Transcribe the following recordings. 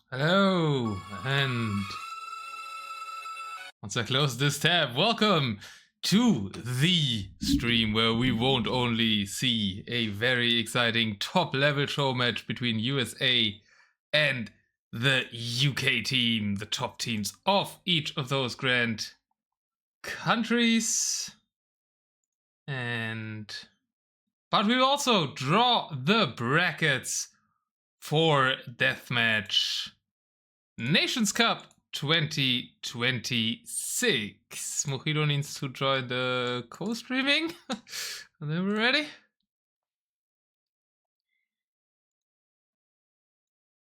Hello, and once I close this tab, welcome to the stream where we won't only see a very exciting top-level show match between USA and the UK team, the top teams of each of those grand countries, but we will also draw the brackets for Deathmatch Nations Cup 2026. Mojito needs to join the co-streaming. And then we're ready.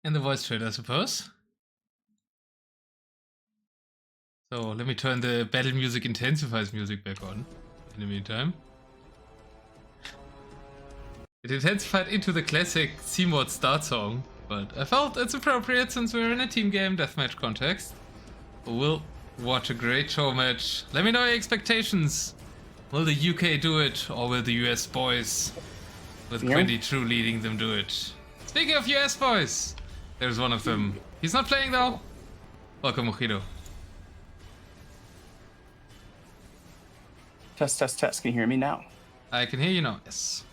And the voice trade, I suppose. So let me turn the battle music intensifies music back on in the meantime. It intensified into the classic C-Mod start song, but I felt it's appropriate since we're in a team game deathmatch context. We'll watch a great show match. Let me know your expectations. Will the UK do it, or will the US boys, with Quindy True leading them, do it? Speaking of US boys, there's one of them. He's not playing though. Welcome, Mojito. Test, test, test. Can you hear me now? I can hear you now, yes.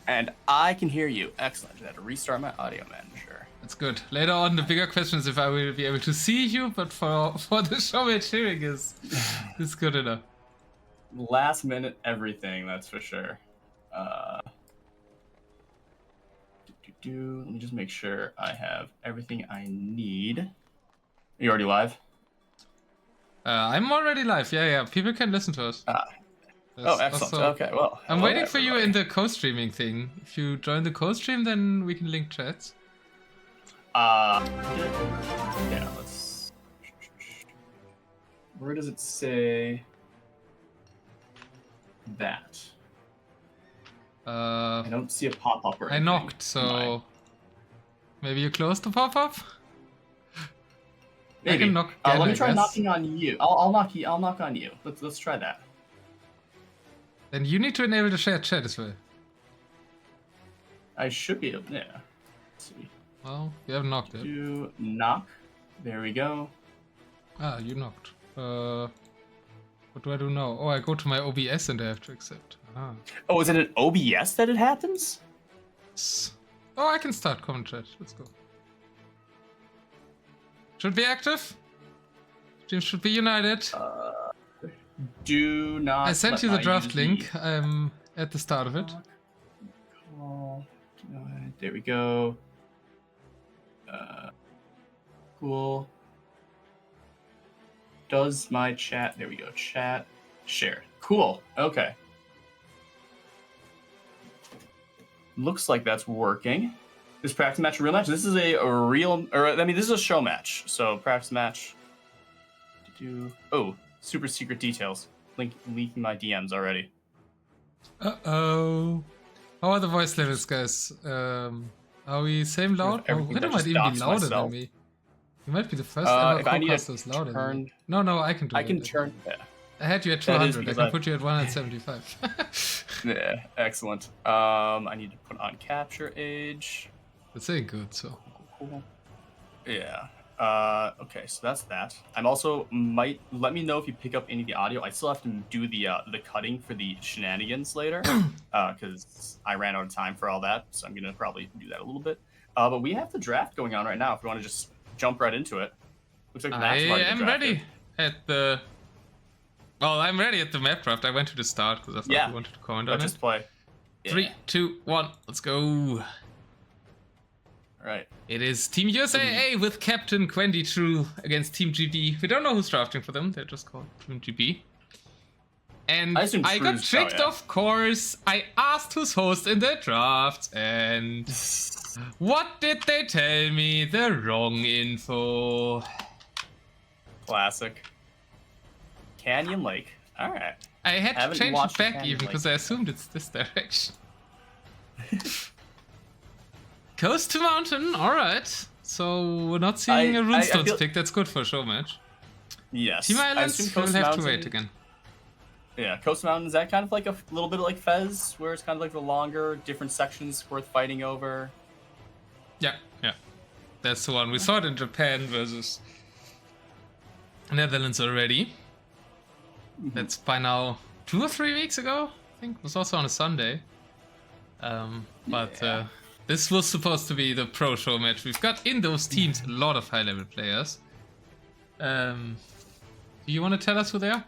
And I can hear you. Excellent. I had to restart my audio manager. That's good. Later on, the bigger question is if I will be able to see you, but for the show match hearing is good enough. Last minute everything, that's for sure. Let me just make sure I have everything I need. Are you already live? I'm already live. Yeah. People can listen to us. Oh, excellent. Also, okay, well. I'm waiting for you in the co-streaming thing. If you join the co-stream, then we can link chats. Yeah, let's... Where does it say that? I don't see a pop-up or anything. I knocked, so... Maybe you closed the pop-up? Maybe. I can knock again, let me try knocking on you. I'll knock on you. Let's try that. Then you need to enable the shared chat as well. I should be able. Yeah. Let's see. Well, you haven't knocked it. Do knock. There we go. Ah, you knocked. What do I do now? Oh, I go to my OBS and I have to accept. Ah. Oh, is it an OBS that it happens? Oh, I can start comment chat. Let's go. Should be active. Teams should be united. Do not. I sent you the draft link. I'm at the start of it. There we go. Cool. Does my chat? There we go. Chat share. Cool. Okay. Looks like that's working. Is practice match a real match? This is a real, or I mean, this is a show match. So practice match. Oh, super secret details. Leaking my DMs already. Uh-oh. How are the voice levels, guys? Are we same loud? Oh, Ritter might even be louder than me. You might be the first ever co-caster who's louder than me. No, I can do it. I can turn. Yeah. I had you at 200. I can put you at 175. Yeah, excellent. I need to put on capture age. That's ain't good, so. Cool. Yeah. Okay, so that's that. I'm also let me know if you pick up any of the audio. I still have to do the cutting for the shenanigans later, because I ran out of time for all that. So I'm gonna probably do that a little bit. But we have the draft going on right now. If you want to just jump right into it. Looks like I am ready at the. Well, I'm ready at the map draft. I went to the start because I thought you wanted to comment on it. Let's just play. Yeah. 3, 2, 1, let's go. Right. It is Team USA with Captain Quendy True against Team GB. We don't know who's drafting for them. They're just called Team GB. And I got tricked, of course. I asked who's host in the draft, and what did they tell me? The wrong info. Classic. Canyon Lake. All right. I had to change it back even because I assumed it's this direction. Coast to mountain, alright. So we're not seeing a Runestones pick, that's good for a show match. Yes. Team Islands, we'll have to wait again. Yeah, Coast Mountain, is that kind of like a little bit like Fez, where it's kind of like the longer, different sections worth fighting over? Yeah. That's the one. We saw it in Japan versus Netherlands already. That's by now 2 or 3 weeks ago, I think. It was also on a Sunday. But this was supposed to be the pro show match. We've got in those teams a lot of high-level players. Do you want to tell us who they are?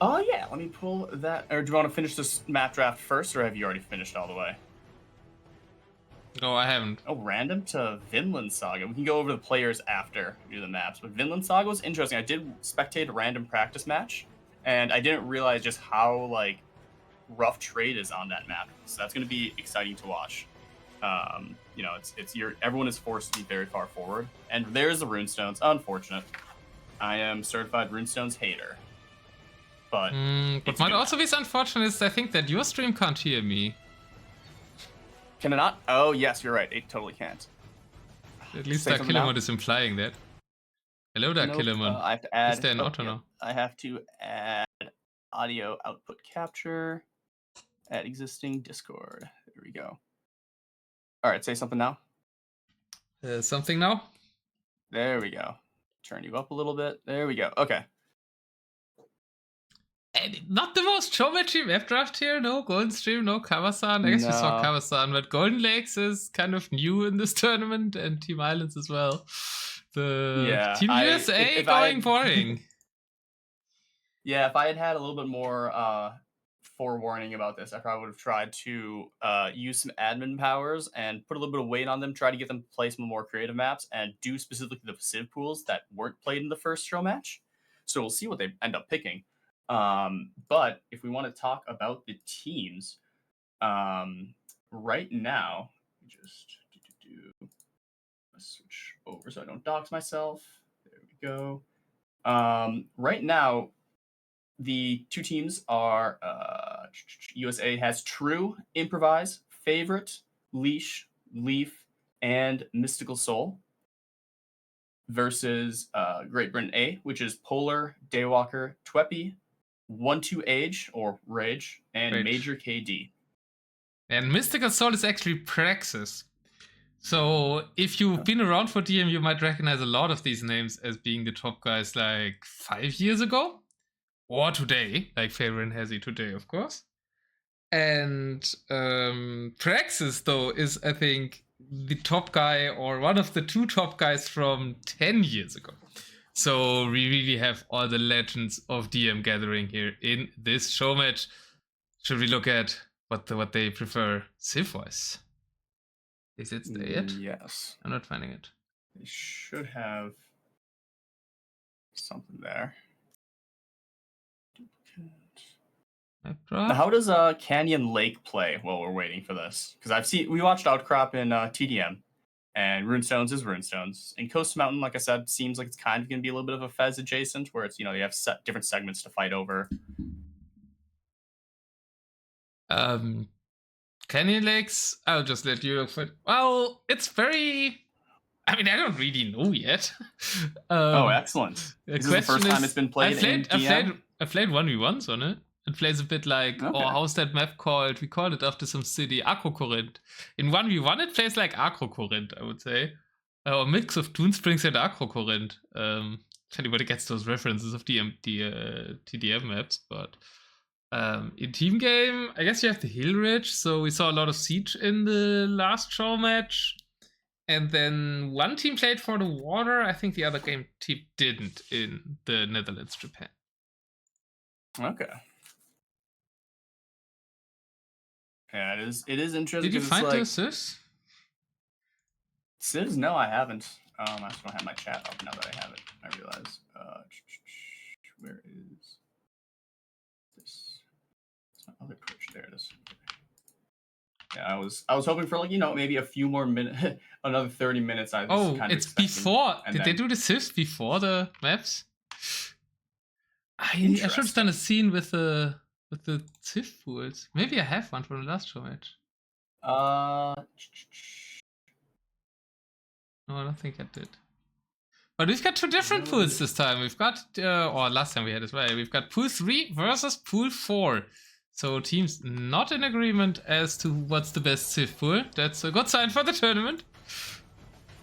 Oh, yeah. Let me pull that. Or do you want to finish this map draft first, or have you already finished all the way? No, I haven't. Oh, random to Vinland Saga. We can go over the players after we do the maps. But Vinland Saga was interesting. I did spectate a random practice match, and I didn't realize just how, like, rough trade is on that map. So that's going to be exciting to watch. You know, everyone is forced to be very far forward. And there's the runestones. Unfortunate. I am certified runestones hater. But what might also be unfortunate is I think that your stream can't hear me. Can it not? Oh, yes, you're right. It totally can't. At least Kilimon is implying that. Hello there, Kilimon. I have to add. Is there an Otter now? I have to add audio output capture. Add existing Discord. There we go. All right, say something now. Something now? There we go. Turn you up a little bit. There we go. Okay. And not the most showmatchy map draft here. No Golden Stream, no Kawasan. I guess we saw Kawasan, but Golden Lakes is kind of new in this tournament, and Team Islands as well. The Team USA going boring. Yeah, if I had had a little bit more forewarning about this, I probably would have tried to use some admin powers and put a little bit of weight on them, try to get them to play some more creative maps, and do specifically the civ pools that weren't played in the first show match. So we'll see what they end up picking. But if we want to talk about the teams, right now, just let's switch over so I don't dox myself. There we go. Right now, the two teams are USA has True, Improvise, Favorite, Leash, Leaf, and Mystical Soul versus Great Britain A, which is Polar, Daywalker, Twepy, 1-2 Age or Rage, and Major KD. And Mystical Soul is actually Praxis. So if you've been around for DM, you might recognize a lot of these names as being the top guys like 5 years ago. Or today, like Favorite and Hazy today, of course. And Praxis, though, is, I think, the top guy or one of the 2 top guys from 10 years ago. So we really have all the legends of DM gathering here in this show match. Should we look at what they prefer civ-wise? Is it it? Yes. I'm not finding it. They should have something there. Now, how does Canyon Lake play while we're waiting for this? Because we watched Outcrop in TDM, and Runestones is Runestones. And Coast Mountain, like I said, seems like it's kind of going to be a little bit of a Fez adjacent, where it's, you know, you have different segments to fight over. Canyon Lakes, I'll just let you look for it. Well, it's very... I mean, I don't really know yet. Oh, excellent. This is the first time it's been played in DM? I played 1v1s on it. It plays a bit like, how's that map called? We called it after some city, Akrokorinth. In 1v1, it plays like Akrokorinth, I would say. A mix of Toon Springs and Akrokorinth. If anybody gets those references of the TDM maps, but in team game, I guess you have the Hill Ridge, so we saw a lot of Siege in the last show match. And then one team played for the water. I think the other team didn't in the Netherlands, Japan. Okay. Yeah, it is interesting. Did you find the civs? Civs? No, I haven't. I just don't have my chat up now that I have it. I realize. Where is this? It's my other Twitch. There it is. Yeah, I was hoping for, like, you know, maybe a few more minutes, another 30 minutes. It's before. Did they do the civs before the maps? I should have done a scene with the civ pools. Maybe I have one from the last show match. No, I don't think I did. But we've got 2 different pools this time. We've got, or last time we had as well. We've got pool 3 versus pool 4. So teams not in agreement as to what's the best civ pool. That's a good sign for the tournament.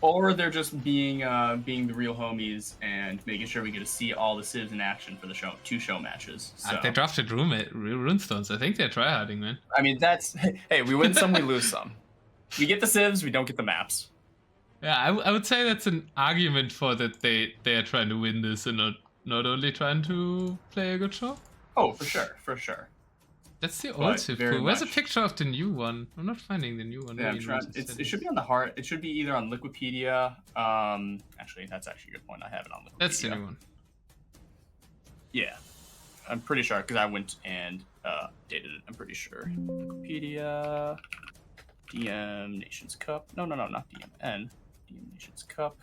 Or they're just being the real homies and making sure we get to see all the civs in action for the two show matches. So They drafted Runestones. I think they're tryharding, man. I mean, that's hey, we win some, we lose some. We get the civs, we don't get the maps. Yeah, I would say that's an argument for that they are trying to win this and not only trying to play a good show. Oh, for sure, for sure. That's the old Civ pool. Where's a picture of the new one? I'm not finding the new one. Yeah, I'm trying. It should be on the heart. It should be either on Wikipedia. Actually, that's actually a good point. I have it on Wikipedia. That's the new one. Yeah, I'm pretty sure because I went and dated it. I'm pretty sure. Wikipedia, DM Nations Cup. No, not DMN. DM Nations Cup.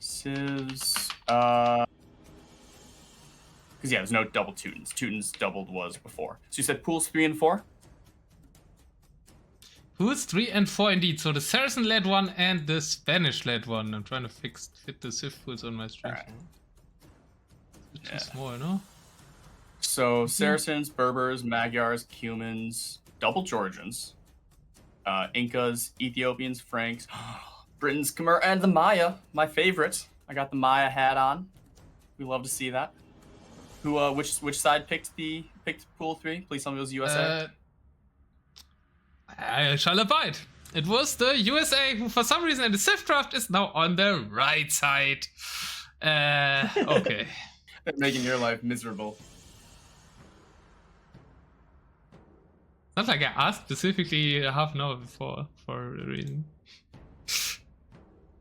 Civs. Because, yeah, there's no double Teutons. Teutons doubled was before. So you said pools 3 and 4? Pools 3 and 4 indeed. So the Saracen-led one and the Spanish-led one. I'm trying to fit the Civ pools on my stream. Right. It's too small, no? So Saracens, Berbers, Magyars, Cumans, double Georgians, Incas, Ethiopians, Franks, Britons, Khmer, and the Maya, my favorite. I got the Maya hat on. We love to see that. Who? Which side picked pool 3? Please tell me it was USA. I shall abide. It was the USA, who for some reason in the Civ draft is now on the right side. Okay. Making your life miserable. Not like I asked specifically half an hour before for a reason.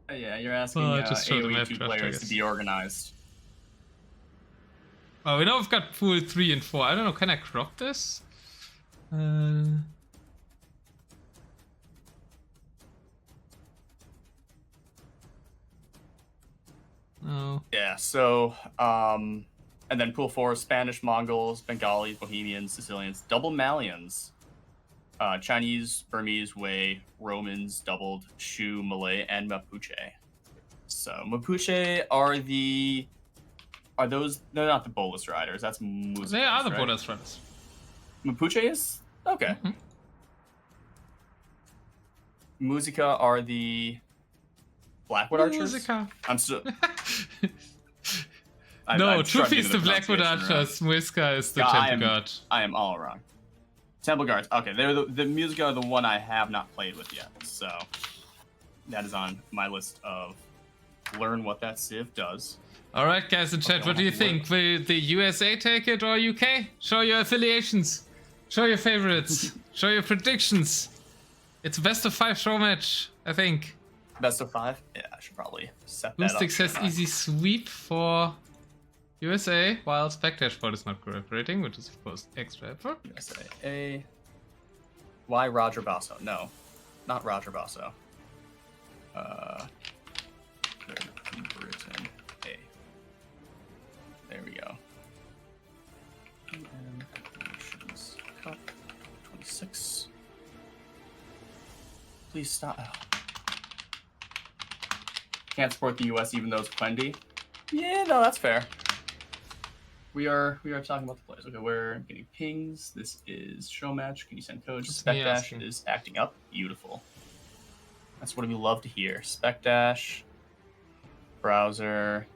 Yeah, you're asking AoE 2 draft, players to be organized. Oh, we know we've got pool 3 and 4. I don't know, can I crop this? No. Yeah, so, and then pool 4, Spanish, Mongols, Bengalis, Bohemians, Sicilians, double Malians, Chinese, Burmese, Wei, Romans, doubled, Shu, Malay, and Mapuche. So, Mapuche are those, they're not the Bolus Riders, that's mYsTikaL. They are the Bolus Riders. Mapuche is? Okay. mYsTikaL are the Blackwood Archers? mYsTikaL. I'm still... No, Twepy is the Blackwood Archers, mYsTikaL is the Temple Guard. I am all wrong. Temple Guards, okay, they're the mYsTikaL are the one I have not played with yet, so that is on my list of learn what that Civ does. Alright guys in chat, what do you think? Will the USA take it or UK? Show your affiliations. Show your favorites. Show your predictions. It's a best of 5 show match, I think. Best of 5? Yeah, I should probably set that up. mYsTikaL says easy sweep for USA, while Specdashboard is not cooperating, which is of course extra effort. USA. Why Roger Basso? No, not Roger Basso. Britain. A. There we go. Nations Cup 26. Please stop. Can't support the US even though it's Quendi. Yeah, no, that's fair. We are talking about the players. Okay, we're getting pings. This is Showmatch. Can you send codes? Specdash is acting up. Beautiful. That's what we love to hear. Specdash. Browser.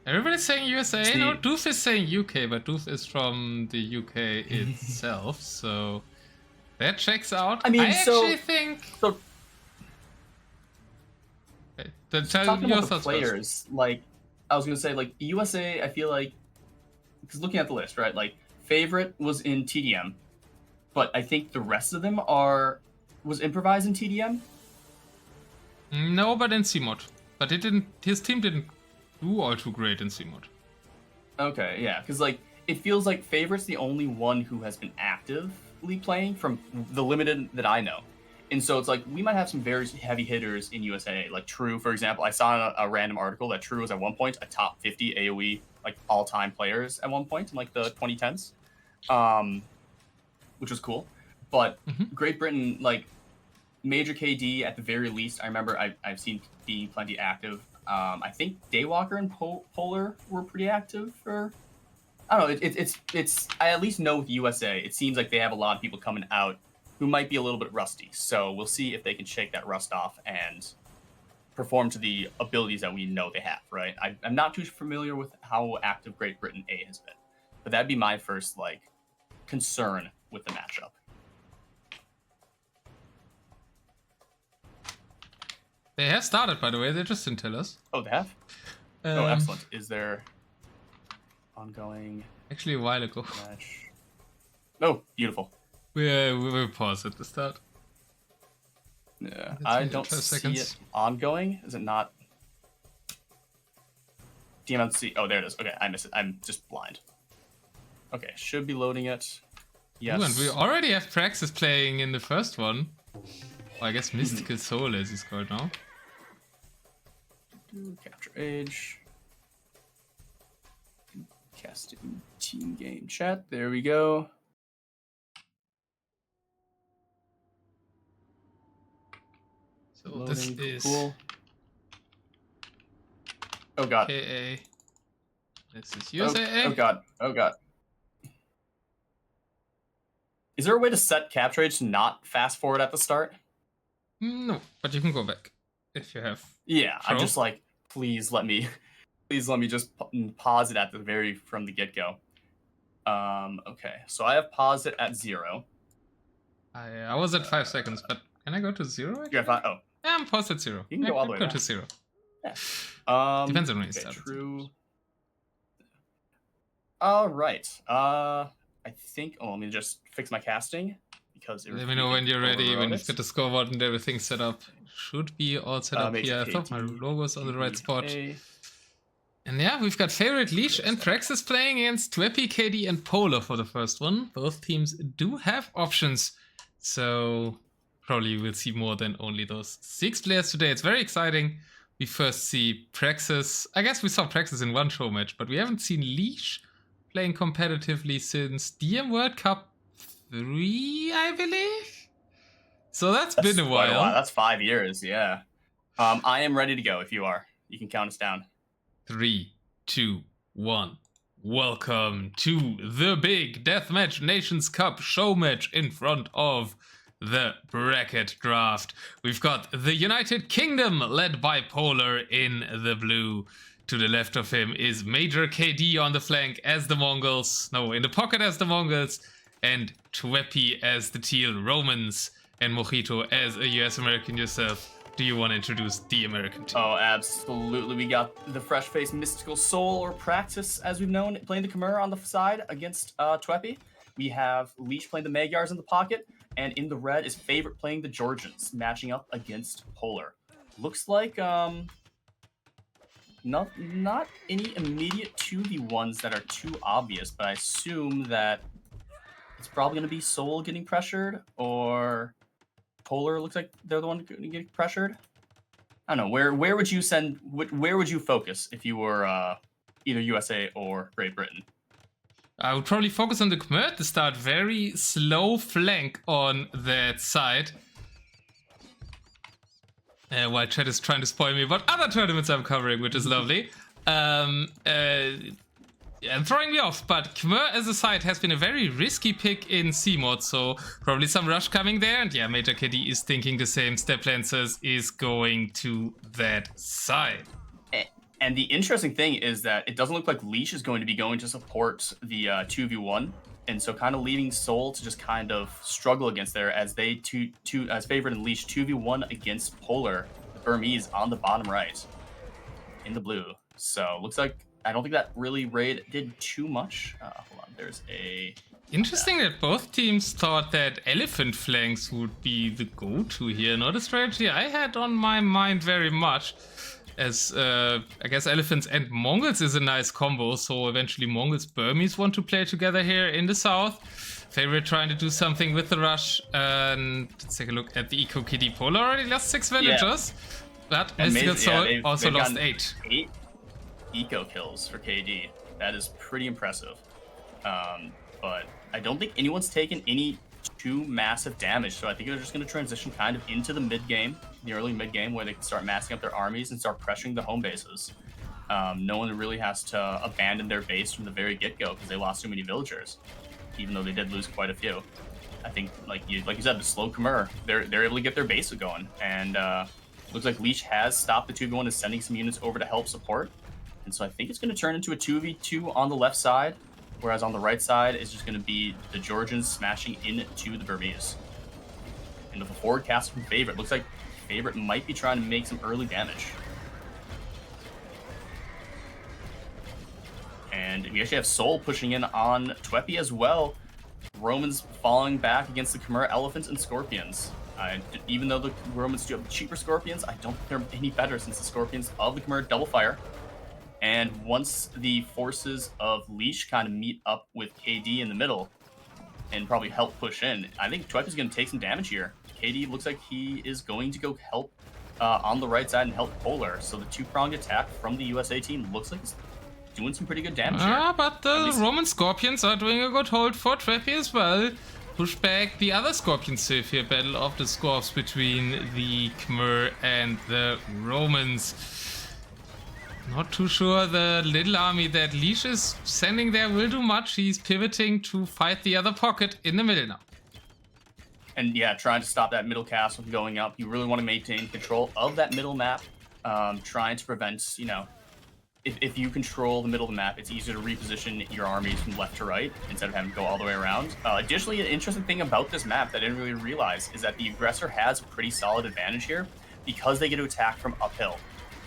Everybody's saying USA. No, Doof is saying UK, but Doof is from the UK itself, so that checks out. I mean, I actually think. So, okay, then tell talking your about the thoughts players, first. like I was gonna say, like USA. I feel like because looking at the list, right? Like favorite was in TDM, but I think the rest of them was Improvise in TDM. No, but in CMOD. But it didn't. His team didn't do all too great in CMOD. Okay, yeah, because like it feels like Favorite's the only one who has been actively playing from the limited that I know, and so it's like we might have some very heavy hitters in USA, like True, for example. I saw a random article that True was at one point a top 50 AOE like all-time players at one point in like the 2010s, which was cool. But Great Britain, like Major KD at the very least, I remember I've seen being plenty active. I think Daywalker and Polar were pretty active for. I don't know. It's. I at least know with USA, it seems like they have a lot of people coming out who might be a little bit rusty. So we'll see if they can shake that rust off and perform to the abilities that we know they have, right? I'm not too familiar with how active Great Britain A has been, but that'd be my first like concern with the matchup. They have started, by the way. They just didn't tell us. Oh, they have? Oh, excellent. Is there ongoing Actually, a while ago. match? Oh, beautiful. We will pause at the start. Yeah, I don't see it ongoing. Is it not? DMC. Oh, there it is. Okay, I missed it. I'm just blind. Okay, should be loading it. Yes. Ooh, and we already have Praxis playing in the first one. Well, I guess mYsTikaL Soul as he's called now. Capture age. Casting team game chat. There we go. So Loading, this is cool. Oh god. KA. This is USA. Oh god. Oh god. Is there a way to set capture age to not fast forward at the start? No, but you can go back if you have. Yeah, Pro. I'm just like, please let me just pause it at the from the get-go. Okay, so I have paused it at 0. I was at 5 seconds, but can I go to 0? Yeah, oh. Yeah, I'm paused at 0. You can go all the way go back. to 0. Yeah. Depends on when you okay, start. True. All right. I think. Oh, let me just fix my casting because. Let me know when you're ready. When you've got the scoreboard and everything set up. Should be all set up here. I thought my logo's on the right spot. And yeah, we've got Favorite Leash and Praxis playing against Twepy, KD, and Polar for the first one. Both teams do have options, so probably we'll see more than only those 6 players today. It's very exciting. We first see Praxis. I guess we saw Praxis in one show match, but we haven't seen Leash playing competitively since DM World Cup 3, I believe. So that's been a while. That's 5 years, yeah. I am ready to go if you are. You can count us down. 3, 2, 1. Welcome to the big Deathmatch Nations Cup show match in front of the bracket draft. We've got the United Kingdom led by Polar in the blue. To the left of him is Major KD on the flank as the Mongols. No, in the pocket as the Mongols. And Twepy as the teal Romans. And Mojito as a US American yourself. Do you want to introduce the American team? Oh, absolutely. We got the fresh-faced mYsTikaL Soul, or Praxis, as we've known, playing the Chimera on the side against Twepy. We have Leash playing the Magyars in the pocket, and in the red is Favorite playing the Georgians, matching up against Polar. Looks like not any immediate 2v1s that are too obvious, but I assume that it's probably going to be Soul getting pressured, or Polar looks like they're the one getting pressured. I don't know. Where would you send? Where would you focus if you were either USA or Great Britain? I would probably focus on the Khmer to start. Very slow flank on that side. While chat is trying to spoil me about other tournaments I'm covering, which is lovely. And throwing me off, but Khmer as a side has been a very risky pick in C-mod, so probably some rush coming there, and yeah, Major KD is thinking the same. Step Lancers is going to that side. And the interesting thing is that it doesn't look like Leash is going to be going to support the 2v1, and so kind of leaving Soul to just kind of struggle against there as they as Favorite and Leash 2v1 against Polar, the Burmese on the bottom right, in the blue. So looks like I don't think that really raid did too much. Hold on, there's a... Interesting that both teams thought that elephant flanks would be the go-to here. Not a strategy I had on my mind very much, as I guess elephants and Mongols is a nice combo, so eventually Mongols Burmese want to play together here in the south. Favorite trying to do something with the rush, and let's take a look at the Eco KD. Polar already lost 6 villagers, but mYsTikaL Soul also lost 8. 8 eco kills for KD. That is pretty impressive. But I don't think anyone's taken any too massive damage, so I think they're just going to transition kind of into the mid-game, the early mid-game, where they can start massing up their armies and start pressuring the home bases. No one really has to abandon their base from the very get-go because they lost too many villagers, even though they did lose quite a few. I think, like you said, the slow Khmer, they're able to get their basic going, and looks like Leash has stopped the 2v1 and sending some units over to help support, and so I think it's going to turn into a 2v2 on the left side, whereas on the right side is just going to be the Georgians smashing into the Burmese. And with a forward cast from Favorite, looks like Favorite might be trying to make some early damage. And we actually have Soul pushing in on Twepy as well. Romans falling back against the Khmer Elephants and Scorpions. Even though the Romans do have cheaper Scorpions, I don't think they're any better since the Scorpions of the Khmer double fire. And once the forces of Leash kind of meet up with KD in the middle and probably help push in, I think Twepy is going to take some damage here. KD looks like he is going to go help on the right side and help Polar. So the two-pronged attack from the USA team looks like it's doing some pretty good damage here. But the Roman Scorpions are doing a good hold for Twepy as well. Push back the other Scorpion Civ here. Battle of the Scorps between the Khmer and the Romans. Not too sure the little army that Leash is sending there will do much. He's pivoting to fight the other pocket in the middle now. And yeah, trying to stop that middle castle from going up. You really want to maintain control of that middle map. Trying to prevent, you know, if you control the middle of the map, it's easier to reposition your armies from left to right instead of having to go all the way around. Additionally, an interesting thing about this map that I didn't really realize is that the aggressor has a pretty solid advantage here because they get to attack from uphill,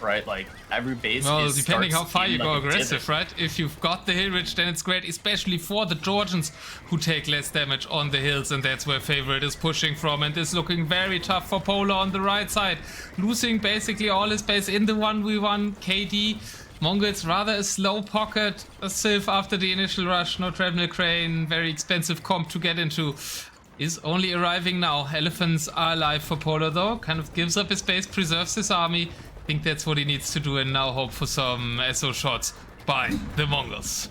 right? Like every base well, depending how far you go aggressive, right? If you've got the hill ridge, then it's great, especially for the Georgians who take less damage on the hills, and that's where Favorite is pushing from, and is looking very tough for Polar on the right side, losing basically all his base in the 1v1. KD Mongols rather a slow pocket, a Civ after the initial rush, no Treadmill Crane, very expensive comp to get into, is only arriving now. Elephants are alive for Polar though, kind of gives up his base, preserves his army. I think that's what he needs to do, and now hope for some SO shots by the Mongols.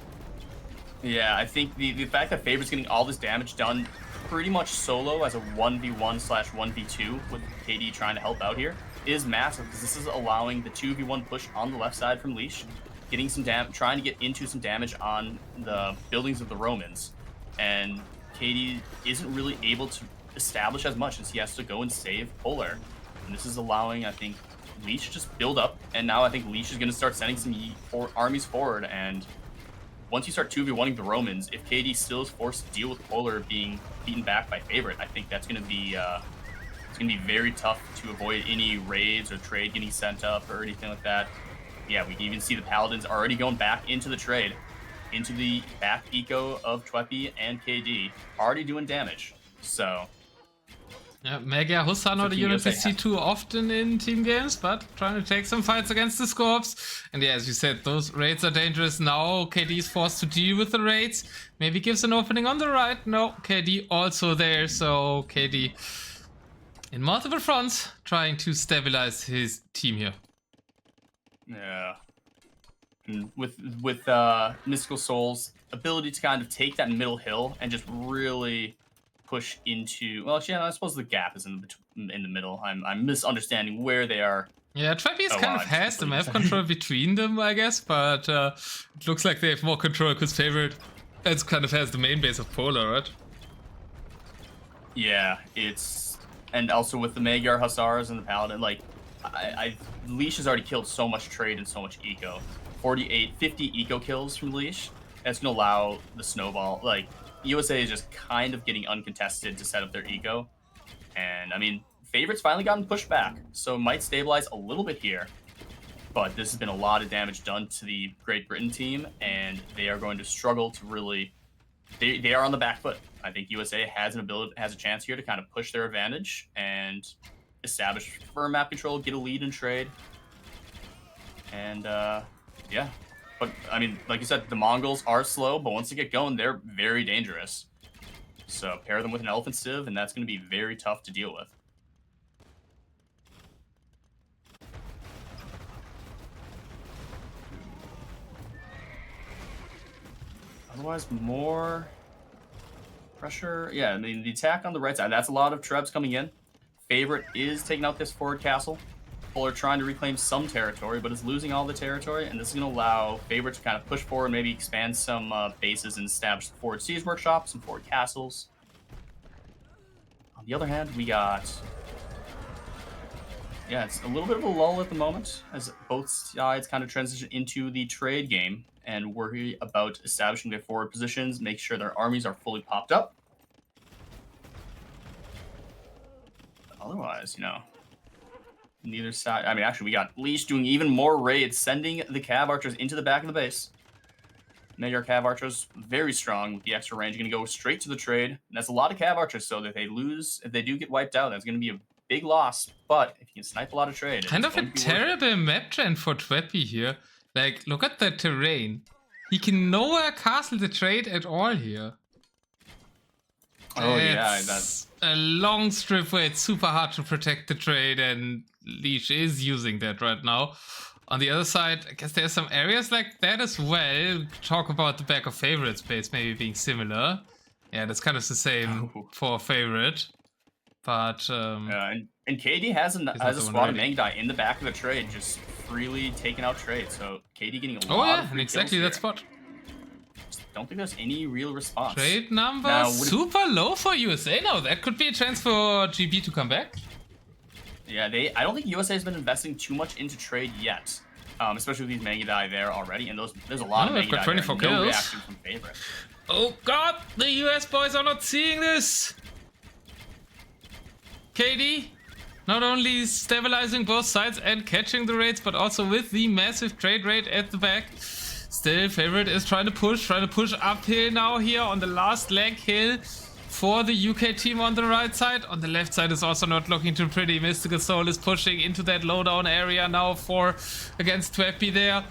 Yeah, I think the fact that Favorite's getting all this damage done pretty much solo as a 1v1/1v2 with KD trying to help out here is massive, because this is allowing the 2v1 push on the left side from Leash, getting some trying to get into some damage on the buildings of the Romans, and KD isn't really able to establish as much as he has to go and save Polar, and this is allowing, I think, Leash to just build up, and now I think Leash is going to start sending some armies forward, and once you start 2v1ing the Romans, if KD still is forced to deal with Polar being beaten back by Favorite, I think that's going to be it's going to be very tough to avoid any raids or trade getting sent up or anything like that. Yeah, we can even see the Paladins already going back into the trade, into the back eco of Twepy and KD, already doing damage. So yeah, Mega Hussa, not a unit we see too often in team games, but trying to take some fights against the Scorps. And yeah, as you said, those raids are dangerous. Now KD is forced to deal with the raids. Maybe gives an opening on the right. No, KD also there, so KD in multiple fronts trying to stabilize his team here. Yeah. And with mYsTikaL Soul's ability to kind of take that middle hill and just really push into, well, yeah, I suppose the gap is in the middle. I'm misunderstanding where they are. Yeah, Twepy kind of has the map control between them, I guess, but it looks like they have more control because Favorite kind of has the main base of Polar, right? Yeah, and also with the Magyar Hussars and the Paladin, like, Leash has already killed so much trade and so much eco. 50 eco kills from Leash. That's gonna allow the snowball, like, USA is just kind of getting uncontested to set up their eco. And, I mean, Favorite's finally gotten pushed back, so it might stabilize a little bit here. But this has been a lot of damage done to the Great Britain team, and they are going to struggle to really... They are on the back foot. I think USA has a chance here to kind of push their advantage and establish firm map control, get a lead in trade. And, yeah. But, I mean, like you said, the Mongols are slow, but once they get going, they're very dangerous. So pair them with an Elephant Civ, and that's going to be very tough to deal with. Otherwise, more pressure. Yeah, I mean, the attack on the right side, that's a lot of Trebs coming in. Favorite is taking out this forward castle. Polar trying to reclaim some territory, but is losing all the territory, and this is going to allow Favorite to kind of push forward, maybe expand some bases and establish the forward siege workshop, some forward castles. the other hand, we got... Yeah, it's a little bit of a lull at the moment as both sides kind of transition into the trade game and worry about establishing their forward positions, make sure their armies are fully popped up. Otherwise, neither side... I mean, actually, we got Leash doing even more raids, sending the Cav Archers into the back of the base. Mega Cav Archers, very strong with the extra range, going to go straight to the trade. And that's a lot of Cav Archers, so that if they do get wiped out, that's going to be a big loss. But if you can snipe a lot of trade, Kind of a terrible map trend for Twepy here. Like, look at the terrain. He can nowhere castle the trade at all here. Oh, yeah, that's a long strip where it's super hard to protect the trade, and Leash is using that right now. On the other side, I guess there's some areas like that as well. Talk about the back of favorite space maybe being similar. Yeah, that's kind of the same for favorite. But and KD has a squad of Mangdai in the back of the trade, just freely taking out trade. So KD getting a lot of free exactly that spot. Don't think there's any real response. Trade number super low for USA now. That could be a chance for GB to come back. Yeah, I don't think USA has been investing too much into trade yet, especially with these Mangdai there already. And there's a lot of Mangdai. They've got 24 there. kills. No reaction from favorite. Oh god, the US boys are not seeing this. KD not only stabilizing both sides and catching the raids, but also with the massive trade rate at the back. Still, favorite is trying to push uphill now here on the last leg hill for the UK team on the right side. On the left side is also not looking too pretty. mYsTikaL Soul is pushing into that lowdown area now against Twepy there.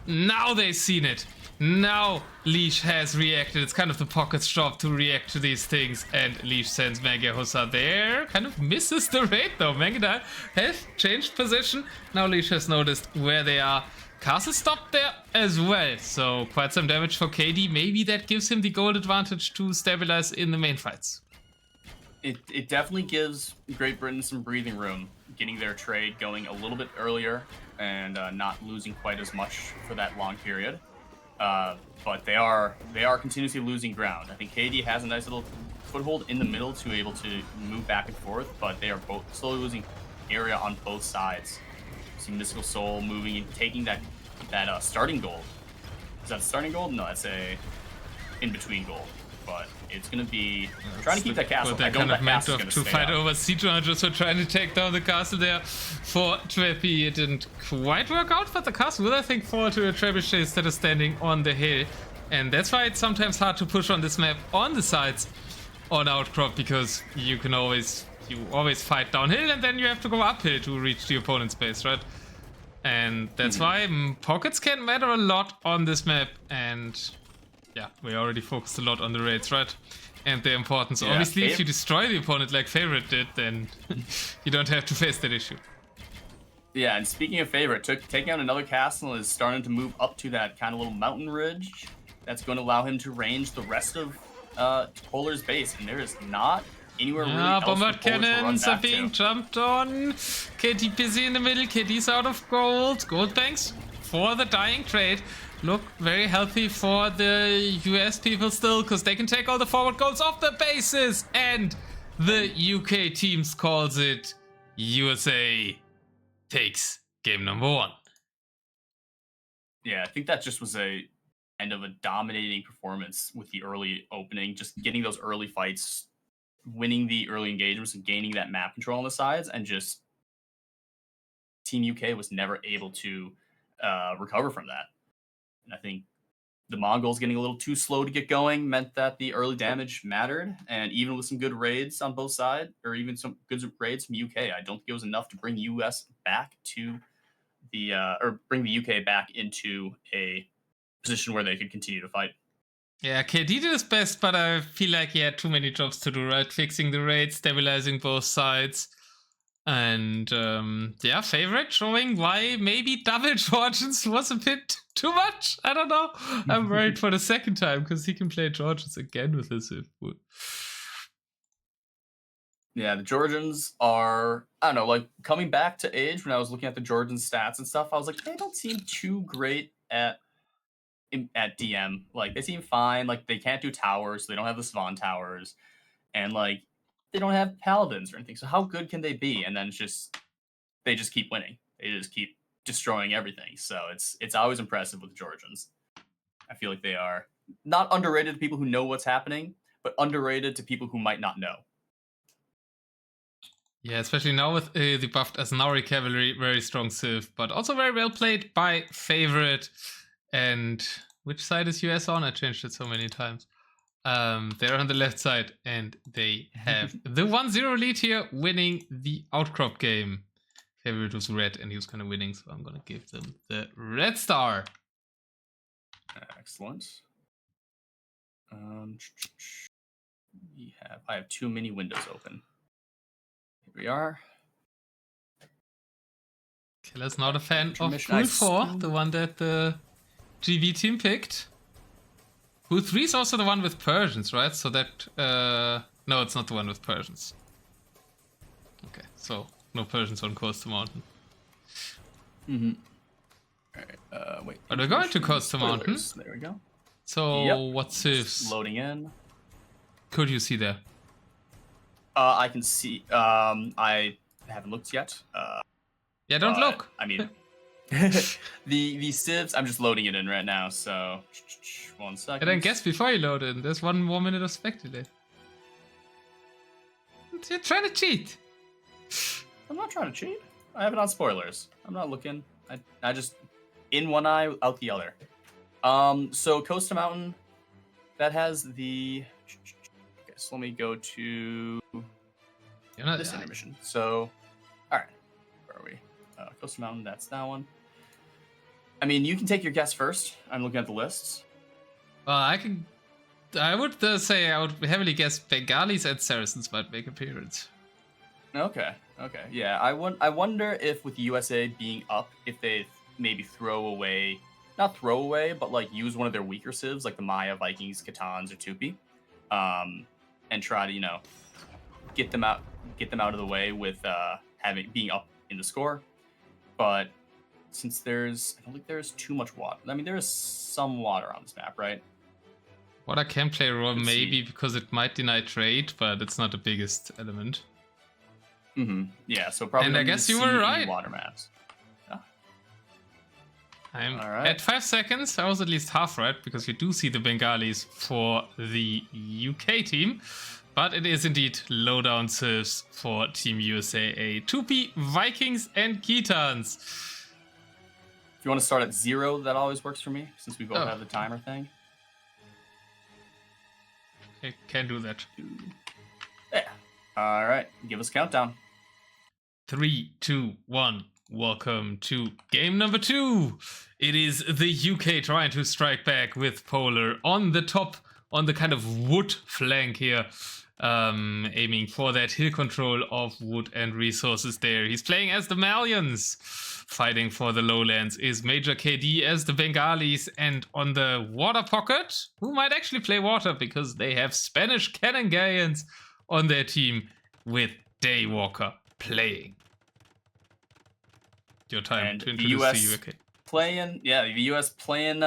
Now they've seen it. Now Leash has reacted. It's kind of the pocket's job to react to these things, and Leash sends Mega Hussar there. Kind of misses the raid though. Mangdai has changed position. Now Leash has noticed where they are. Castle stopped there as well, so quite some damage for KD. Maybe that gives him the gold advantage to stabilize in the main fights. It definitely gives Great Britain some breathing room, getting their trade going a little bit earlier and not losing quite as much for that long period. But they are continuously losing ground. I think KD has a nice little foothold in the middle to be able to move back and forth, but they are both slowly losing area on both sides. See mYsTikaL Soul moving and taking that starting gold. Is that a starting gold? No, that's a in-between gold. But it's going to be trying to keep that castle. They're kind of meant to fight over siege runners, so trying to take down the castle there for Twepy. It didn't quite work out, but the castle will, I think, fall to a trebuchet that is standing on the hill. And that's why it's sometimes hard to push on this map on the sides on Outcrop, because you always fight downhill and then you have to go uphill to reach the opponent's base, right? And that's why pockets can matter a lot on this map. And yeah, we already focused a lot on the raids, right? And their importance. Yeah, obviously, if you destroy the opponent like Favorite did, then you don't have to face that issue. Yeah, and speaking of Favorite, taking out another castle is starting to move up to that kind of little mountain ridge. That's going to allow him to range the rest of Polar's base, and there is not anywhere really else bombard cannons are being jumped on. KD busy in the middle. KD's out of gold. Gold banks for the dying trade look very healthy for the US people still, because they can take all the forward goals off the bases. And the UK teams calls it USA takes game number 1. Yeah, I think that just was a kind of a dominating performance with the early opening, just getting those early fights, winning the early engagements and gaining that map control on the sides, and just Team UK was never able to recover from that. And I think the Mongols getting a little too slow to get going meant that the early damage mattered, and even with some good raids on both sides, or even some good raids from UK, I don't think it was enough to bring US back to the or bring the UK back into a position where they could continue to fight. Yeah, KD did his best, but I feel like he had too many jobs to do, right? Fixing the raid, stabilizing both sides. And yeah, Favorite showing why maybe double Georgians was a bit too much. I don't know. I'm worried for the second time, because he can play Georgians again with his input. Yeah, the Georgians are, I don't know, like coming back to age. When I was looking at the Georgian stats and stuff, I was like, they don't seem too great at DM. Like, they seem fine. Like, they can't do towers, so they don't have the Svan towers. And like, they don't have paladins or anything. So how good can they be? And then they just keep winning. They just keep destroying everything. So it's always impressive with the Georgians. I feel like they are not underrated to people who know what's happening, but underrated to people who might not know. Yeah, especially now with the buffed Asnauri Cavalry, very strong civ, but also very well played by Favorite. And which side is US on? I changed it so many times. They're on the left side, and they have the 1-0 lead here, winning the Outcrop game. Favorite was red, and he was kind of winning, so I'm going to give them the red star. Excellent. I have too many windows open. Here we are. Killer's not a fan of Pool 4, the one that the GV team picked. Pool 3 is also the one with Persians, right? So that... no, it's not the one with Persians. Okay, so no Persians on Coaster Mountain. Alright, wait. Are they going to Coaster Mountain? There we go. So, what civs? Just loading in. Could you see there? I can see. I haven't looked yet. Yeah, don't look. I mean, the civs. I'm just loading it in right now. So 1 second. And then guess before you load in. There's 1 more minute of spec delay. You're trying to cheat. I'm not trying to cheat. I have it on spoilers. I'm not looking. I just in one eye, out the other. So Costa Mountain, that has the. Okay, so let me go to this intermission. So, all right, where are we? Costa Mountain, that's that one. I mean, you can take your guess first. I'm looking at the lists. I would say I would heavily guess Bengalis and Saracens might make appearance. Okay. Yeah, I wonder if with USA being up, if they maybe not throw away, but like use one of their weaker civs, like the Maya, Vikings, Catans, or Twepy, and try to get them out of the way with being up in the score. But since I don't think there's too much water. I mean, there is some water on this map, right? Water can play a role maybe because it might deny trade, but it's not the biggest element. Yeah, so probably. And I guess you were right. Water maps. Yeah. I'm at 5 seconds. I was at least half right because you do see the Bengalis for the UK team, but it is indeed lowdown civs for Team USA. Twepy, Vikings, and Khitans. If you want to start at 0, that always works for me since we both have the timer thing. I can do that. Yeah. All right, give us a countdown. 3, 2, 1. Welcome to game number 2. It is the UK trying to strike back with Polar on the top, on the kind of wood flank here, aiming for that hill control of wood and resources there. He's playing as the Malians. Fighting for the lowlands is Major KD as the Bengalis, and on the water pocket, who might actually play water because they have Spanish Cannon Galleons on their team with Daywalker playing. Your time and to introduce the UK. The US playing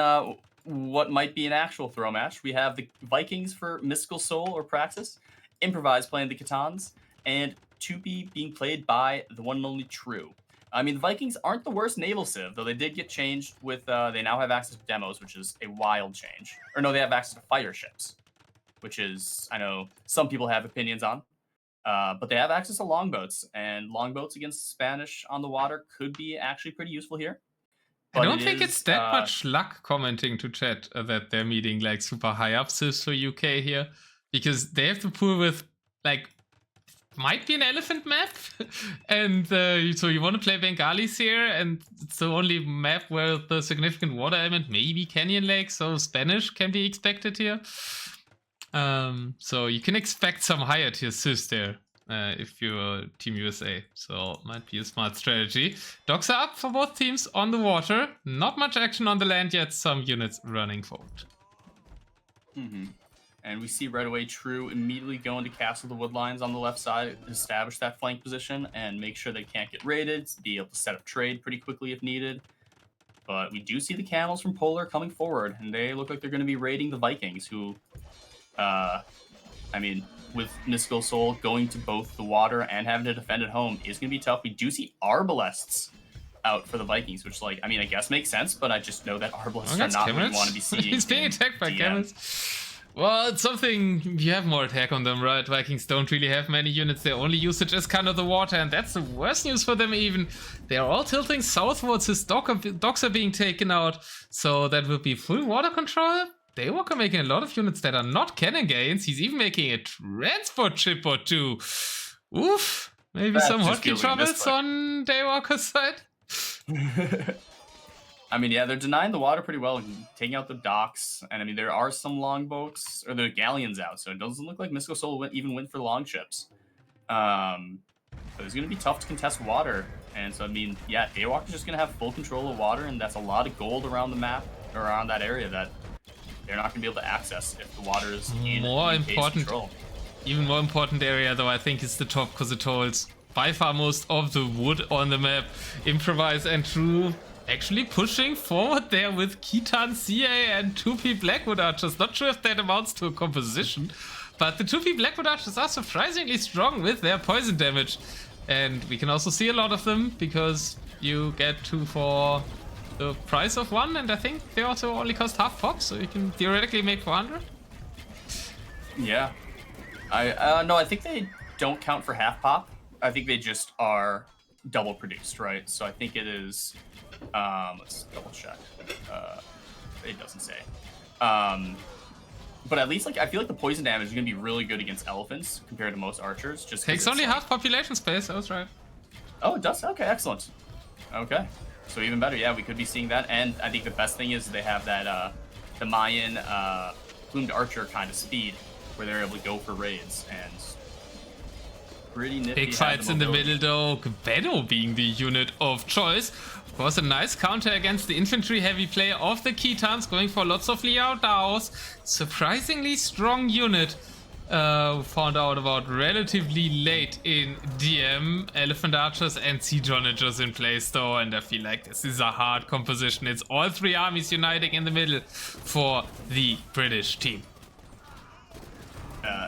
what might be an actual throw match. We have the Vikings for Mystical Soul or Praxis, Improvise playing the Catans, and Twepy being played by the one and only True. I mean, the Vikings aren't the worst naval civ, though they did get changed with, they now have access to demos, which is a wild change. Or no, they have access to fighter ships, which is, I know some people have opinions on. But they have access to longboats, and longboats against Spanish on the water could be actually pretty useful here. But I don't think it's that much luck commenting to chat that they're meeting like super high up civs for UK here, because they have to pull with like might be an elephant map, and so you want to play Bengalis here, and it's the only map where the significant water element maybe Canyon Lake, so Spanish can be expected here. So you can expect some higher tier civs there if you're Team USA, so might be a smart strategy. Docks are up for both teams on the water. Not much action on the land yet, some units running forward. And we see right away True immediately go into Castle the Woodlines on the left side, establish that flank position, and make sure they can't get raided, be able to set up trade pretty quickly if needed. But we do see the camels from Polar coming forward, and they look like they're going to be raiding the Vikings, who I mean, with Mystical Soul going to both the water and having to defend at home is going to be tough. We do see Arbalests out for the Vikings, which, like, I mean, I guess makes sense, but I just know that Arbalests are not what you want to be seeing. He's being attacked by Camels. Well, it's something, you have more attack on them, right? Vikings don't really have many units. Their only usage is kind of the water, and that's the worst news for them even. They are all tilting southwards. His docks are being taken out, so that will be full water control. Daywalker making a lot of units that are not cannon gains. He's even making a transport ship or two. Oof. Maybe some hotkey troubles on Daywalker's side. I mean, yeah, they're denying the water pretty well, taking out the docks, and I mean, there are some longboats, or the galleons out, so it doesn't look like Mystical Soul even went for long ships. But it's going to be tough to contest water, and so, I mean, yeah, Daywalker's just going to have full control of water, and that's a lot of gold around the map, or around that area that they're not going to be able to access if the water is in control. Even more important area, though, I think, is the top, because it holds by far most of the wood on the map. Improvise and True actually pushing forward there with Khitan, CA, and Twepy Blackwood Archers. Not sure if that amounts to a composition, but the Twepy Blackwood Archers are surprisingly strong with their poison damage. And we can also see a lot of them, because you get 2 for the price of 1, and I think they also only cost half pop, so you can theoretically make 400. Yeah. No, I think they don't count for half pop. I think they just are double produced, right? So I think it is... let's double check. It doesn't say. But at least, like, I feel like the poison damage is going to be really good against elephants compared to most archers. Just takes only half population space, I was right. Oh, it does? Okay, excellent. Okay. So even better, yeah, we could be seeing that. And I think the best thing is they have that, the Mayan plumed archer kind of speed, where they're able to go for raids, and pretty nifty. Big fights in the middle, though. Gbedo being the unit of choice. Of course, a nice counter against the infantry-heavy play of the Khitans, going for lots of Liao Daos. Surprisingly strong unit. Found out about relatively late in DM. Elephant Archers and Siege Onagers in place, though, and I feel like this is a hard composition. It's all 3 armies uniting in the middle for the British team.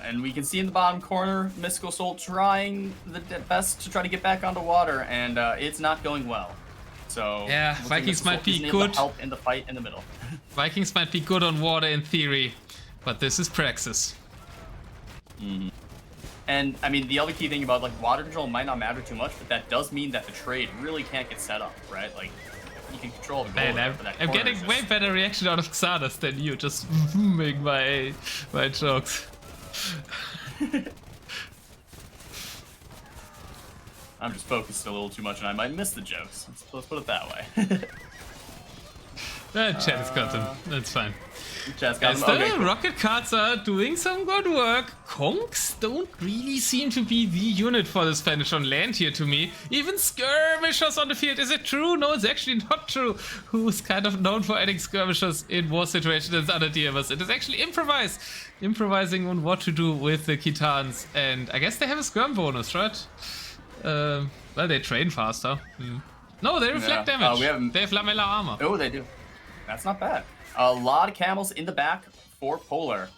And we can see in the bottom corner, Mystical Soul trying the best to try to get back onto water, and it's not going well. So yeah, Vikings might be good. Help in the fight in the middle. Vikings might be good on water in theory, but this is praxis. Mm-hmm. And I mean, the other key thing about, like, water control might not matter too much, but that does mean that the trade really can't get set up, right? Like, you can control the goal. Man, I'm getting way better reaction out of Xardas than you, just booming my jokes. I'm just focused a little too much, and I might miss the jokes. Let's put it that way. Chat has got them. That's fine. Chat's got them. Still, Okay, cool. rocket carts are doing some good work. Kongs don't really seem to be the unit for the Spanish on land here to me. Even skirmishers on the field. Is it true? No, it's actually not true. Who's kind of known for adding skirmishers in war situations as other DMers? It is actually Improvise. Improvising on what to do with the Khitans. And I guess they have a skirm bonus, right? Well, they train faster. No, they reflect damage. They have lamellar armor. Oh, they do. That's not bad. A lot of camels in the back for Polar.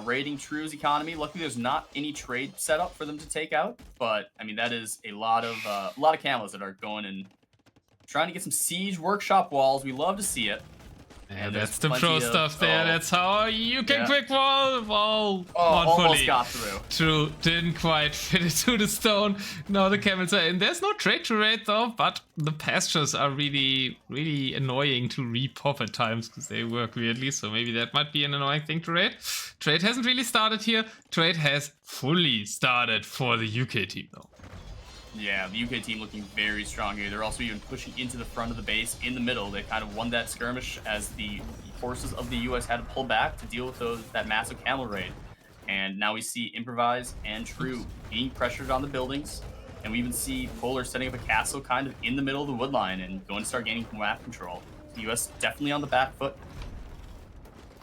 Raiding True's economy. Luckily, there's not any trade set up for them to take out. But, I mean, that is a lot of camels that are going and trying to get some siege workshop walls. We love to see it. Yeah, that's the pro stuff there. That's how you can quick wall. Almost got through. True, didn't quite fit it to the stone. Now the camels are in. There's no trade to raid though, but the pastures are really, really annoying to repop at times because they work weirdly. So maybe that might be an annoying thing to raid. Trade hasn't really started here. Trade has fully started for the UK team though. Yeah, the UK team looking very strong here. They're also even pushing into the front of the base in the middle. They kind of won that skirmish as the forces of the US had to pull back to deal with that massive camel raid. And now we see Improvise and True being pressured on the buildings. And we even see Polar setting up a castle kind of in the middle of the wood line and going to start gaining map control. The US definitely on the back foot.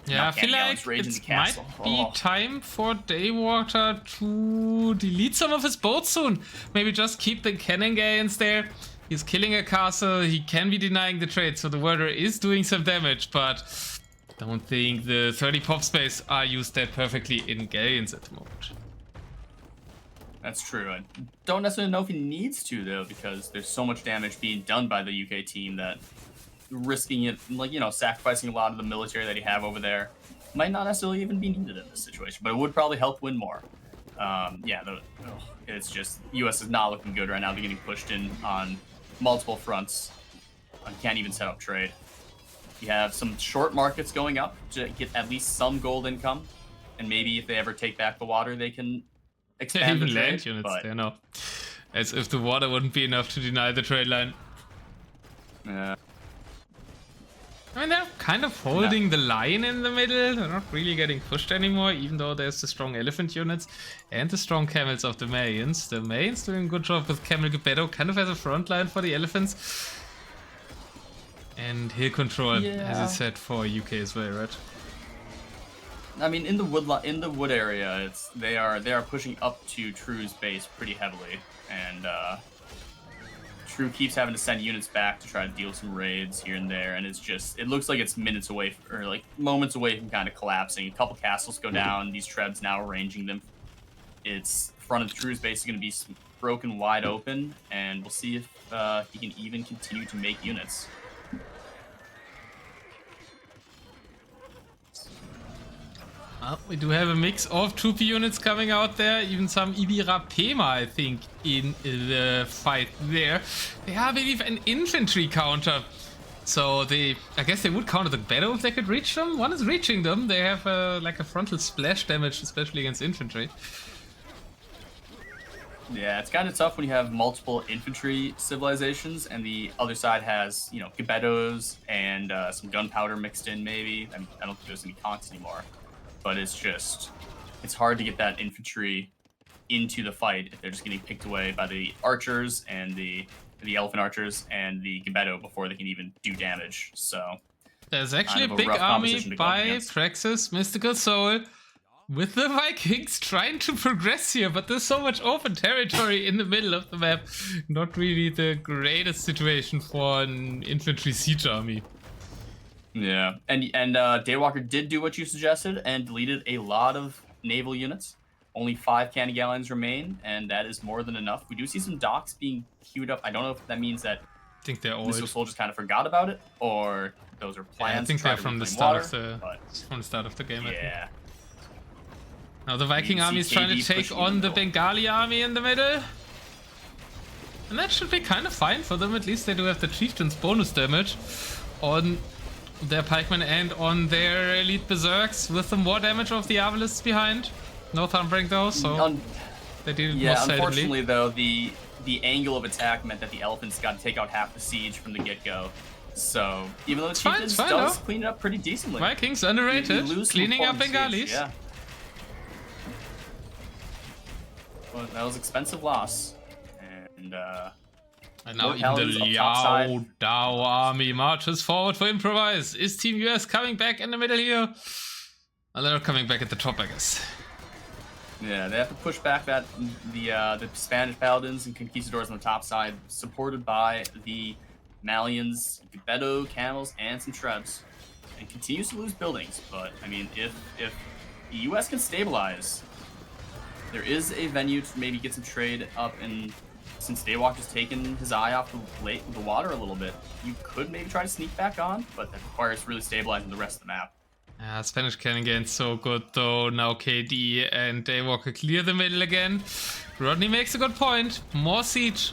Yeah, I feel like it might be time for Daywalker to delete some of his boats soon. Maybe just keep the cannon gains there. He's killing a castle. He can be denying the trade, so the warder is doing some damage, but Don't think the 30 pop space are used that perfectly in Galleons at the moment. That's true. I don't necessarily know if he needs to, though, because there's so much damage being done by the UK team that risking it, like, you know, sacrificing a lot of the military that he have over there might not necessarily even be needed in this situation, but it would probably help win more. It's just US is not looking good right now. They're getting pushed in on multiple fronts. Can't even set up trade. You have some short markets going up to get at least some gold income, and maybe if they ever take back the water, they can expand the Even trade. land units there now. As if the water wouldn't be enough to deny the trade line. Yeah. I mean, they're kind of holding the line in the middle. They're not really getting pushed anymore, even though there's the strong elephant units and the strong camels of the Mayans. The Mayans doing a good job with Camel Geppetto, kind of as a front line for the elephants. And hill control, as I said, for UK as well, right? I mean, in the wood area, they are pushing up to True's base pretty heavily, and True keeps having to send units back to try to deal some raids here and there, and it looks like it's minutes away, or like moments away from kind of collapsing. A couple castles go down, these Trebs now arranging them. It's front of True's base is going to be broken wide open, and we'll see if he can even continue to make units. Well, we do have a mix of Twepy units coming out there, even some Ibirapema, I think, in the fight there. They have, I believe, an infantry counter. So I guess they would counter the battle if they could reach them. One is reaching them. They have like a frontal splash damage, especially against infantry. Yeah, it's kind of tough when you have multiple infantry civilizations and the other side has, you know, Gebettos and some gunpowder mixed in maybe. I mean, I don't think there's any conks anymore. But it's hard to get that infantry into the fight if they're just getting picked away by the archers and the elephant archers and the Gebetto before they can even do damage. So there's actually a big army by Praxis, mYsTikaL Soul, with the Vikings trying to progress here, but there's so much open territory in the middle of the map. Not really the greatest situation for an infantry siege army. Yeah, and Daywalker did do what you suggested and deleted a lot of naval units. Only 5 cannon galleons remain, and that is more than enough. We do see some docks being queued up. I don't know if that means that I think they're old. mYsTikaL Soul just kind of forgot about it, or those are plans. Yeah, I think they're from the start of the game. Yeah. Now the Viking army is trying to take on the Bengali army in the middle. And that should be kind of fine for them. At least they do have the chieftain's bonus damage on their pikemen and on their elite berserks with some more damage of the Avalists behind. No thumbring though, so they did it more seldomly. Unfortunately though, the angle of attack meant that the elephants got to take out half the siege from the get-go. So even though the chieftains does clean it up pretty decently. Vikings underrated, cleaning up Bengalis. Yeah. Well, that was expensive loss. And now even the Liao Dao army marches forward for Improvise. Is Team US coming back in the middle here? Well, they're not coming back at the top, I guess. Yeah, they have to push back the Spanish paladins and conquistadors on the top side, supported by the Malians, Gebetto, camels, and some Trebs, and continues to lose buildings. But I mean, if the US can stabilize, there is a venue to maybe get some trade up, and since Daywalker's taken his eye off the water a little bit, you could maybe try to sneak back on, but that requires really stabilizing the rest of the map. Spanish cannon gain's so good though. Now KD and Daywalker clear the middle again. Rodney makes a good point. More siege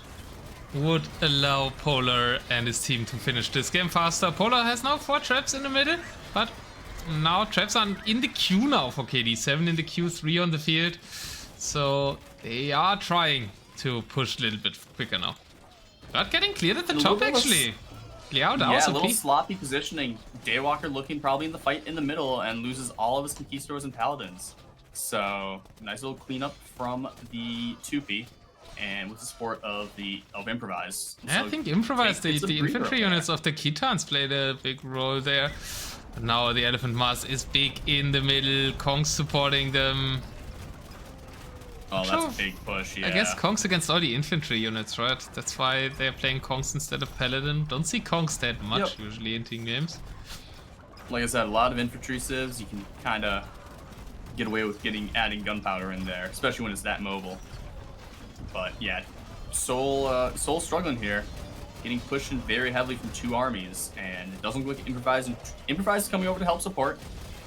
would allow Polar and his team to finish this game faster. Polar has now 4 traps in the middle, but now traps are in the queue now for KD. 7 in the queue, 3 on the field. So they are trying to push a little bit quicker now. But getting cleared at the top actually. Yeah, a little sloppy positioning. Daywalker looking probably in the fight in the middle and loses all of his conquistadors and paladins. So nice little cleanup from the Twepy and with the support of Improvise. Yeah, so I think Improvise, the infantry units there. of the Khitans played a big role there. But now the Elephant Mass is big in the middle. Kong's supporting them. Oh, that's a big push, yeah. I guess Kongs against all the infantry units, right? That's why they're playing Kongs instead of Paladin. Don't see Kongs that much usually in team games. Like I said, a lot of infantry civs. You can kind of get away with adding gunpowder in there, especially when it's that mobile. But yeah, Soul struggling here, getting pushed in very heavily from 2 armies, and it doesn't look like Improvise is coming over to help support.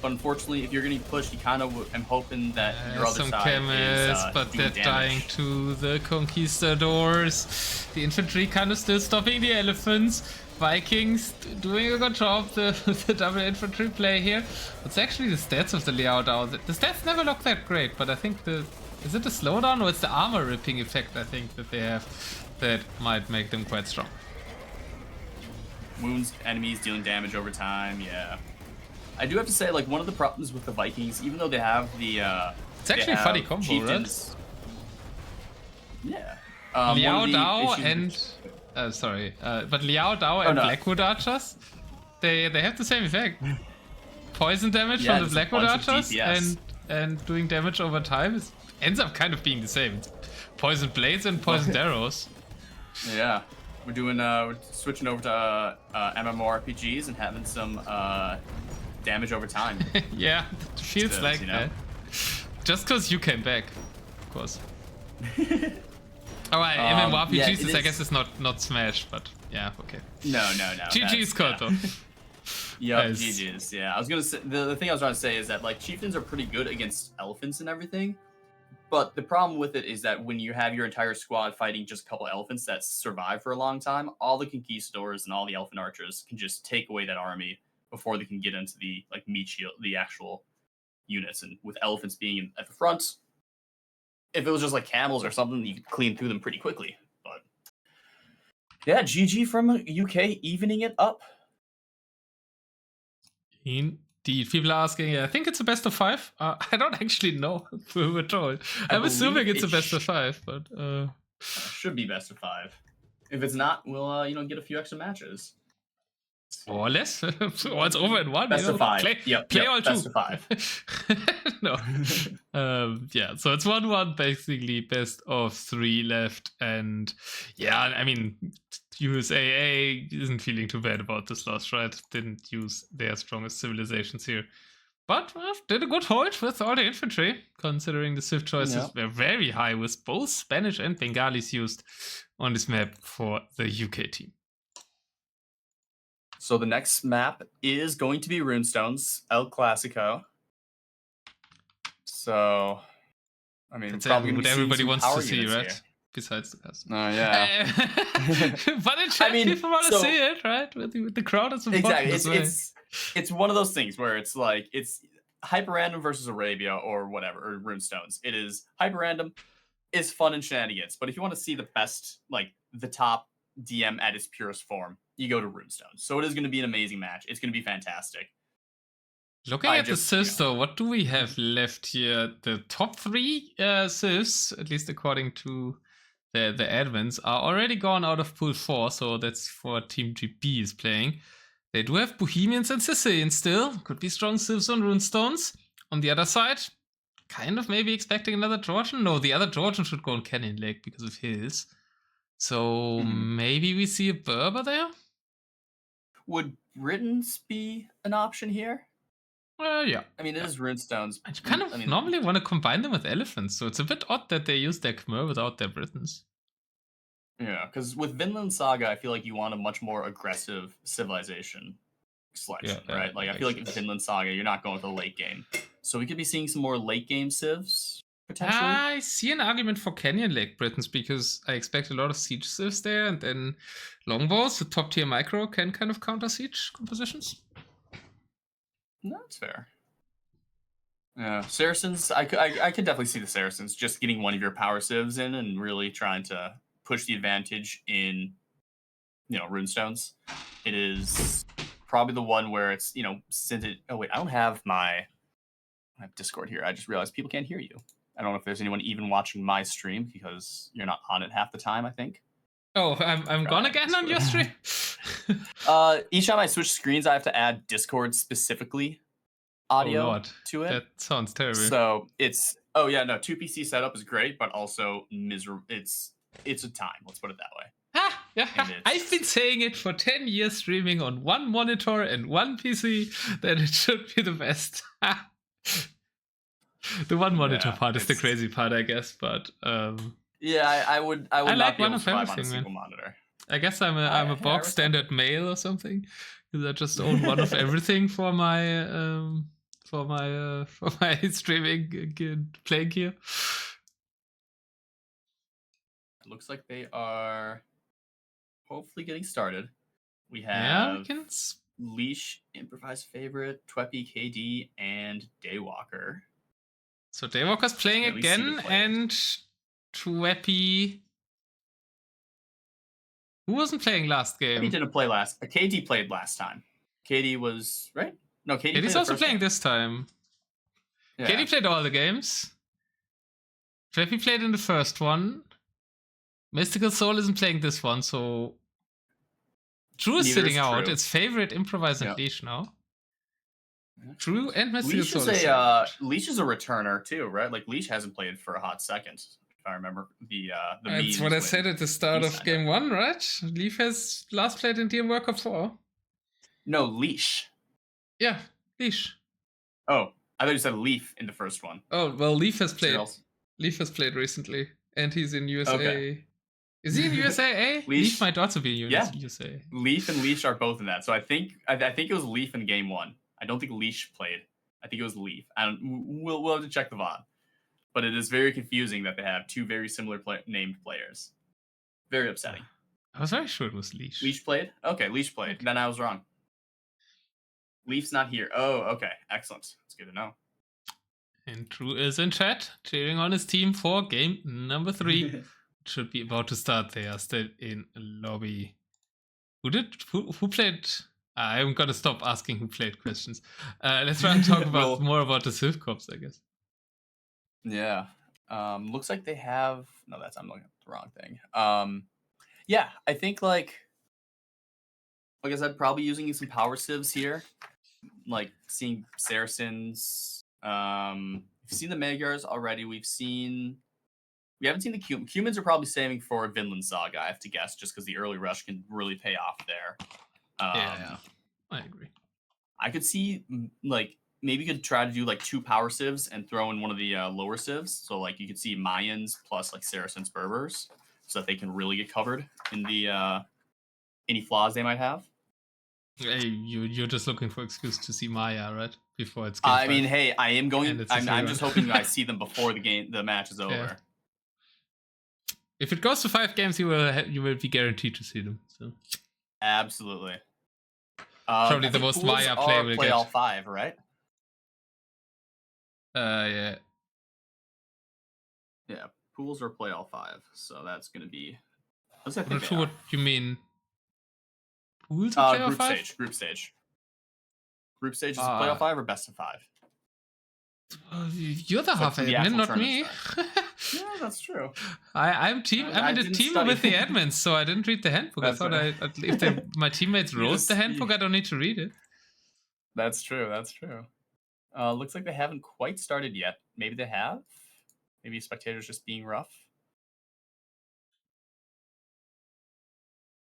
But unfortunately, if you're getting pushed, you kind of am hoping that your other some side chemists, is but doing they're damage. dying to the conquistadors. The infantry kind of still stopping the elephants. Vikings doing a good job, the double infantry play here. What's actually the stats of the Liao Dao? The stats never look that great, but I think is it the slowdown or it's the armor ripping effect I think that they have that might make them quite strong. Wounds enemies, dealing damage over time, yeah. I do have to say, like, one of the problems with the Vikings, even though they have the It's actually a funny combo, chieftains, right? yeah. Liao Dao but Liao Dao and Blackwood Archers, they have the same effect. Poison damage from the Blackwood Archers and doing damage over time ends up kind of being the same. It's poison blades and poisoned arrows. Yeah, we're switching over to MMORPGs and having some damage over time. Yeah, it feels like that. Just because you came back, of course. Alright, MMORPGs I guess is not Smash, but yeah, okay. No. GG's Koto. Yup, GG's. Yeah, I was gonna say the thing I was trying to say is that like chieftains are pretty good against elephants and everything, but the problem with it is that when you have your entire squad fighting just a couple elephants that survive for a long time, all the conquistadors and all the elephant archers can just take away that army before they can get into the like meat shield, the actual units. And with elephants being at the front, if it was just like camels or something, you could clean through them pretty quickly. But yeah, GG from UK evening it up. Indeed. People are asking, I think it's a best of 5. I don't actually know if we were told. I'm assuming it's a best of 5, but should be best of 5. If it's not, we'll get a few extra matches. Or less. Or it's over in one. Best of 5. Play all 2. Best of 5. No. Yeah, so it's 1-1, basically best of 3 left. And yeah, I mean, USAA isn't feeling too bad about this loss, right? Didn't use their strongest civilizations here. But did a good hold with all the infantry, considering the civ choices were very high with both Spanish and Bengalis used on this map for the UK team. So the next map is going to be Runestones, El Clasico. So, I mean, that's probably what everybody wants to see, right? Here. Besides the custom. Oh, yeah. But in chat, people want to see it, right? With the crowd is important. Exactly. It's one of those things where it's like, it's hyper random versus Arabia or whatever, or Runestones. It is hyper random, is fun and shenanigans. But if you want to see the best, like the top DM at its purest form, you go to Runestones. So it is going to be an amazing match. It's going to be fantastic. Looking at the civs, though, what do we have left here? The top 3 civs, at least according to the admins, are already gone out of pool 4, so that's for Team GB is playing. They do have Bohemians and Sicilians still. Could be strong civs on Runestones. On the other side, kind of maybe expecting another Georgian. No, the other Georgian should go on Canyon Lake because of his. So maybe we see a Berber there? Would Britons be an option here? Yeah. I mean, it is Runestones. I normally want to combine them with elephants, so it's a bit odd that they use their Khmer without their Britons. Yeah, because with Vinland Saga, I feel like you want a much more aggressive civilization selection, right? Like, I feel like in Vinland Saga, you're not going for the late game. So we could be seeing some more late game civs, potentially. I see an argument for Canyon Lake Britons, because I expect a lot of siege civs there, and then longbows, the top tier micro, can kind of counter siege compositions. No, that's fair. Yeah, Saracens, I could definitely see the Saracens just getting one of your power civs in and really trying to push the advantage in, Runestones. It is probably the one where it's, since it... Oh, wait, I have Discord here. I just realized people can't hear you. I don't know if there's anyone even watching my stream because you're not on it half the time, I think. Oh, I'm gone again on your stream? Each time I switch screens, I have to add Discord specifically audio to it. That sounds terrible. So it's 2PC setup is great, but also miserable. It's a time. Let's put it that way. Ah, Yeah, I've been saying it for 10 years streaming on one monitor and one PC that it should be the best. The one monitor part is the crazy part, I guess, but yeah, I would I not like be one able to of survive on a everything, single man. monitor. I guess I'm a box standard male or something, because I just own one of everything for my streaming playing gear. It looks like they are hopefully getting started. We Yeah, have Leash, Improvise favorite, Twepy, KD, and Daywalker. So Daywalker's playing again, and Twepy. Who wasn't playing last game? KD didn't play last. KD played last time. KD was right. No, KD. KD's also playing this time. Yeah. KD played all the games. Twepy played in the first one. mYsTikaL Soul isn't playing this one, so Drew is sitting out. It's favorite, Improvise, and Leash now. Drew and mYsTikaL Soul is Leash is a returner too, right? Like Leash hasn't played for a hot second, if I remember the That's what I said at the start of game 1, right? Leaf has last played in Daywalker 4. No, Leash. Yeah, Leash. Oh, I thought you said Leaf in the first one. Oh, well, Leaf has played. Leaf has played recently, and he's in USA. Okay. Is he in USAA? Leaf might also be in USA. Leaf and Leash are both in that. So I think it was Leaf in game 1. I don't think Leash played. I think it was Leaf. We'll have to check the VOD. But it is very confusing that they have two very similar named players. Very upsetting. I was very sure it was Leash. Leash played? Okay, Leash played. Okay. Then I was wrong. Leaf's not here. Oh, okay. Excellent. That's good to know. And Drew is in chat, cheering on his team for game number 3. It should be about to start. They are still in lobby. Who played? I'm gonna stop asking who played questions. Let's try and talk about more about the Civ Corps, I guess. Yeah. Looks like they have. No, I'm looking at the wrong thing. Yeah, I think like I said, probably using some power civs here, like seeing Saracens. We've seen the Magyars already. We haven't seen the Cumans are probably saving for Vinland Saga, I have to guess, just because the early rush can really pay off there. Yeah, I agree. I could see like maybe you could try to do like 2 power civs and throw in one of the lower civs. So like you could see Mayans plus like Saracens Berbers, so that they can really get covered in the any flaws they might have. Hey, you're just looking for excuse to see Maya, right? Before it's. I mean, hey, I am going. I'm just hoping I see them before the match is over. Yeah. If it goes to 5 games, you will be guaranteed to see them. So. Absolutely. Probably the most Maya player will play get. All 5, right? Yeah. Yeah, pools or play all 5. So that's gonna be. I'm not sure what you mean. Pools or play all 5? Group stage. Group stage is play all 5 or best of 5. You're the half admin, not me. Yeah, that's true. I'm in the team with the admins, so I didn't read the handbook. I thought if my teammates wrote the handbook, I don't need to read it. That's true. Looks like they haven't quite started yet. Maybe they have. Maybe spectators just being rough.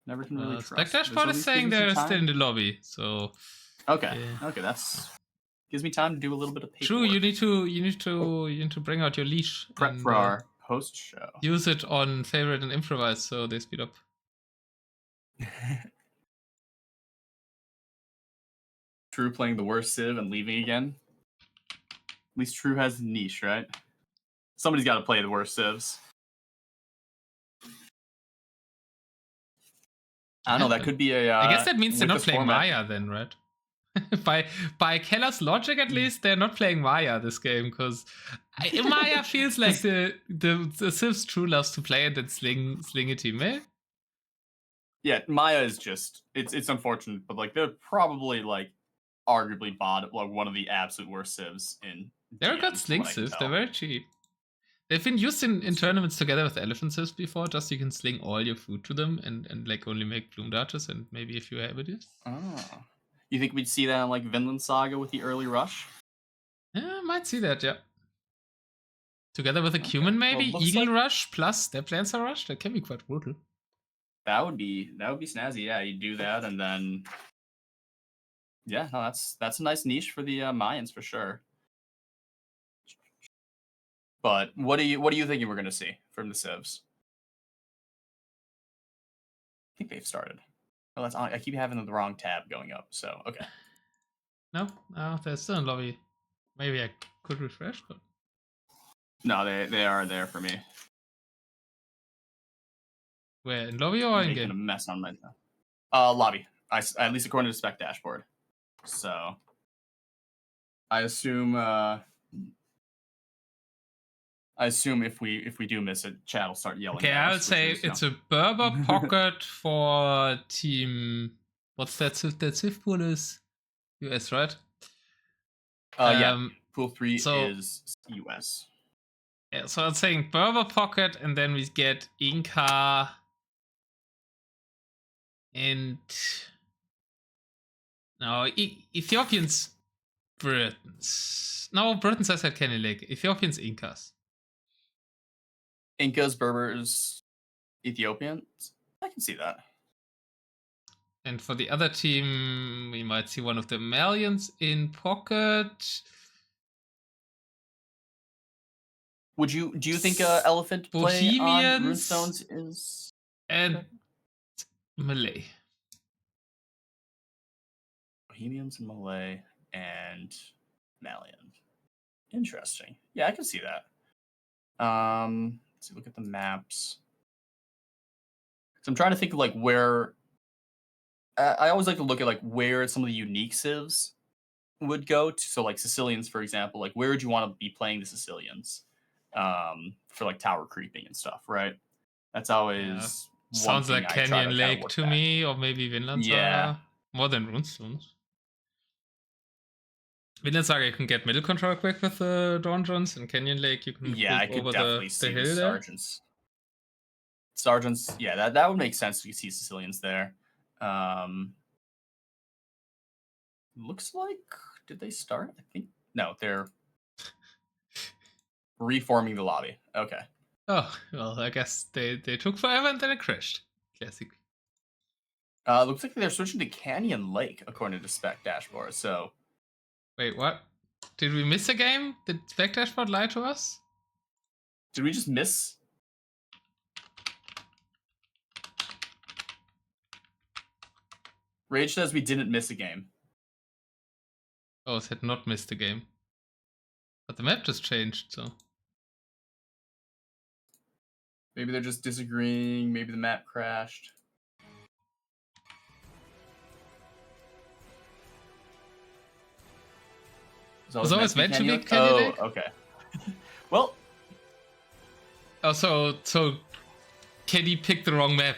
Never can really trust. Spectasport is saying they're still in the lobby, so. Okay. Yeah. Okay, that's gives me time to do a little bit of paperwork. True, you need to bring out your leash. Prep for our post show. Use it on favorite and improvise so they speed up. True playing the worst Civ and leaving again. At least True has a niche, right? Somebody's got to play the worst Civs. I don't know. That could be a. I guess that means they're not playing Maya then, right? by Keller's logic, at least, they're not playing Maya this game, because Maya feels like the Civ's True loves to play it and sling a teammate. Yeah, Maya is just it's unfortunate, but like they're probably like arguably one of the absolute worst Civs in. They're got sling Civs. They're very cheap. They've been used in tournaments together with elephant Civs before, just so you can sling all your food to them and like only make bloom darters and maybe a few abilities. Oh. You think we'd see that on like Vinland Saga with the early rush? Yeah, might see that, yeah. Together with a Cuman maybe? Eagle Rush plus Step Lancer Rush? That can be quite brutal. That would be snazzy. Yeah, you do that, and then yeah, no, that's a nice niche for the Mayans for sure. But what are you thinking we're gonna see from the Civs? I think they've started. Oh, that's on. I keep having the wrong tab going up. So okay. No, no, they're still in lobby. Maybe I could refresh, but No, they are there for me. where, in lobby or in Making a game? mess on my lobby. At least according to the spec dashboard. So I assume if we do miss it, chat will start yelling Okay, at I us. would say Is, it's a Berber pocket for team. What's that? That Civ pool is US, right? Yeah. Pool 3 so is US. yeah, so I'm saying Berber pocket, and then we get Inca and no Ethiopians, Britons. No, Britons. I said Kenny Lake. Ethiopians, Incas. Incas, Berbers, Ethiopians. I can see that. And for the other team, we might see one of the Malians in pocket. Do you think elephant play on Bohemians runestones is and Malay? Bohemians and Malay and Malian. Interesting. Yeah, I can see that. Let's see, look at the maps. So I'm trying to think of like where. I always like to look at like where some of the unique civs would go to. So like Sicilians, for example, like where would you want to be playing the Sicilians, for like tower creeping and stuff, right? That's Yeah, always one sounds thing like I try to Canyon kind of Lake look to at. me, or maybe Vinland Yeah, Saga. More than Runestones. Vinland Saga, you can get middle control quick with the donjons, and Canyon Lake, you can yeah, I group could over definitely the see the hill there. sergeants. Yeah, that would make sense to see Sicilians there. Looks like, did they start? I think no, they're reforming the lobby. Okay. Oh, well, I guess they took forever and then it crashed. Classic. Looks like they're switching to Canyon Lake according to spec dashboard. So Wait, what? Did we miss a game? Did Spec Dashboard lie to us? did we just miss? Rage says we didn't miss a game. Oh, it had not missed a game. But the map just changed, so. Maybe they're just disagreeing. Maybe the map crashed. Was always meant to be Canyon Canyon Lake? Lake? Oh, okay. Well, Oh, so Kenny picked the wrong map,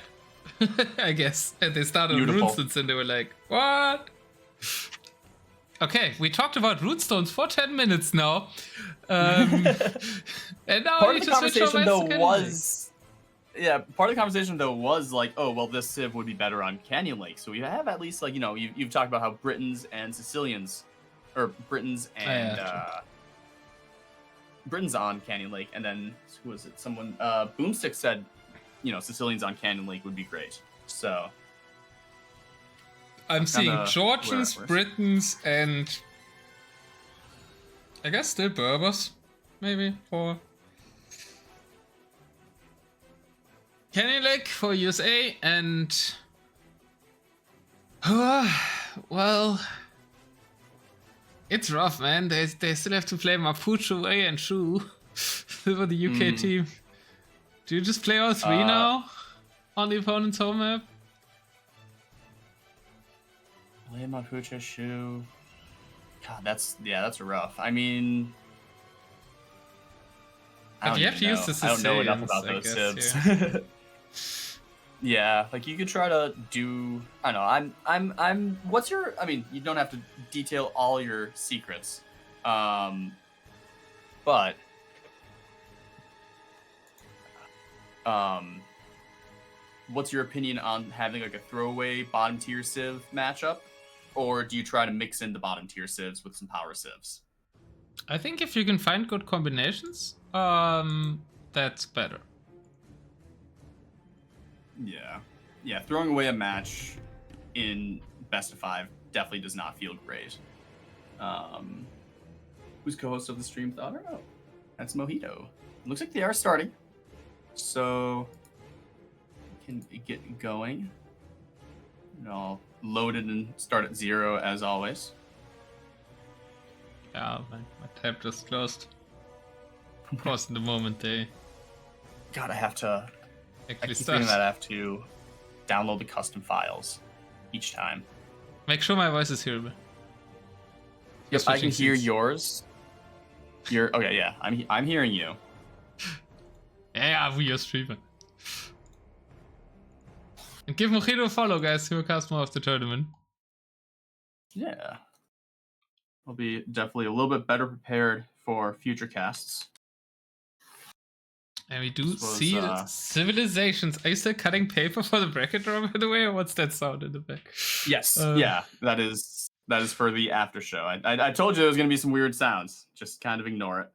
I guess. And they started on Beautiful. Runestones and they were like, what? Okay, we talked about Runestones for 10 minutes now. And now part we of the just switch our conversation minds though to Canyon was, yeah, part of the conversation though was like, oh well, this civ would be better on Canyon Lake. So we have at least like you've talked about how Britons and Sicilians, or Britons and Britons on Canyon Lake, and then who was it? Someone Boomstick said, Sicilians on Canyon Lake would be great. So I'm seeing kinda Georgians, where- Britons, and I guess still Berbers, maybe, for Canyon Lake for USA, and well, it's rough, man. They still have to play Mapuche, A, and Shu for the UK team. Do you just play all three now on the opponent's home map? Play Mapuche Shu. God, that's rough. I mean, But you have to use the I don't know enough Sicilians, about I those guess, civs. Yeah, like you could try to do. I don't know. I'm. What's your? I mean, you don't have to detail all your secrets, but what's your opinion on having like a throwaway bottom tier civ matchup, or do you try to mix in the bottom tier civs with some power civs? I think if you can find good combinations, that's better. Yeah. yeah, throwing away a match in best of 5 definitely does not feel great. Who's co-host of the stream with Otter? Oh, that's Mojito. Looks like they are starting, so we can get going. And I'll load it and start at 0 as always. Yeah, my tab just closed. Of course, in the moment they God, I have to. I actually keep thinking start. that I have to download the custom files each time. Make sure my voice is hearable. Yep, I can hear seats. yours. You're okay. Yeah, I'm hearing you. Yeah, we are streaming. And give Mojito a follow, guys. He will cast more of the tournament. Yeah, I'll be definitely a little bit better prepared for future casts. And we do see civilizations. Are you still cutting paper for the bracket draw, by the way, or what's that sound in the back? Yes, yeah, that is for the after show. I told you there was gonna be some weird sounds. Just kind of ignore it.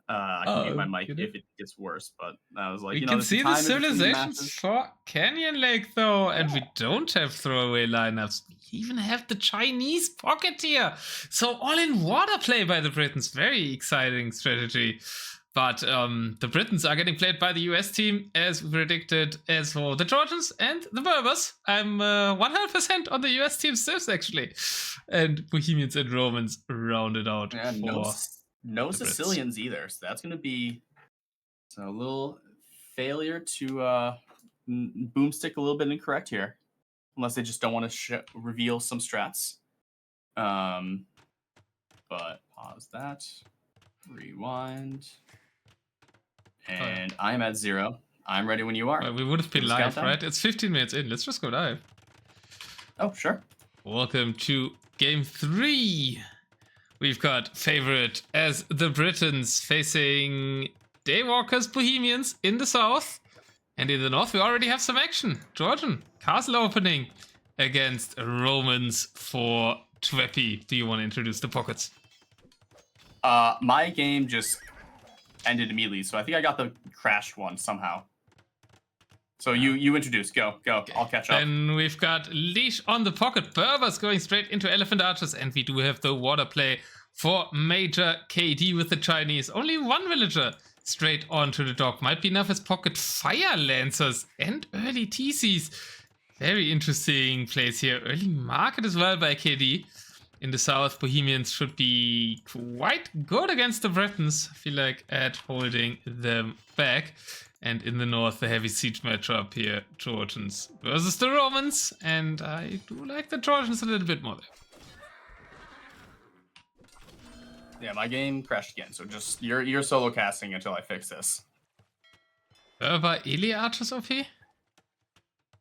I can mute my mic if it gets worse, but I was like, we can see the civilizations for Canyon Lake though, and we don't have throwaway lineups. We even have the Chinese pocket here. So all in water play by the Britons. Very exciting strategy. But the Britons are getting played by the US team as predicted, as for the Georgians and the Berbers. I'm 100% on the US team Sivs actually. And Bohemians and Romans rounded out for no Sicilians either. So that's going to be a little failure to boomstick a little bit incorrect here. Unless they just don't want to reveal some strats. But pause that. Rewind. And I'm at 0. I'm ready when you are. Well, we would have been live, right? It's 15 minutes in. Let's just go live. Oh, sure. Welcome to Game 3. We've got favorite as the Britons facing Daywalker's Bohemians in the south. And in the north, we already have some action. Georgian castle opening against Romans for Twepy. Do you want to introduce the pockets? My game just ended immediately, so I think I got the crashed one somehow. So you introduce. Go. Okay. I'll catch up. Then we've got Leash on the pocket. Berbers going straight into Elephant Archers. And we do have the water play for Major KD with the Chinese. Only one villager straight onto the dock. Might be enough as pocket Fire Lancers and early TCs. Very interesting plays here. Early market as well by KD. In the south, Bohemians should be quite good against the Britons. I feel like at holding them back. And in the north, the heavy siege matchup here, Georgians versus the Romans. And I do like the Georgians a little bit more there. Yeah, my game crashed again, so just you're solo casting until I fix this. Berber Ele Archers OP? I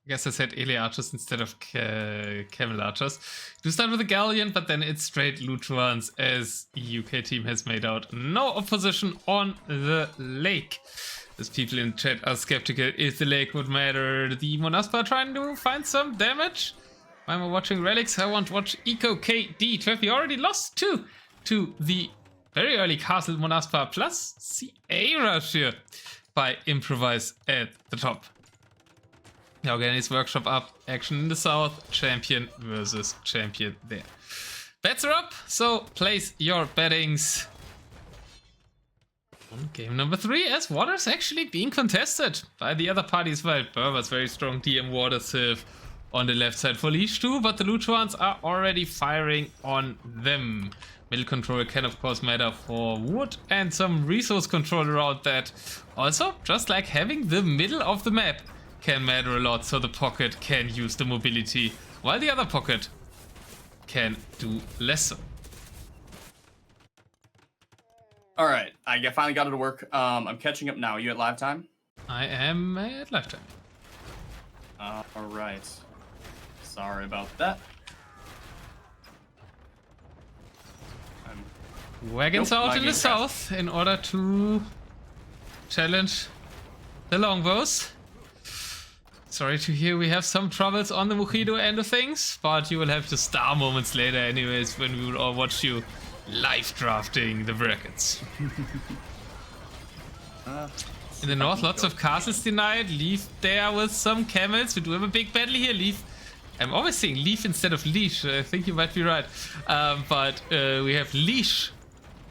guess I said Ele Archers instead of Camel Archers. You start with a Galleon, but then it's straight Luchuans as UK team has made out no opposition on the lake. As people in chat are skeptical if the lake would matter. The Monaspa trying to find some damage. I'm watching Relics. I want to watch Eco KD. Twepy already lost 2 to the very early Castle Monaspa plus CA rush here by Improvise at the top. Now again, his workshop up. Action in the south. Champion versus champion there. Bets are up, so place your bettings. On game number 3, as water's actually being contested by the other party as well. Berber's very strong DM water sieve on the left side for Leash too, but the Luchuans are already firing on them. Middle control can of course matter for wood and some resource control around that. Also, just like having the middle of the map can matter a lot, so the pocket can use the mobility, while the other pocket can do less so. All right, I finally got it to work. I'm catching up now. Are you at live time? I am at lifetime. All right. Sorry about that. Wagons out in the south in order to challenge the longbows. Sorry to hear we have some troubles on the Mojito end of things, but you will have the star moments later anyways when we will all watch you live drafting the brackets. In the north, lots of castles denied. Leaf there with some camels. We do have a big battle here. Leaf. I'm always saying leaf instead of leash. I think you might be right. But we have leash.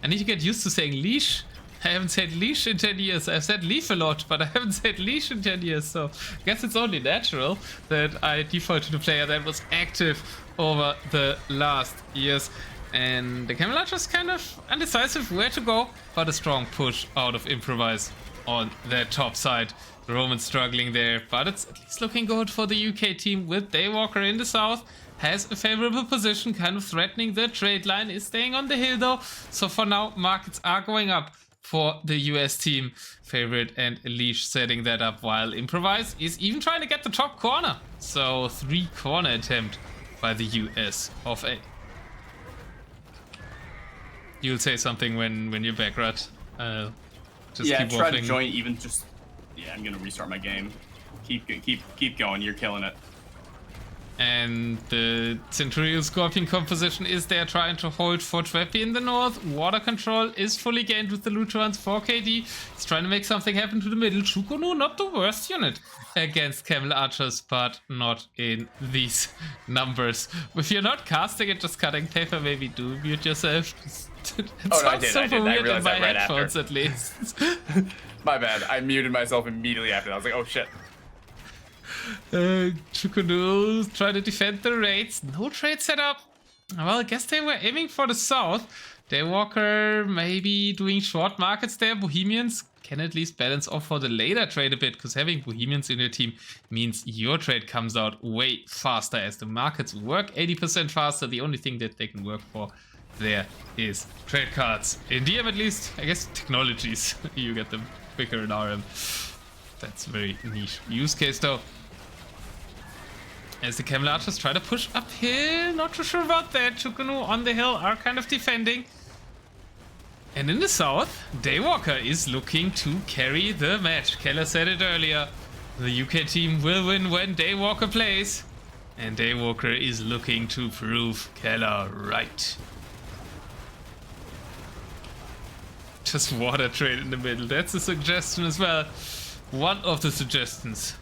I need to get used to saying leash. I haven't said leash in 10 years. I've said leaf a lot, but I haven't said leash in 10 years. So I guess it's only natural that I default to the player that was active over the last years. And the Camel Archer's kind of undecisive where to go, but a strong push out of Improvise on their top side. The Romans struggling there, but it's at least looking good for the UK team with Daywalker in the south. Has a favorable position, kind of threatening the trade line, is staying on the hill though. So for now, markets are going up for the US team. Favorite and Leash setting that up, while Improvise is even trying to get the top corner. So 3 corner attempt by the US of A. You'll say something when you're back, right? Just yeah, keep try waffling. to join even just... Yeah, I'm gonna restart my game. Keep going, you're killing it. And the Centurion Scorpion composition is there trying to hold for Twepy in the north. Water control is fully gained with the Lutrons for KD. He's trying to make something happen to the middle. Chukunu, not the worst unit against Camel Archers, but not in these numbers. If you're not casting it, just cutting paper, maybe do mute yourself. It sounds super weird in my headphones, at least. My bad. I muted myself immediately after that. I was like, oh shit. Chukunu try to defend the raids. No trade set up. Well, I guess they were aiming for the south. Daywalker maybe doing short markets there. Bohemians can at least balance off for the later trade a bit, because having Bohemians in your team means your trade comes out way faster as the markets work 80% faster. The only thing that they can work for there is trade cards. In DM at least, I guess technologies. You get them quicker in RM. That's a very niche use case though. As the Camel Archers try to push uphill, not too sure about that. Chukunu on the hill are kind of defending. And in the south, Daywalker is looking to carry the match. Keller said it earlier. The UK team will win when Daywalker plays. And Daywalker is looking to prove Keller right. Just water trade in the middle. That's a suggestion as well. One of the suggestions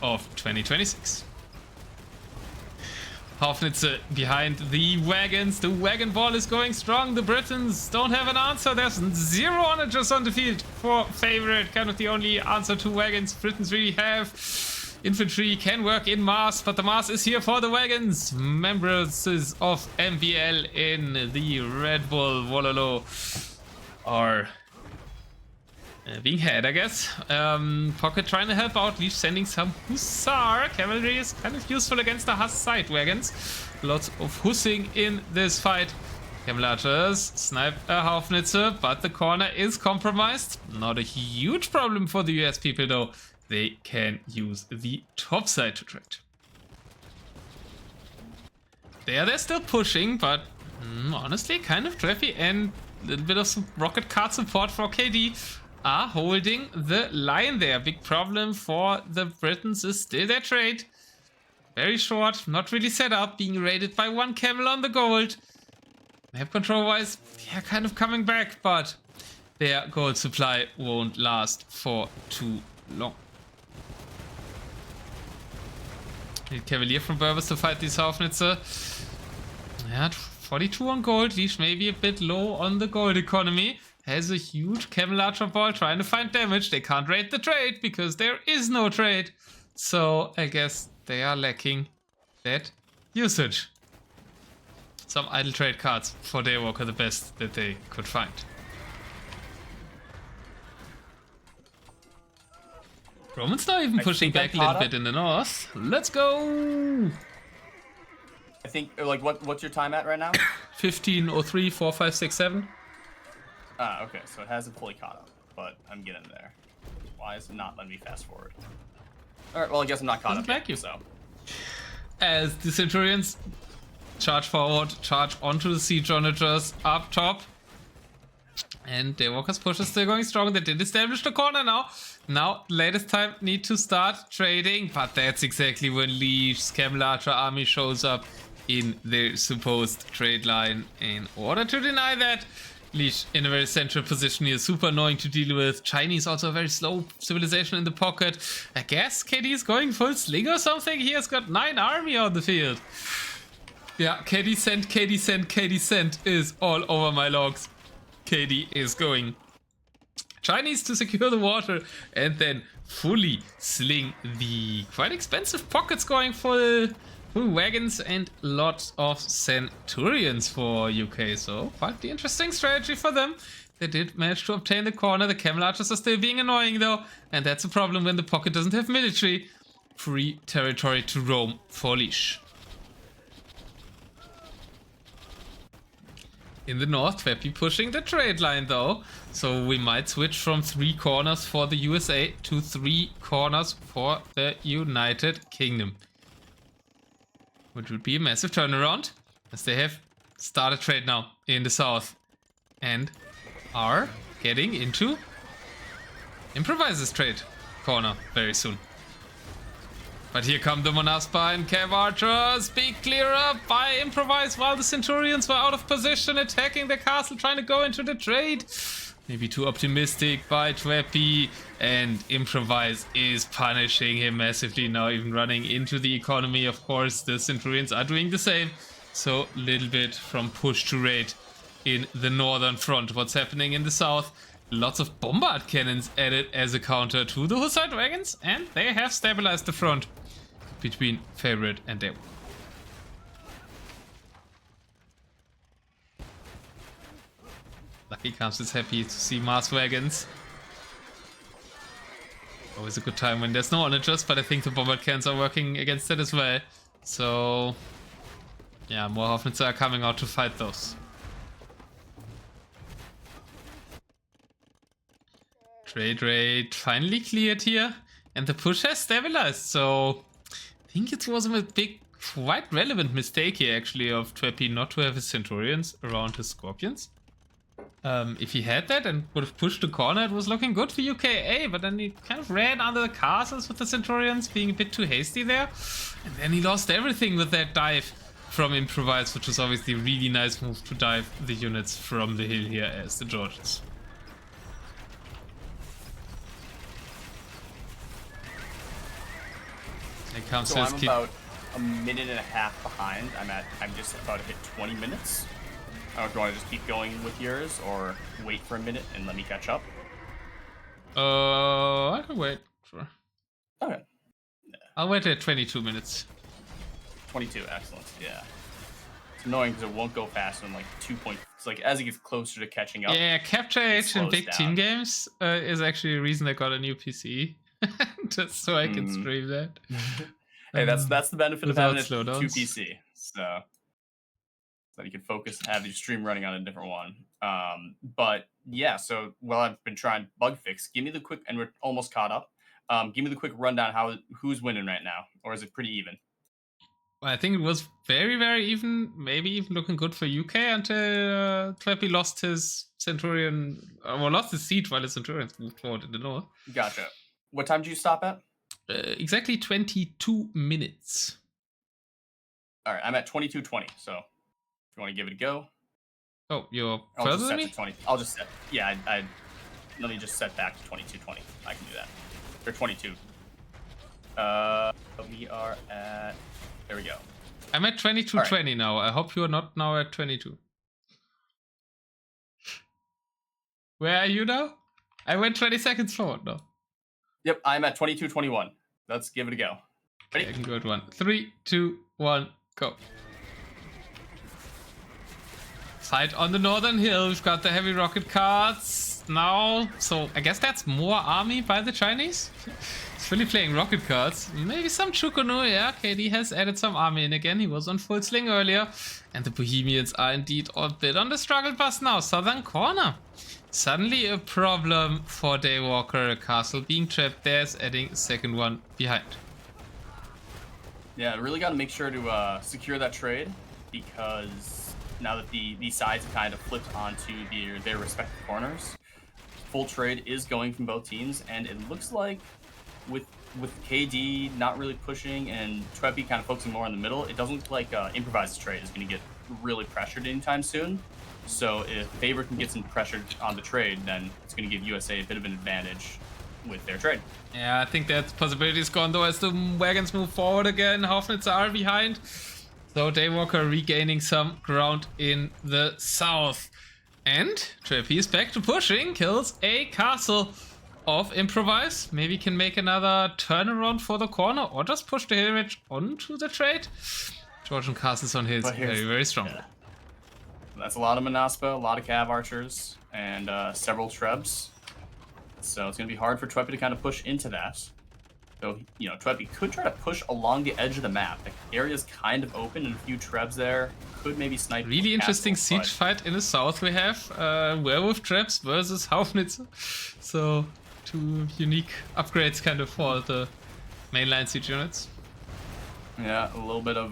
of 2026. Hafnitzer behind the wagons. The wagon ball is going strong. The Britons don't have an answer. There's 0 onagers on the field for favorite. Kind of the only answer to wagons Britons really have. Infantry can work in mass, but the mass is here for the wagons. Members of MBL in the Red Bull Wololo are being had, I guess. Pocket trying to help out. Leaf sending some Hussar. Cavalry is kind of useful against the Huss side wagons. Lots of Hussing in this fight. Camel Archers snipe a Haufnitzer, but the corner is compromised. Not a huge problem for the US people though. They can use the top side to trade. They're still pushing, but honestly kind of Twepy and a little bit of some rocket card support for KD are holding the line there. Big problem for the Britons is still their trade. Very short, not really set up, being raided by 1 camel on the gold. Map control wise, yeah, kind of coming back, but their gold supply won't last for too long. Need Cavalier from Berbers to fight these Haufnitzer. Yeah, 42 on gold, Leash maybe a bit low on the gold economy. Has a huge Camel Archer ball trying to find damage. They can't raid the trade because there is no trade. So I guess they are lacking that usage. Some idle trade cards for Daywalker, the best that they could find. Romans now even pushing back a little bit in the north. Let's go! I think, like, what's your time at right now? 15:03, 4, 5, 6, 7. Ah, okay, so it hasn't fully caught up, but I'm getting there. Why is it not letting me fast forward? Alright, well, I guess I'm not caught up yet, so. As the Centurions charge forward, charge onto the siege onagers up top. And Daywalker's push is still going strong. They did establish the corner now. Now, latest time, need to start trading. But that's exactly when Leash's Camel Archer army shows up in their supposed trade line. In order to deny that, Leash in a very central position here, super annoying to deal with. Chinese also a very slow civilization in the pocket. I guess KD is going full sling or something. He has got 9 army on the field. Yeah, KD sent is all over my logs. KD is going Chinese to secure the water and then fully sling the quite expensive pockets, going full wagons and lots of centurions for UK. So quite the interesting strategy for them. They did manage to obtain the corner. The camel archers are still being annoying though, and that's a problem when the pocket doesn't have military. Free territory to roam for Leash. In the north, Twepy pushing the trade line though, so we might switch from 3 corners for the USA to 3 corners for the United Kingdom. Which would be a massive turnaround, as they have started trade now in the south and are getting into Improvise's trade corner very soon. But here come the Monaspa and Cav Archers. Be clear up by Improvise while the Centurions were out of position, attacking the castle, trying to go into the trade. Maybe too optimistic by Twepy, and Improvise is punishing him massively now, even running into the economy. Of course, the Centurions are doing the same. So, little bit from push to raid in the northern front. What's happening in the south? Lots of bombard cannons added as a counter to the Hussite wagons, and they have stabilized the front between Favorite and Daywalker. Lucky Comes is happy to see Mars wagons. Always a good time when there's no onagers, but I think the bombard cannons are working against it as well. So, yeah, more Hoffnitzer are coming out to fight those. Trade rate finally cleared here, and the push has stabilized, so I think it was a big, quite relevant mistake here actually of Twepy not to have his Centurions around his Scorpions. If he had that and would have pushed the corner, it was looking good for UKA, but then he kind of ran under the castles with the Centurions, being a bit too hasty there, and then he lost everything with that dive from Improvise, which was obviously a really nice move to dive the units from the hill here as the Georgians. So I'm about a minute and a half behind. I'm just about to hit 20 minutes. I don't know if you want to just keep going with yours or wait for a minute and let me catch up. I can wait. Sure. Okay. I'll wait at 22 minutes. 22, excellent. Yeah. It's annoying because it won't go faster than like 2 points. It's like as it gets closer to catching up. Yeah, capture H in big team games is actually a reason I got a new PC. Just so I can stream that. Hey, that's the benefit of having a 2 slowdowns. PC. So that you can focus and have your stream running on a different one. But yeah, so while I've been trying bug fix, give me the quick, and we're almost caught up. Give me the quick rundown who's winning right now, or is it pretty even? I think it was very, very even, maybe even looking good for UK until Twepy lost his Centurion, lost his siege while his Centurions moved forward in the north. Gotcha. What time did you stop at? Exactly 22 minutes. All right, I'm at 22:20, so if you want to give it a go. Oh, you're I'll further just than set me? to 20. I'll just set. Yeah, let me just set back to 22:20. I can do that. Or 22. We are at. There we go. I'm at 22:20 now. I hope you're not now at 22. Where are you now? I went 20 seconds forward now. Yep, I'm at 22:21. Let's give it a go. Ready? I can go at 1. 3, 2, 1, go. Fight on the northern hill. We've got the heavy rocket cards now. So I guess that's more army by the Chinese. It's fully playing rocket cards. Maybe some Chukunu. Yeah, KD has added some army in again. He was on full sling earlier. And the Bohemians are indeed a bit on the struggle bus now. Southern corner. Suddenly a problem for Daywalker. A castle being trapped there is adding a second one behind. Yeah, really got to make sure to secure that trade, because now that the sides have kind of flipped onto their respective corners, full trade is going from both teams, and it looks like with KD not really pushing and Twepy kind of focusing more on the middle, it doesn't look like Improvise's trade is going to get really pressured anytime soon. So if Favor can get some pressure on the trade, then it's going to give USA a bit of an advantage with their trade. Yeah, I think that possibility is gone though as the wagons move forward again. Hoffnitzer are behind. So Daywalker regaining some ground in the south. And Twepy is back to pushing, kills a castle of Improvise. Maybe can make another turnaround for the corner or just push the hill ridge onto the trade. Georgian castles on hills, very, very strong. Yeah. That's a lot of Manaspa, a lot of Cav archers, and several Trebs. So it's going to be hard for Twepy to kind of push into that. Though, you know, Twepy could try to push along the edge of the map. The area's kind of open and a few Trebs there. Could maybe snipe. Really interesting siege fight in the south we have. Werewolf Trebs versus Haufnitzer. So, two unique upgrades kind of for the mainline siege units. Yeah, a little bit of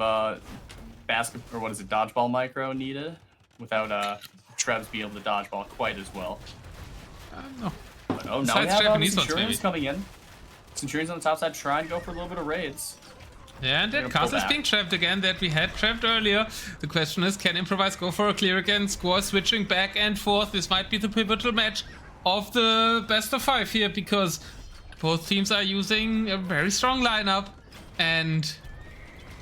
dodgeball micro needed without Trebs being able to dodgeball quite as well. No. But, oh, now we have Centurions coming in. Centurions on the top side trying to go for a little bit of raids. Yeah, and that castle is being trapped again that we had trapped earlier. The question is, can Improvise go for a clear again? Score switching back and forth. This might be the pivotal match of the best of 5 here, because both teams are using a very strong lineup and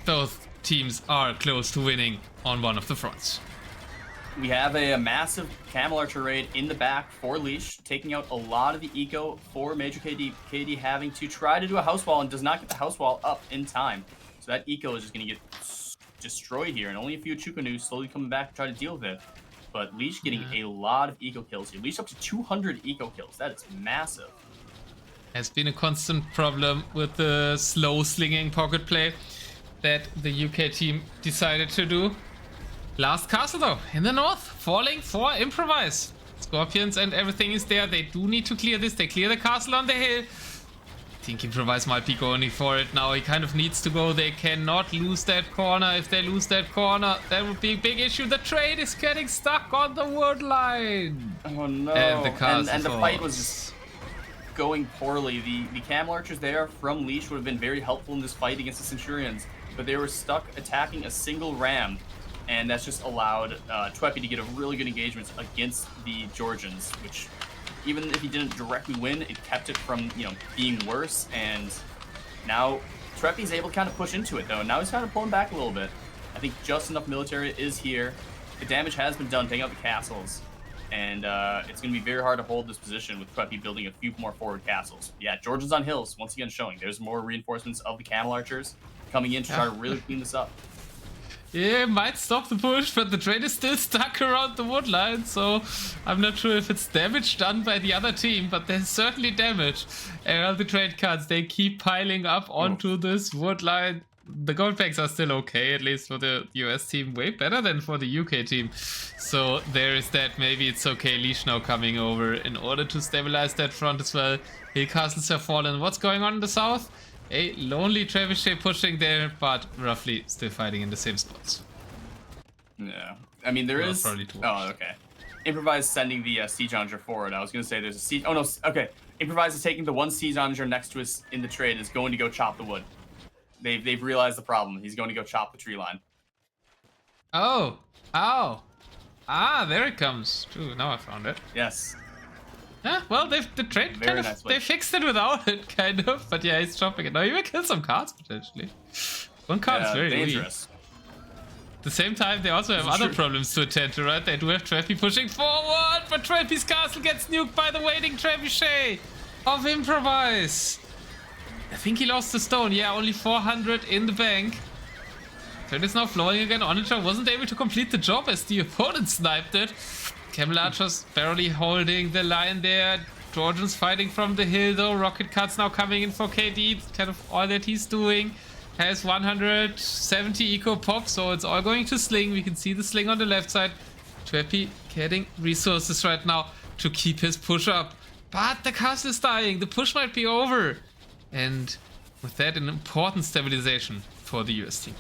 both teams are close to winning on one of the fronts. We have a massive Camel Archer raid in the back for Leash, taking out a lot of the eco for Major KD. KD having to try to do a house wall and does not get the house wall up in time. So that eco is just going to get destroyed here, and only a few Chukanu slowly coming back to try to deal with it. But Leash getting a lot of eco kills here. Leash up to 200 eco kills. That is massive. Has been a constant problem with the slow slinging pocket play that the UK team decided to do. Last castle though, in the north, falling for Improvise. Scorpions and everything is there. They do need to clear this. They clear the castle on the hill. I think Improvise might be going for it now. He kind of needs to go. They cannot lose that corner. If they lose that corner, that would be a big issue. The trade is getting stuck on the wood line. Oh no. And the castle and the fight was just going poorly. The Camel Archers there from Leash would have been very helpful in this fight against the Centurions, but they were stuck attacking a single ram. And that's just allowed Twepy to get a really good engagement against the Georgians, which, even if he didn't directly win, it kept it from, you know, being worse. And now Twepy's able to kind of push into it, though. Now he's kind of pulling back a little bit. I think just enough military is here. The damage has been done, taking out the castles. And it's going to be very hard to hold this position with Twepy building a few more forward castles. Yeah, Georgians on hills, once again showing. There's more reinforcements of the Camel Archers coming in to try to really clean this up. Yeah, might stop the push, but the trade is still stuck around the wood line, so I'm not sure if it's damage done by the other team, but there's certainly damage. And all the trade cards, they keep piling up onto this wood line. The gold packs are still okay, at least for the US team, way better than for the UK team. So there is that. Maybe it's okay. Leash now coming over in order to stabilize that front as well. Hill castles have fallen. What's going on in the south? A lonely Trebuchet pushing there, but roughly still fighting in the same spots. Yeah, I mean there is. Oh, okay. Improvise sending the siege onager forward. I was gonna say there's a siege. Oh no, okay. Improvise is taking the one siege onager next to us in the trade. Is going to go chop the wood. They've realized the problem. He's going to go chop the tree line. Oh, ow, there it comes. Ooh, now I found it. Yes. Yeah, well, the trade Very kind of, they fixed it without it, kind of. But yeah, he's chopping it. Now, you may kill some cards, potentially. One card is very dangerous. At the same time, they also have other problems to attend to, right? They do have Twepy pushing forward, but Twepy's castle gets nuked by the waiting Trebuchet of Improvise. I think he lost the stone. Yeah, only 400 in the bank. Trade is now flowing again. Onager wasn't able to complete the job as the opponent sniped it. Camel Archers barely holding the line there. Georgians fighting from the hill though. Rocket cuts now coming in for KD. Kind of all that he's doing. Has 170 eco pop, so it's all going to sling. We can see the sling on the left side. Twepy getting resources right now to keep his push up. But the castle is dying. The push might be over. And with that, an important stabilization for the US team.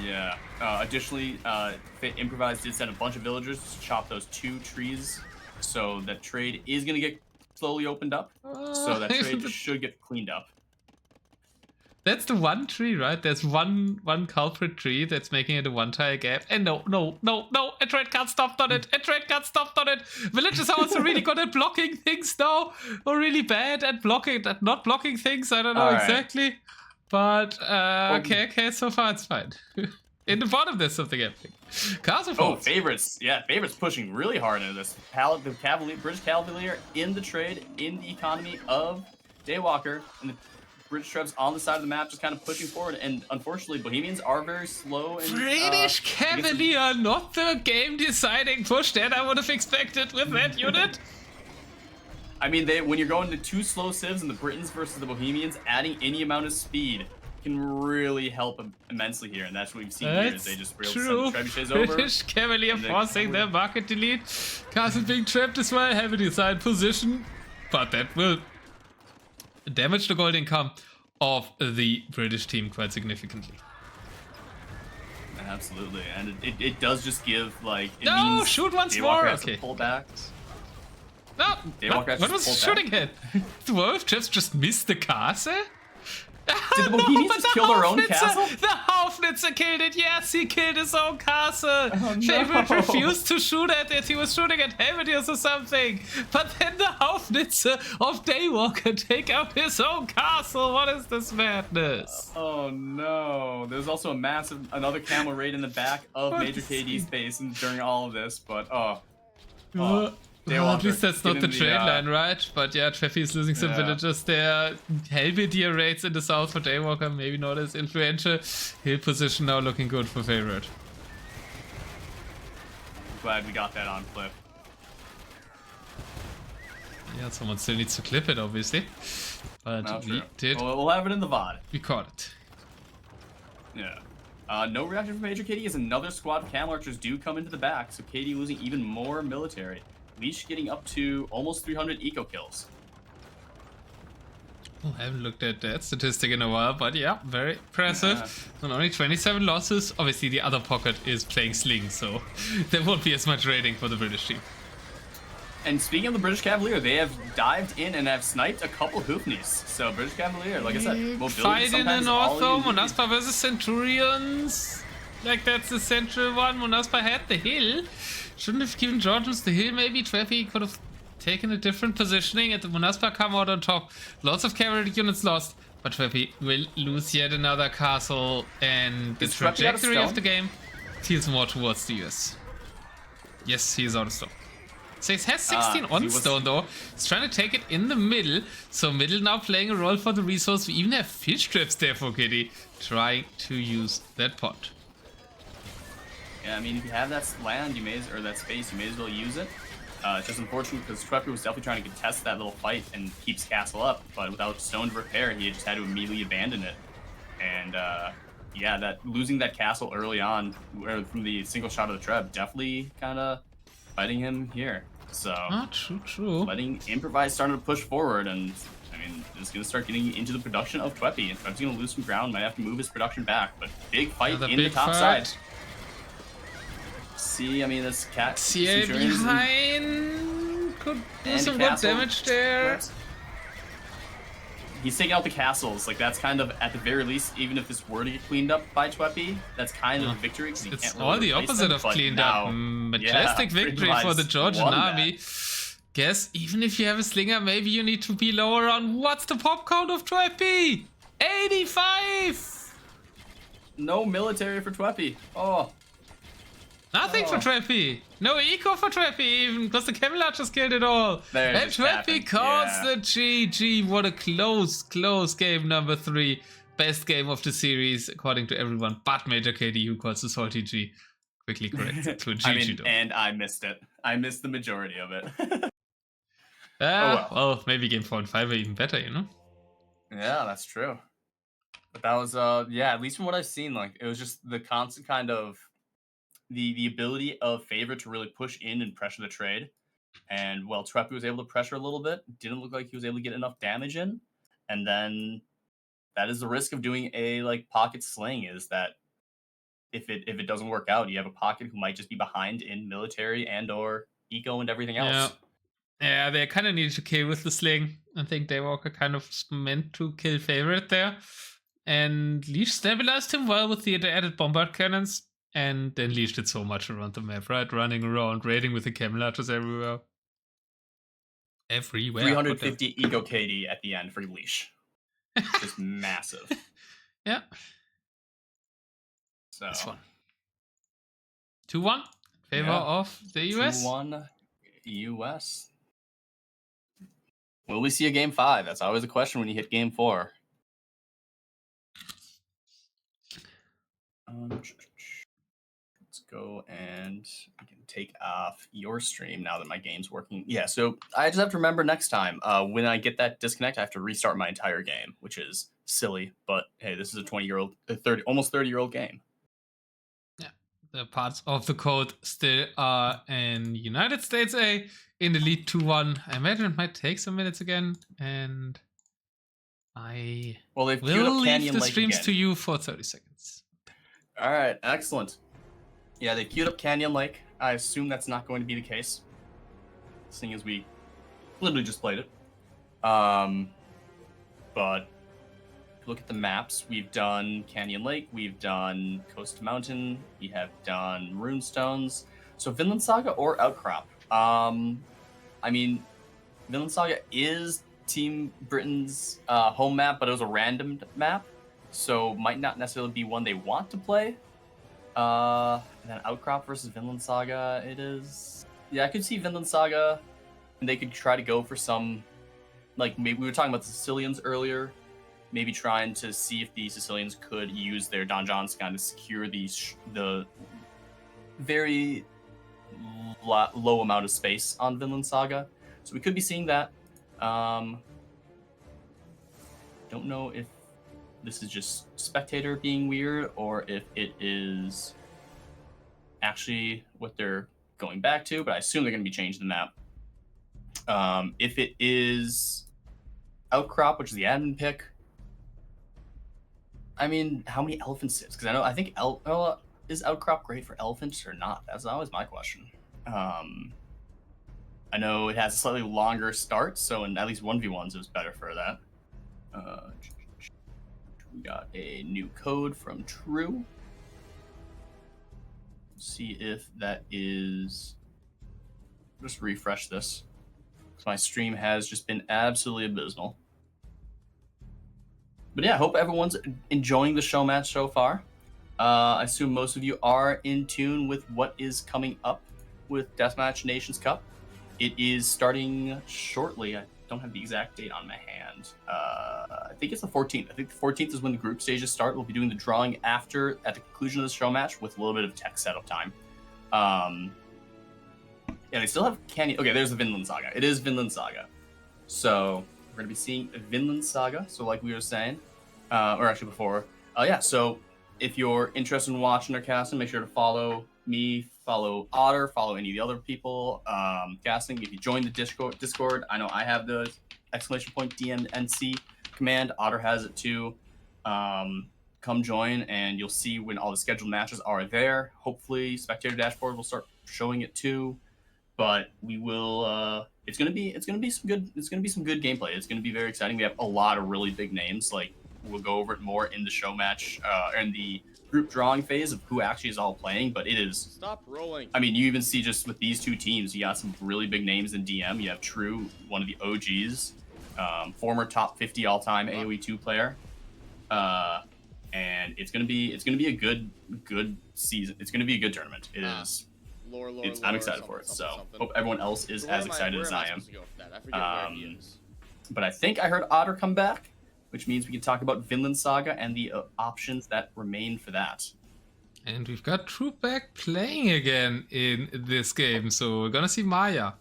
Yeah. Additionally, Improvise did send a bunch of villagers to chop those 2 trees, so that trade is going to get slowly opened up. So that trade should get cleaned up. That's the one tree, right? There's one culprit tree that's making it a one-tile gap. And no, a trade got stopped on it. Villagers are also really good at blocking things now, or really bad at not blocking things. I don't know exactly. But okay, so far it's fine. In the bottom, there's something happening. Castle Falls. Favorites. Yeah, Favorites pushing really hard into this. The British Cavalier in the trade, in the economy of Daywalker, and the British Trebs on the side of the map just kind of pushing forward. And unfortunately, Bohemians are very slow. And, British Cavalier, not the game-deciding push that I would have expected with that unit. I mean, when you're going to 2 slow civs and the Britons versus the Bohemians, adding any amount of speed can really help immensely here, and that's what we've seen here. Is they just send trebuchets over. British Cavalier forcing their market delete. Castle being trapped as well, heavily assigned position, but that will damage the gold income of the British team quite significantly. Absolutely, and it does just give like it no means shoot once Daywalker more. Has Okay. to pull back. No, what was shooting at? 12 just missed the castle. Did the Bohemians just kill their own castle? The Haufnitzer killed it. Yes, he killed his own castle. Oh, no. Favorite refused to shoot at it. He was shooting at Helmetius or something. But then the Haufnitzer of Daywalker take out his own castle. What is this madness? Oh no. There's also another camel raid in the back of Major KD's base during all of this, but at least that's not the trade line, right? But yeah, Twepy is losing some villagers there. Helmetier raids in the south for Daywalker, maybe not as influential. Hill position now looking good for Favorite. Glad we got that on clip. Yeah, someone still needs to clip it, obviously. But we did. Well, we'll have it in the VOD. We caught it. Yeah. No reaction from Major KD as another squad of Camel Archers do come into the back, so KD losing even more military. Leash getting up to almost 300 eco kills. Oh, I haven't looked at that statistic in a while, but yeah, very impressive. And only 27 losses. Obviously, the other pocket is playing Sling, so there won't be as much raiding for the British team. And speaking of the British Cavalier, they have dived in and have sniped a couple Hoofnies. So British Cavalier, like I said, mobility fight in the north though, Monaspa Monaspa versus Centurions. Like that's the central one. Monaspa had the hill. Shouldn't have given Georgians the hill, maybe. Twepy could have taken a different positioning and the Monaspa come out on top. Lots of cavalry units lost, but Twepy will lose yet another castle, and the trajectory of the game feels more towards the US. Yes, he is out of stone. So he has 16 on stone though. He's trying to take it in the middle. So middle now playing a role for the resource. We even have fish traps there for Kitty, trying to use that pot. Yeah, I mean, if you have that land, or that space, you may as well use it. It's just unfortunate because Twepy was definitely trying to contest that little fight and keeps castle up, but without stone to repair, he just had to immediately abandon it. And yeah, losing that castle early on from the single shot of the Treb definitely kind of fighting him here. So true. Letting Improvise starting to push forward, and I mean, it's going to start getting into the production of Twepy. And Twepy's going to lose some ground, might have to move his production back, but big fight in the top side. See, I mean, this cat. CA behind could do some good damage there. He's taking out the castles. Like, that's kind of, at the very least, even if this were to get cleaned up by Twepy, that's kind of a victory. It's can't really all the opposite of cleaned up. Majestic victory for the Georgian army. Guess even if you have a slinger, maybe you need to be lower on. What's the pop count of Twepy? 85! No military for Twepy. Oh. Nothing for Twepy. No eco for Twepy even, because the Camelot just killed it all. And Twepy calls the GG. What a close game number 3. Best game of the series, according to everyone, but Major KD, who calls the salty G. Quickly corrected to a GG. I mean, and I missed it. I missed the majority of it. Well, maybe game 4 and 5 are even better, you know? Yeah, that's true. But that was, yeah, at least from what I've seen, like, it was just the constant kind of the ability of Favorite to really push in and pressure the trade. And while Twepy was able to pressure a little bit, didn't look like he was able to get enough damage in. And then that is the risk of doing a pocket sling, is that if it doesn't work out, you have a pocket who might just be behind in military and or eco and everything else. Yeah, they kind of needed to kill with the sling. I think Daywalker kind of meant to kill Favorite there. and Leash stabilized him well with the added bombard cannons, and then Leash did so much around the map, right? Running around, raiding with the camel archers everywhere. Everywhere. 350 ego KD at the end for Leash. Just massive. Yeah. So this one. 2-1 favor of the US. 2-1 US. Will we see a game 5? That's always a question when you hit game 4. Let's go and we can take off your stream now that my game's working. Yeah, so I just have to remember next time when I get that disconnect, I have to restart my entire game, which is silly. But hey, this is a 20-year-old, almost 30-year-old game. Yeah, the parts of the code still are in United States A in the lead 2-1. I imagine it might take some minutes again, and I will leave the streams to you for 30 seconds. All right, excellent. Yeah, they queued up Canyon Lake. I assume that's not going to be the case, seeing as we literally just played it. But if you look at the maps, we've done Canyon Lake, we've done Coast Mountain, we have done Runestones. So Vinland Saga or Outcrop. I mean, Vinland Saga is Team Britain's home map, but it was a random map, so might not necessarily be one they want to play. And then Outcrop versus Vinland Saga, it is... Yeah, I could see Vinland Saga, and they could try to go for some... Like, maybe we were talking about the Sicilians earlier, maybe trying to see if the Sicilians could use their donjons to kind of secure the very low amount of space on Vinland Saga. So we could be seeing that. Don't know if this is just spectator being weird or if it is actually what they're going back to, but I assume they're going to be changing the map. If it is Outcrop, which is the admin pick, I mean, how many elephant sieves? Because I think is Outcrop great for elephants or not? That's always my question. I know it has a slightly longer start, so in at least 1v1s it was better for that. We got a new code from True. See if that is... Just refresh this. My stream has just been absolutely abysmal. But yeah, I hope everyone's enjoying the show match so far. I assume most of you are in tune with what is coming up with Deathmatch Nations Cup. It is starting shortly. I don't have the exact date on my hand. I think it's the 14th. I think the 14th is when the group stages start. We'll be doing the drawing at the conclusion of the show match with a little bit of tech setup time. Yeah, they still have Canyon. Okay, there's the Vinland Saga. It is Vinland Saga. So we're going to be seeing Vinland Saga. So like we were saying, or actually before. Yeah, so if you're interested in watching or casting, make sure to follow me, follow Otter, follow any of the other people casting. If you join the Discord, I know I have the !DMNC command. Otter has it too. Come join, and you'll see when all the scheduled matches are there. Hopefully, Spectator Dashboard will start showing it too. But we will. It's gonna be some good gameplay. It's gonna be very exciting. We have a lot of really big names. Like we'll go over it more in the show match, in the group drawing phase of who actually is all playing. But it is. Stop rolling. I mean, you even see just with these two teams, you got some really big names in DM. You have True, one of the OGs, former top 50 all-time AoE2 player, and it's gonna be a good season. It's gonna be a good tournament. It is. I'm excited for it, so hope everyone else is as excited as I am. But I think I heard Otter come back, which means we can talk about Vinland Saga and the options that remain for that. And we've got True back playing again in this game, so we're gonna see Maya.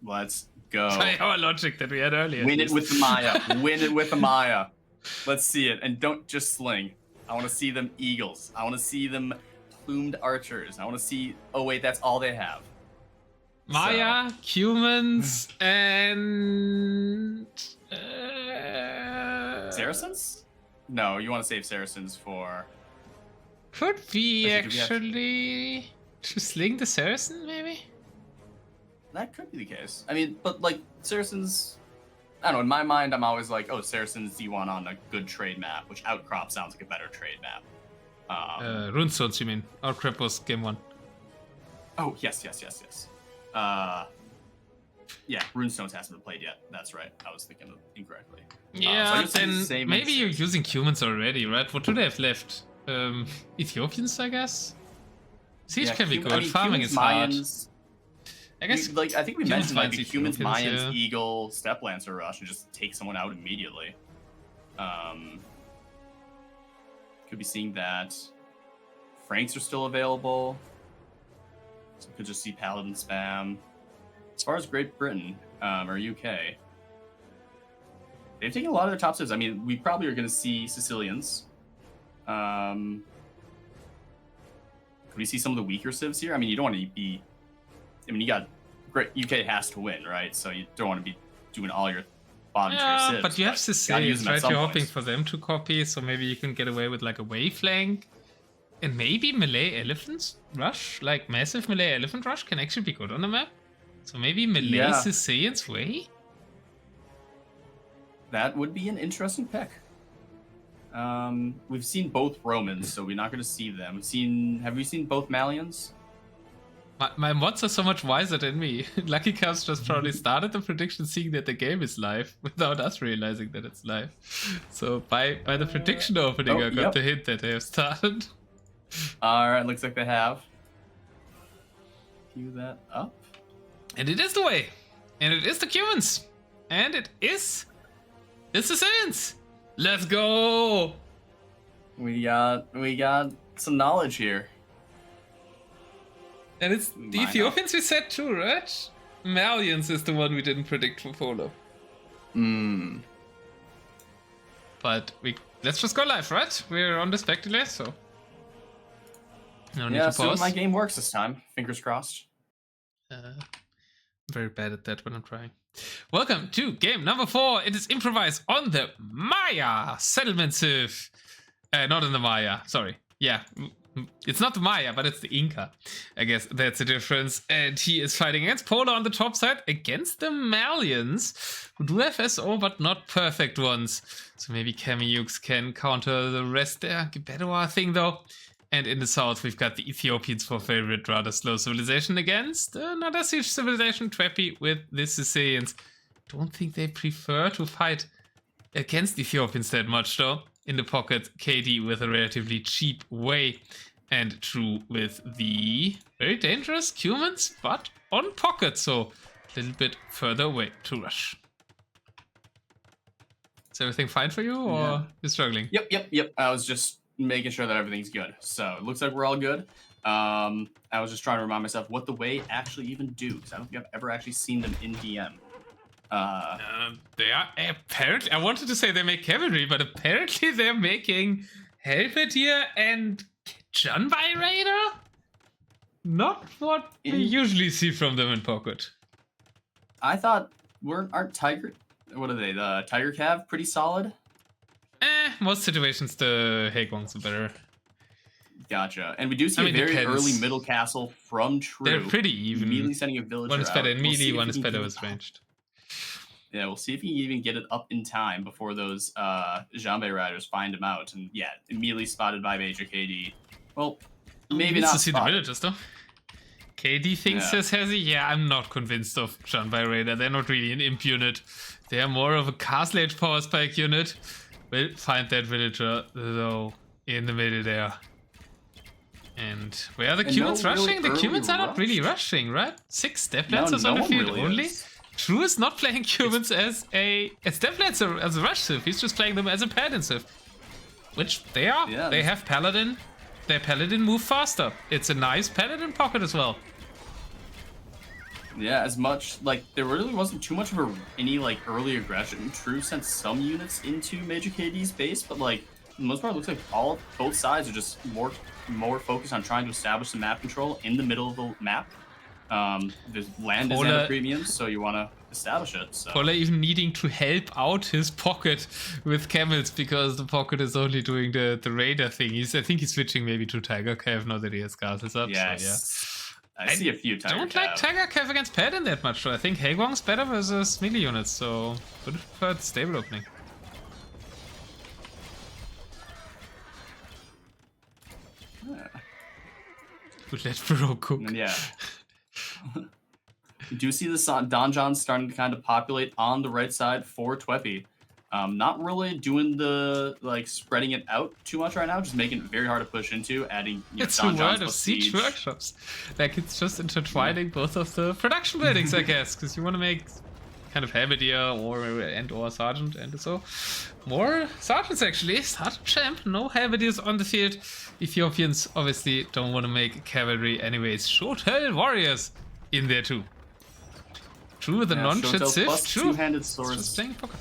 Let's go. Try our logic that we had earlier. Win it with the Maya. Win it with the Maya. Let's see it, and don't just sling. I want to see them eagles. I want to see them plumed archers. I want to see... Oh, wait, that's all they have. Maya, humans, and... Saracens? No, you want to save Saracens for... Could be, actually... To sling the Saracen, maybe? That could be the case. I mean, but, like, Saracens... I don't know, in my mind, I'm always like, oh, Saracen's D1 on a good trade map, which Outcrop sounds like a better trade map. Runestones, you mean? Outcrop was game 1. Oh, yes. Yeah, Runestones hasn't been played yet. That's right. I was thinking incorrectly. Yeah, so then maybe you're using humans already, right? What do they have left? Ethiopians, I guess? Siege can be good, farming is hard. I guess, I think we mentioned like the humans, Mayans, yeah. Eagle, Step Lancer rush and just take someone out immediately. Could be seeing that. Franks are still available. So could just see Paladin spam. As far as Great Britain or UK, they've taken a lot of their top civs. I mean, we probably are going to see Sicilians. Could we see some of the weaker civs here? I mean, you don't want to be. I mean, you got great. UK has to win, right? So you don't want to be doing all your bottom tier civs. But you have Sicilians, right? You're hoping for them to copy, so maybe you can get away with like a wave flank. And maybe melee elephants rush, like massive melee elephant rush, can actually be good on the map. So maybe melee Sicilians way? That would be an interesting pick. We've seen both Romans, so we're not going to see them. Have we seen both Malians? My mods are so much wiser than me. Lucky Cubs just probably started the prediction seeing that the game is live without us realizing that it's live. So by the prediction opening, I got the hint that they have started. Alright, looks like they have. Cue that up. And it is the way. And it is the humans. And it is the Sicilians. Let's go. We got some knowledge here. And it's the Ethiopians we said too, right? Malians is the one we didn't predict for Polo. But let's just go live, right? We're on the spec delay, so no need to pause. So my game works this time. Fingers crossed. Very bad at that when I'm trying. Welcome to game number 4. It is Improvise on the Maya settlement civ. Not in the Maya, sorry. Yeah, it's not the Maya, but it's the Inca. I guess that's the difference. And he is fighting against Polo on the top side against the Malians, who do have SO, but not perfect ones. So maybe Kamiyuks can counter the rest there. Gebedwa thing though. And in the south, we've got the Ethiopians for favorite, rather slow civilization against another siege civilization, Twepy, with the Sicilians. Don't think they prefer to fight against Ethiopians that much, though. In the pocket, KD with a relatively cheap way. And True with the very dangerous humans, but on pocket, so a little bit further away to rush. Is everything fine for you, or you're struggling? Yep. I was just making sure that everything's good. So it looks like we're all good. I was just trying to remind myself what the way actually even do, because I don't think I've ever actually seen them in DM. They are apparently, I wanted to say they make cavalry, but apparently they're making Halberdier and Junbai Raider? Not what we usually see from them in pocket. I thought, aren't Tiger, what are they, the Tiger Cav pretty solid? Most situations the Hagwongs are better. Gotcha. And we do see a very early middle castle from True. They're pretty even. Immediately sending a villager out. One is better in melee, one is better with ranged. Yeah, we'll see if he can even get it up in time before those Jambe Riders find him out. And yeah, immediately spotted by Major KD. Well, maybe not. To see the villagers though. KD thinks says Hezzy. Yeah, I'm not convinced of Jambe Raider. They're not really an imp unit. They're more of a Castle Age power spike unit. We'll find that villager though in the middle there. And where are the Cumans rushing? The Cumans are not really rushing, right? 6 Step Lancers on the field only. True is not playing Cumans as a Step Lancer, as a rush civ. He's just playing them as a Paladin civ. Which they are. Yeah, they have Paladin. Their Paladin move faster. It's a nice Paladin pocket as well. Yeah, as much, like, there really wasn't too much of any, like, early aggression. True sent some units into Major KD's base, but, like, for the most part, it looks like both sides are just more focused on trying to establish the map control in the middle of the map. There's land is at a premium, so you want to establish it. So. Polar even needing to help out his pocket with camels because the pocket is only doing the raider thing. I think he's switching maybe to Tiger Cav now that he has castles up. Yes. So, yeah. I see a few Tiger don't like Tiger Cav against Pad in that much, though. I think Haegwang's better versus melee units, so would have preferred stable opening. Who let Bro cook? And yeah. You do see the Donjon starting to kind of populate on the right side for Twepy. Not really doing the spreading it out too much right now, just making it very hard to push into, adding It's a word of siege workshops. Like it's just intertwining both of the production buildings, I guess, because you want to make kind of Halberdier or Sergeant and so more Sergeants actually. Sergeant Champ, no Halberdiers on the field. Ethiopians obviously don't want to make cavalry anyways. Shotel Warriors in there too. True, the non-shit Sith. True. Two-handed swords. Just playing pocket.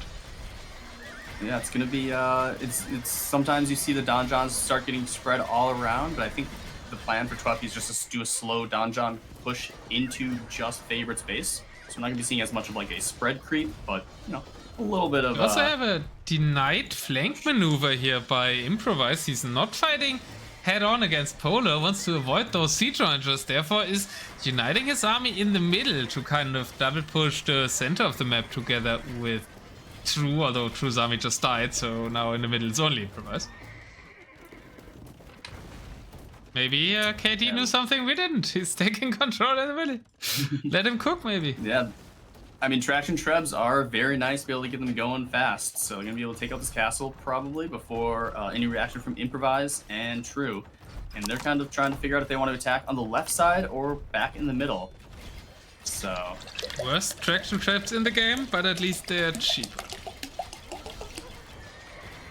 Yeah, it's gonna be. It's sometimes you see the donjons start getting spread all around, but I think the plan for Twepy is just to do a slow donjon push into just favorite space. So we're not gonna be seeing as much of like a spread creep, but you know, a little bit of. We also have a denied flank maneuver here by Improvise. He's not fighting head-on against Polar, wants to avoid those siege rangers, therefore is uniting his army in the middle to kind of double push the center of the map together with True, although True's army just died, so now in the middle it's only Improvise. Maybe KD knew something we didn't. He's taking control in the middle. Let him cook, maybe. Yeah. I mean, Traction Trebs are very nice to be able to get them going fast, so they're going to be able to take out this castle probably before any reaction from Improvise and True. And they're kind of trying to figure out if they want to attack on the left side or back in the middle. So... Worst Traction Trebs in the game, but at least they're cheap.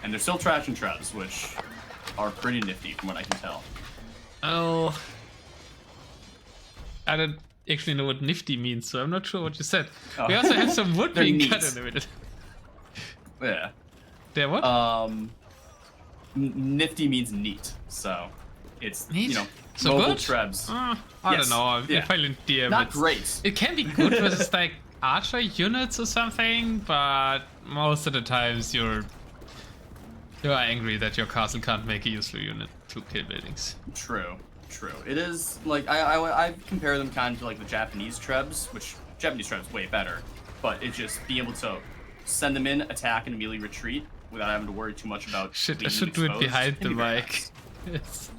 And they're still Traction Trebs, which are pretty nifty from what I can tell. Oh... I don't actually know what nifty means, so I'm not sure what you said. Oh. We also have some wood being cut in the middle. Yeah. They're what? Nifty means neat, so it's neat? You know, so mobile good? Trebs. I don't know. Yeah. If I learned DM, not great. It can be good versus like archer units or something, but most of the times you're angry that your castle can't make a useful unit to kill buildings. True. True. It is like I compare them kind of to like the Japanese Trebs, which Japanese Trebs way better, but it's just being able to send them in, attack, and immediately retreat without having to worry too much about. Shit, I should do it behind the mic. Yes.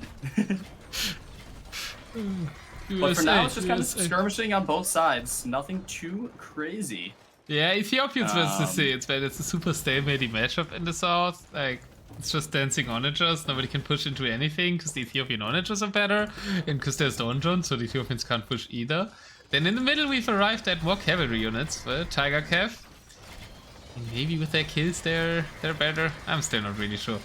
But for now, it's just kind of skirmishing on both sides. Nothing too crazy. Yeah, Ethiopians versus the Saints, man. It's a super stalemate matchup in the south. Like. It's just dancing onagers. Nobody can push into anything because the Ethiopian onagers are better and because there's donjon, so the Ethiopians can't push either. Then in the middle we've arrived at more cavalry units for Tiger Cav. And maybe with their kills they're better. I'm still not really sure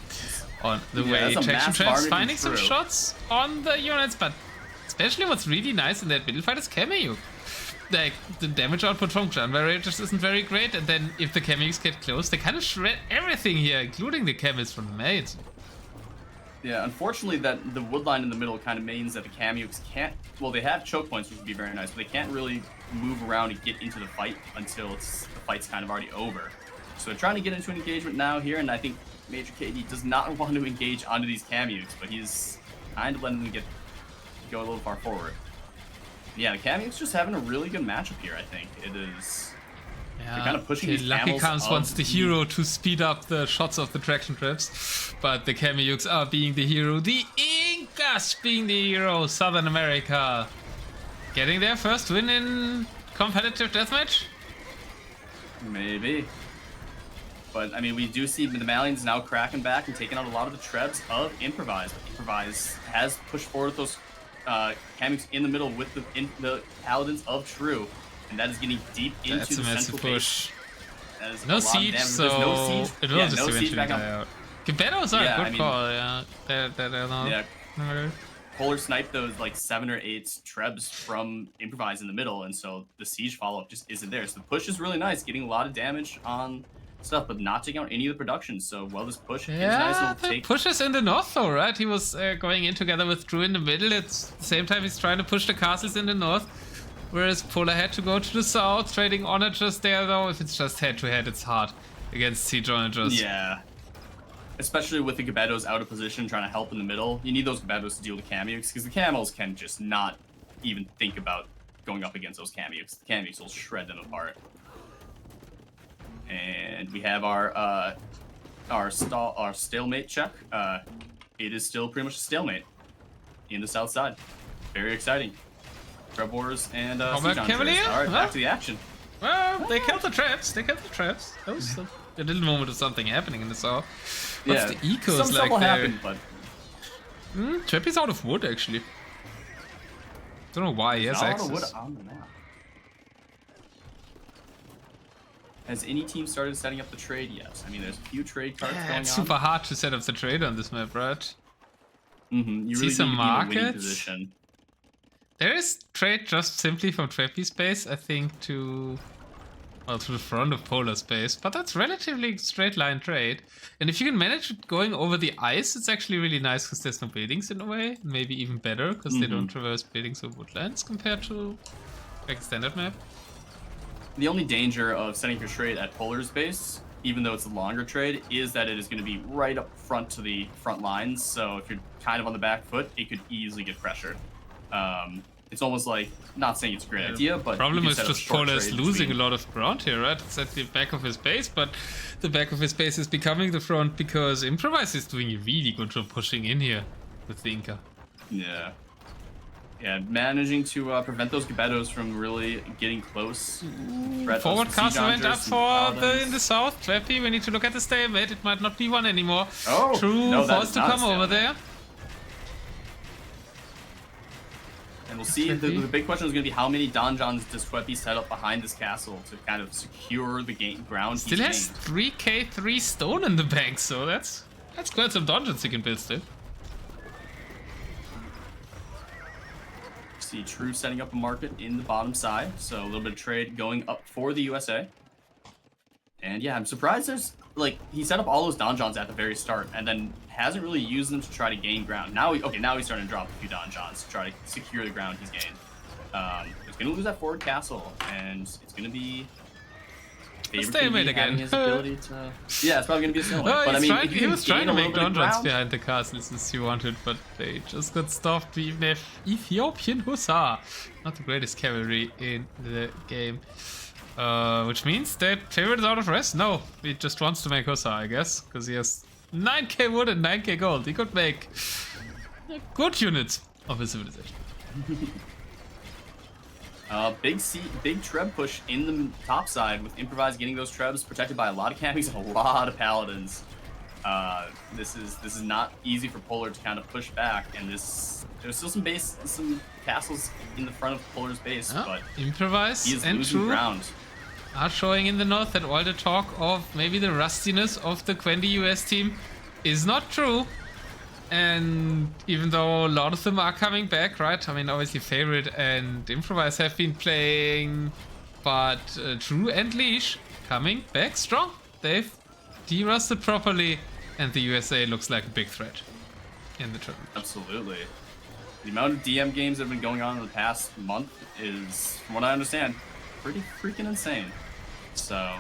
on the way Traction Trebs finding some shots on the units, but especially what's really nice in that middle fight is Cameo. Like, the damage output from Janvarre just isn't very great, and then if the Chemics get close, they kind of shred everything here, including the Chemists from the maids. Yeah, unfortunately that the wood line in the middle kind of means that the Camukes can't, well, they have choke points, which would be very nice, but they can't really move around and get into the fight until the fight's kind of already over. So they're trying to get into an engagement now here, and I think Major KD does not want to engage onto these Camukes, but he's kind of letting them go a little far forward. Yeah, the Camukes just having a really good matchup here, I think. It is... Yeah, they're kind of pushing these Lucky Counts wants the hero to speed up the shots of the Traction Trebs, but the Camukes are being the hero. The Incas being the hero. Southern America getting their first win in competitive deathmatch? Maybe. But, I mean, we do see the Malians now cracking back and taking out a lot of the Trebs of Improvise. But Improvise has pushed forward those Camukes in the middle with the Paladins of True, and that is getting deep into the central push. No siege, so no siege. It will just eventually die out. Gebettos are a good call, yeah. They're not. Yeah. Polar sniped those like 7 or 8 Trebs from Improvise in the middle, and so the siege follow-up just isn't there. So the push is really nice, getting a lot of damage on stuff, but not taking out any of the production. So while this push is nice, the push is in the north though, right? He was going in together with Drew in the middle. At the same time he's trying to push the castles in the north, whereas Polar had to go to the south, trading onagers there though. If it's just head-to-head, it's hard against siege onagers. Yeah. Especially with the Gebettos out of position, trying to help in the middle. You need those Gebettos to deal with the Camukes, because the Camels can just not even think about going up against those cameos. The cameos will shred them apart. And we have our stalemate check. It is still pretty much a stalemate in the south side. Very exciting. Treb Wars and Cavalier? All right, back to the action. Well, they killed the traps. They killed the traps. That was a little moment of something happening in the south. What's the ecos some stuff will there? happen, but Twepy's out of wood actually. Don't know why he has not access. out of wood on the map. Has any team started setting up the trade yet? I mean, there's a few trade cards going on. It's super hard to set up the trade on this map, right? Mm-hmm. You See really some need to be in a winning markets? position. There is trade just simply from Twepy space, I think, to the front of Polar space, but that's relatively straight line trade. And if you can manage it going over the ice, it's actually really nice because there's no buildings in a way. Maybe even better because they don't traverse buildings or woodlands compared to like a standard map. The only danger of setting your trade at Polar's base, even though it's a longer trade, is that it is going to be right up front to the front lines. So if you're kind of on the back foot, it could easily get pressured. It's almost like, not saying it's a great idea, but Problem is just Polar is losing a lot of ground here, right? It's at the back of his base, but the back of his base is becoming the front because Improvise is doing a really good job pushing in here with the Inca. Yeah. Yeah, managing to prevent those Gebettos from really getting close. Forward castle went up for in the south. Twepy, we need to look at the stalemate. It might not be one anymore. Oh, True, no, forced to come over there. And we'll see, the big question is going to be how many donjons does Twepy set up behind this castle to kind of secure the ground Still has 3k 3 stone in the bank, so that's quite some donjons you can build still. See True setting up a market in the bottom side, so a little bit of trade going up for the USA. And yeah, I'm surprised there's, like, he set up all those donjons at the very start and then hasn't really used them to try to gain ground. Now he's starting to drop a few donjons to try to secure the ground he's gained. He's going to lose that forward castle, and it's going to be stalemate again. His ability to... Yeah, it's probably going to be a stalemate. Oh, but I mean, he was trying to make donjons ground... behind the castles as he wanted, but they just got stopped. We even have Ethiopian Hussar. Not the greatest cavalry in the game. Which means that favorite is out of rest? No, he just wants to make Hussar, I guess, because he has 9k wood and 9k gold. He could make good units of his civilization. Big Treb push in the top side with Improvise getting those Trebs protected by a lot of camis and a lot of Paladins. This is not easy for Polar to kind of push back, and there's still some castles in the front of Polar's base, but Improvise he is and losing True ground. Are showing in the north that all the talk of maybe the rustiness of the Quendi US team is not true. And even though a lot of them are coming back, right? I mean, obviously Favorite and Improvise have been playing, but True and Leash coming back strong. They've de-rusted properly, and the USA looks like a big threat in the tournament. Absolutely. The amount of DM games that have been going on in the past month is, from what I understand, pretty freaking insane. So,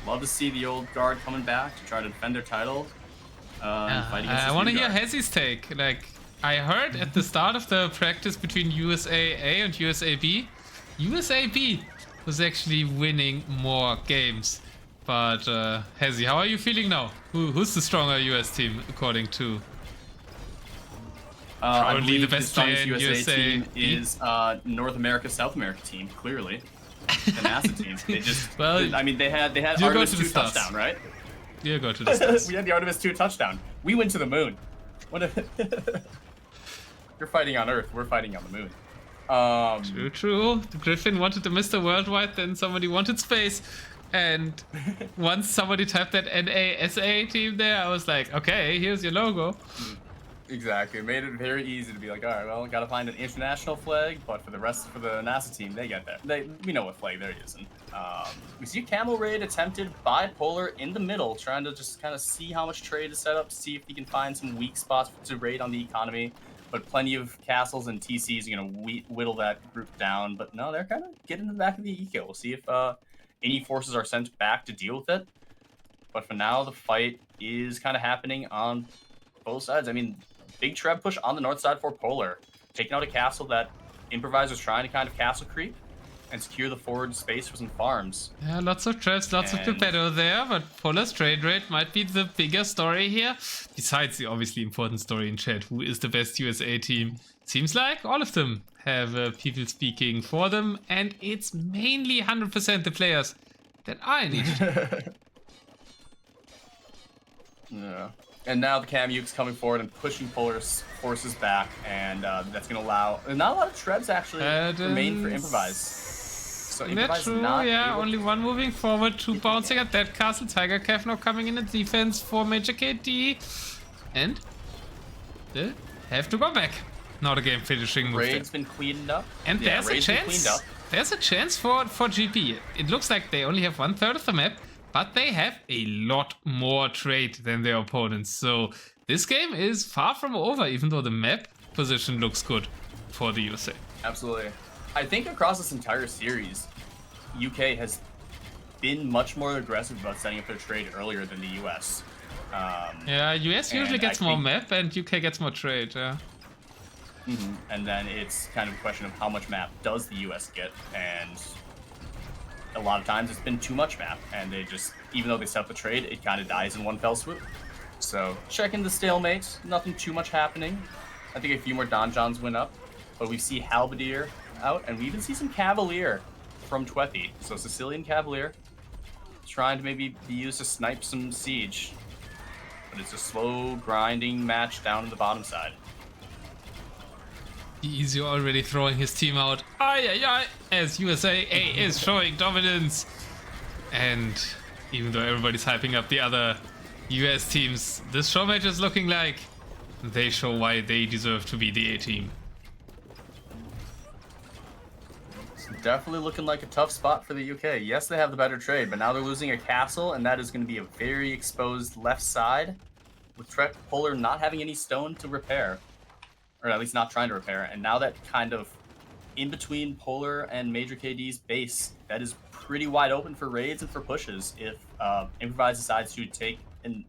love to see the old guard coming back to try to defend their title. I want to hear Hezzy's take. Like, I heard at the start of the practice between USA A and USA B, USA B was actually winning more games. But Hezzy, how are you feeling now? Who's the stronger US team according to? Probably the best player in USA team B? is North America, South America team. Clearly, the NASA team. They just. Well, I mean, they had Artemis 2 touchdown, right? Yeah, go to the stars. We had the Artemis 2 touchdown. We went to the moon. What if you're fighting on Earth, we're fighting on the moon. True. The Griffin wanted the Mr. Worldwide, then somebody wanted space. And once somebody typed that NASA team there, I was like, okay, here's your logo. Exactly. It made it very easy to be like, all right, well, gotta find an international flag, but for the NASA team, they get that. We know what flag they're using. We see a camel raid attempted by Polar in the middle, trying to just kind of see how much trade is set up, see if he can find some weak spots to raid on the economy. But plenty of castles and TCs are going to whittle that group down. But no, they're kind of getting in the back of the eco. We'll see if any forces are sent back to deal with it. But for now, the fight is kind of happening on both sides. I mean, big Treb push on the north side for Polar, taking out a castle that Improvise was trying to kind of castle creep and secure the forward space for some farms. Yeah, lots of traps, lots of Geppetto there, but Polar's trade rate might be the bigger story here. Besides the obviously important story in chat, who is the best USA team? Seems like all of them have people speaking for them, and it's mainly 100% the players that are in each team. Yeah. And now the Kamuk's coming forward and pushing Polar's forces back, and that's going to allow... Not a lot of trebs actually remain for Improvise. So That's true, yeah. Only one moving forward, two bouncing at that castle. Tiger Cav now coming in the defense for Major KD. And they have to go back. Now the game finishing move. Raid's been cleaned up. And yeah, there's a chance. There's a chance for GP. It looks like they only have 1/3 of the map, but they have a lot more trade than their opponents. So this game is far from over, even though the map position looks good for the USA. Absolutely. I think across this entire series, UK has been much more aggressive about setting up their trade earlier than the US. Yeah, US usually gets more map and UK gets more trade, yeah. And then it's kind of a question of how much map does the US get, and a lot of times it's been too much map, and they just, even though they set up the trade, it kind of dies in one fell swoop. So checking the stalemate, nothing too much happening. I think a few more donjons went up, but we see Halberdier out, and we even see some Cavalier from Twepy. So Sicilian Cavalier trying to maybe be used to snipe some siege, but it's a slow grinding match down in the bottom side. Easy already throwing his team out. As USA is showing dominance. And even though everybody's hyping up the other US teams, this Showmatch is looking like they show why they deserve to be the A team. Definitely looking like a tough spot for the UK. Yes, they have the better trade, but now they're losing a castle, and that is going to be a very exposed left side, with Polar not having any stone to repair, or at least not trying to repair. And now that kind of in between Polar and Major KD's base, that is pretty wide open for raids and for pushes if Improvise decides to take an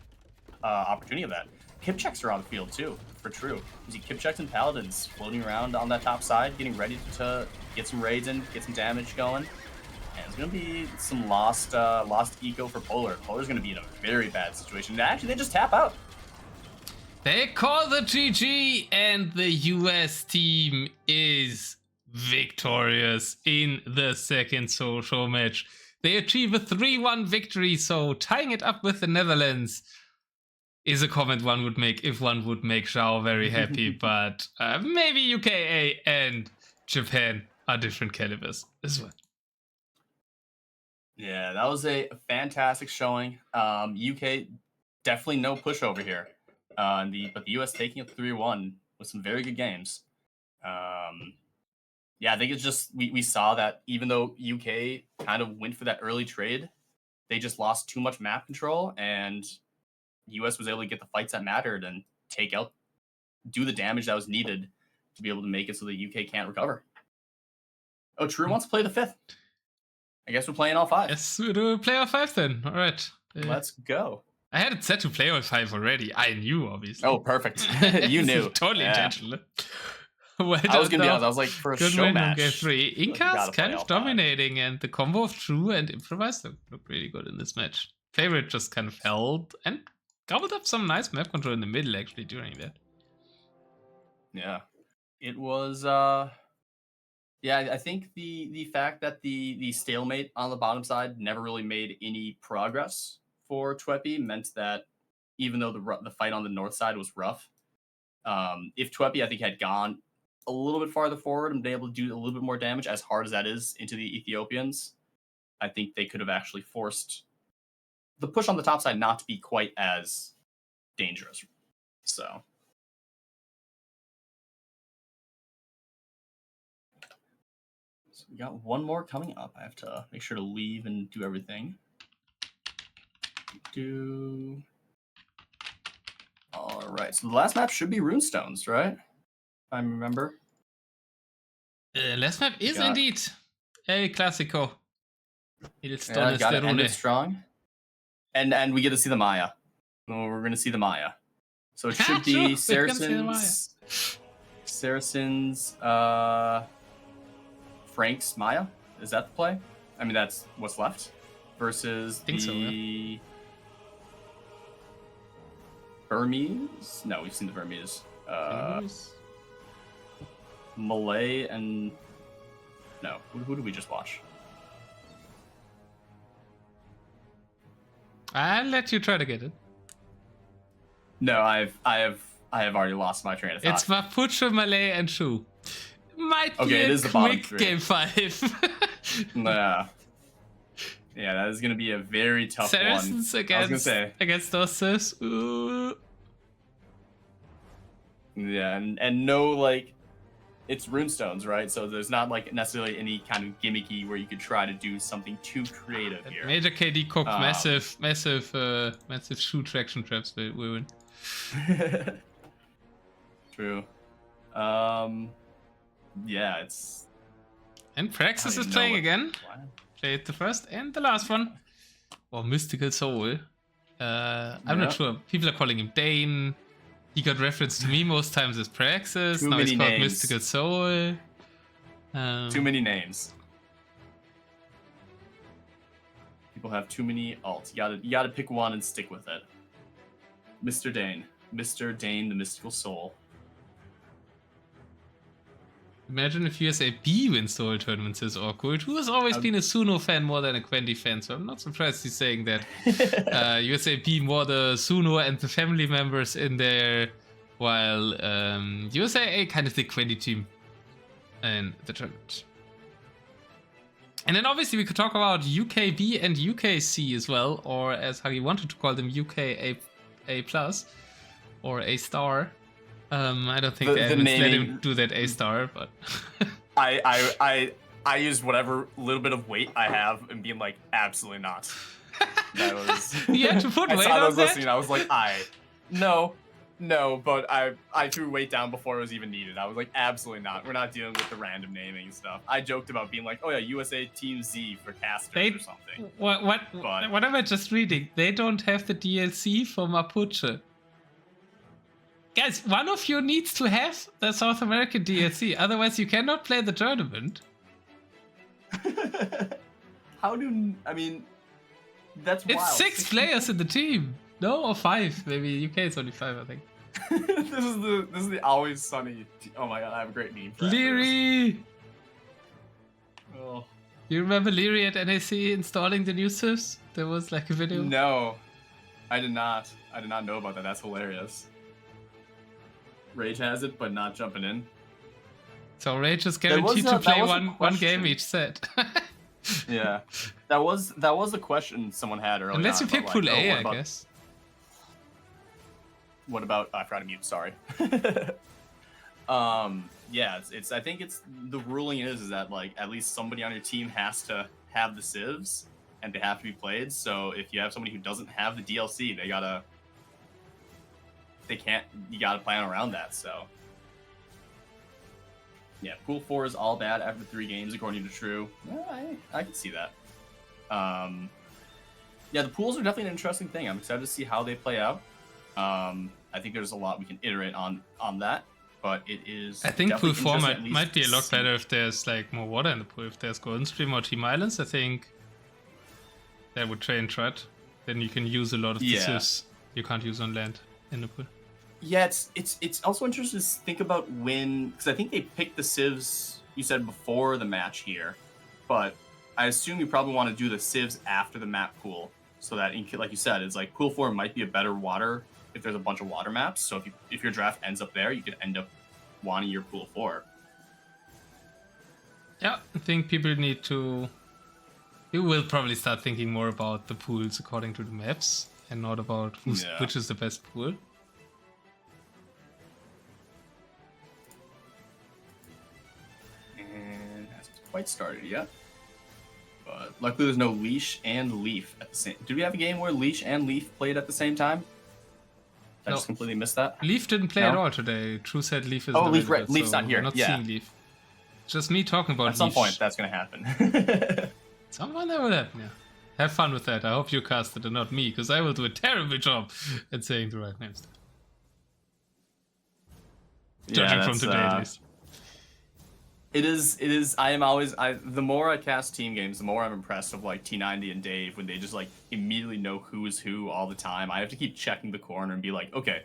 opportunity of that. Kip checks are on the field too, for true. You see Kip checks and Paladins floating around on that top side, getting ready to get some raids in, get some damage going. And it's going to be some lost eco for Polar. Polar's going to be in a very bad situation. And actually, they just tap out. They call the GG, and the US team is victorious in the second social match. They achieve a 3-1 victory, so tying it up with the Netherlands is a comment one would make if one would make Zhao very happy, but maybe UKA and Japan are different calibers as well. Yeah, that was a fantastic showing. UK definitely no pushover here. But the US taking it 3-1 with some very good games. Yeah, I think it's just we saw that even though UK kind of went for that early trade, they just lost too much map control, and US was able to get the fights that mattered and do the damage that was needed to be able to make it so the UK can't recover. Oh, True wants to play the 5th. I guess we're playing all 5. Yes, we'll play all 5 then. All right. Let's go. I had it set to play all 5 already. I knew, obviously. Oh, perfect. You knew. Totally intentional. Well, I was going to be honest. I was like, for a show match. Game 3. Inca's kind of dominating, and the combo of True and Improvise looked really good in this match. Favorite just kind of held and gobbled up some nice map control in the middle, actually, during that. Yeah. It was... Yeah, I think the fact that the stalemate on the bottom side never really made any progress for Twepy meant that even though the fight on the north side was rough, if Twepy, I think, had gone a little bit farther forward and been able to do a little bit more damage, as hard as that is, into the Ethiopians, I think they could have actually forced the push on the top side not to be quite as dangerous. So we got one more coming up. I have to make sure to leave and do everything. All right. So the last map should be Runestones, right? If I remember. Last map is indeed El Clásico. It strong. And we get to see the Maya. We're going to see the Maya. So it should be Saracens. Saracens. Frank's Maya. Is that the play? I mean, that's what's left. Versus Think the so, yeah. Burmese? No, we've seen the Burmese. Malay and... No, who did we just watch? I'll let you try to get it. No, I have already lost my train of thought. It's Mapuche, Malay, and Shu. Might be Okay, it a is the bottom quick three. game 5. Nah. Yeah, that is gonna be a very tough Saracens one. against those Siths. Ooh. Yeah, and no, like, it's runestones, right? So there's not like necessarily any kind of gimmicky where you could try to do something too creative here. Major KD cooked massive shoe traction traps will win. True. Yeah, it's... And Praxis is playing again. Played the first and the last one. Or mYsTikaL Soul. I'm not sure. People are calling him Dane. He got referenced to me most times as Praxis. Now he's called mYsTikaL Soul. Too many names. People have too many alts. You gotta pick one and stick with it. Mr. Dane. Mr. Dane, the mYsTikaL Soul. Imagine if USA B wins the whole tournament, says Awkward, who has always been a Suno fan more than a Quenty fan, so I'm not surprised he's saying that. USA B more the Suno and the family members in there, while USA A kind of the Quenty team in the tournament. And then obviously we could talk about UKB and UKC as well, or as Hagi wanted to call them, UK A+, or A star. I don't think they let him do that A star, but I used whatever little bit of weight I have and being like, absolutely not. That was... You had to put weight on I was that? listening, I was like, no, but I threw weight down before it was even needed. I was like, absolutely not. We're not dealing with the random naming stuff. I joked about being like, oh yeah, USA Team Z for casters or something. What am I just reading? They don't have the DLC for Mapuche. Guys, one of you needs to have the South American DLC, otherwise you cannot play the tournament. I mean, that's wild. It's 6 players in the team. No, or 5. Maybe UK is only 5, I think. This is the Always Sunny. Oh my god, I have a great meme for Leary! Oh. You remember Leary at NAC installing the new Sifs? There was like a video. No, I did not. I did not know about that. That's hilarious. Rage has it, but not jumping in. So Rage is guaranteed to play one game each set. Yeah, that was a question someone had earlier. Unless you pick pool A, I guess. What about? I forgot to mute. Sorry. Yeah, it's. I think it's the ruling is that like at least somebody on your team has to have the civs and they have to be played. So if you have somebody who doesn't have the DLC, you gotta plan around that, so. Yeah, Pool 4 is all bad after 3 games, according to True. Yeah, I can see that. Yeah, the pools are definitely an interesting thing. I'm excited to see how they play out. I think there's a lot we can iterate on that, but it is. I think Pool 4 might be a lot better if there's like more water in the pool. If there's Golden Stream or Team Islands, I think that would train Trud. Then you can use a lot of the sieves you can't use on land in the pool. Yeah, it's also interesting to think about when, because I think they picked the civs, you said, before the match here, but I assume you probably want to do the civs after the map pool, so that, like you said, it's like Pool 4 might be a better water if there's a bunch of water maps, so if your draft ends up there, you could end up wanting your Pool 4. Yeah, I think people need to... You will probably start thinking more about the pools according to the maps, and not about which is the best pool. Quite started yet, but luckily there's no Leash and Leaf at the same. Did we have a game where Leash and Leaf played at the same time? I just completely missed that. Leaf didn't play at all today. True said Leaf is. Oh, Leaf, right? Leaf's not here. We're not seeing Leaf. Just me talking about. At some point, that's gonna happen. Someone that will happen. Yeah. Have fun with that. I hope you cast it and not me, because I will do a terrible job at saying the right names. Judging from today, at least. It is. I am always. The more I cast team games, the more I'm impressed of like T90 and Dave when they just like immediately know who is who all the time. I have to keep checking the corner and be like, okay,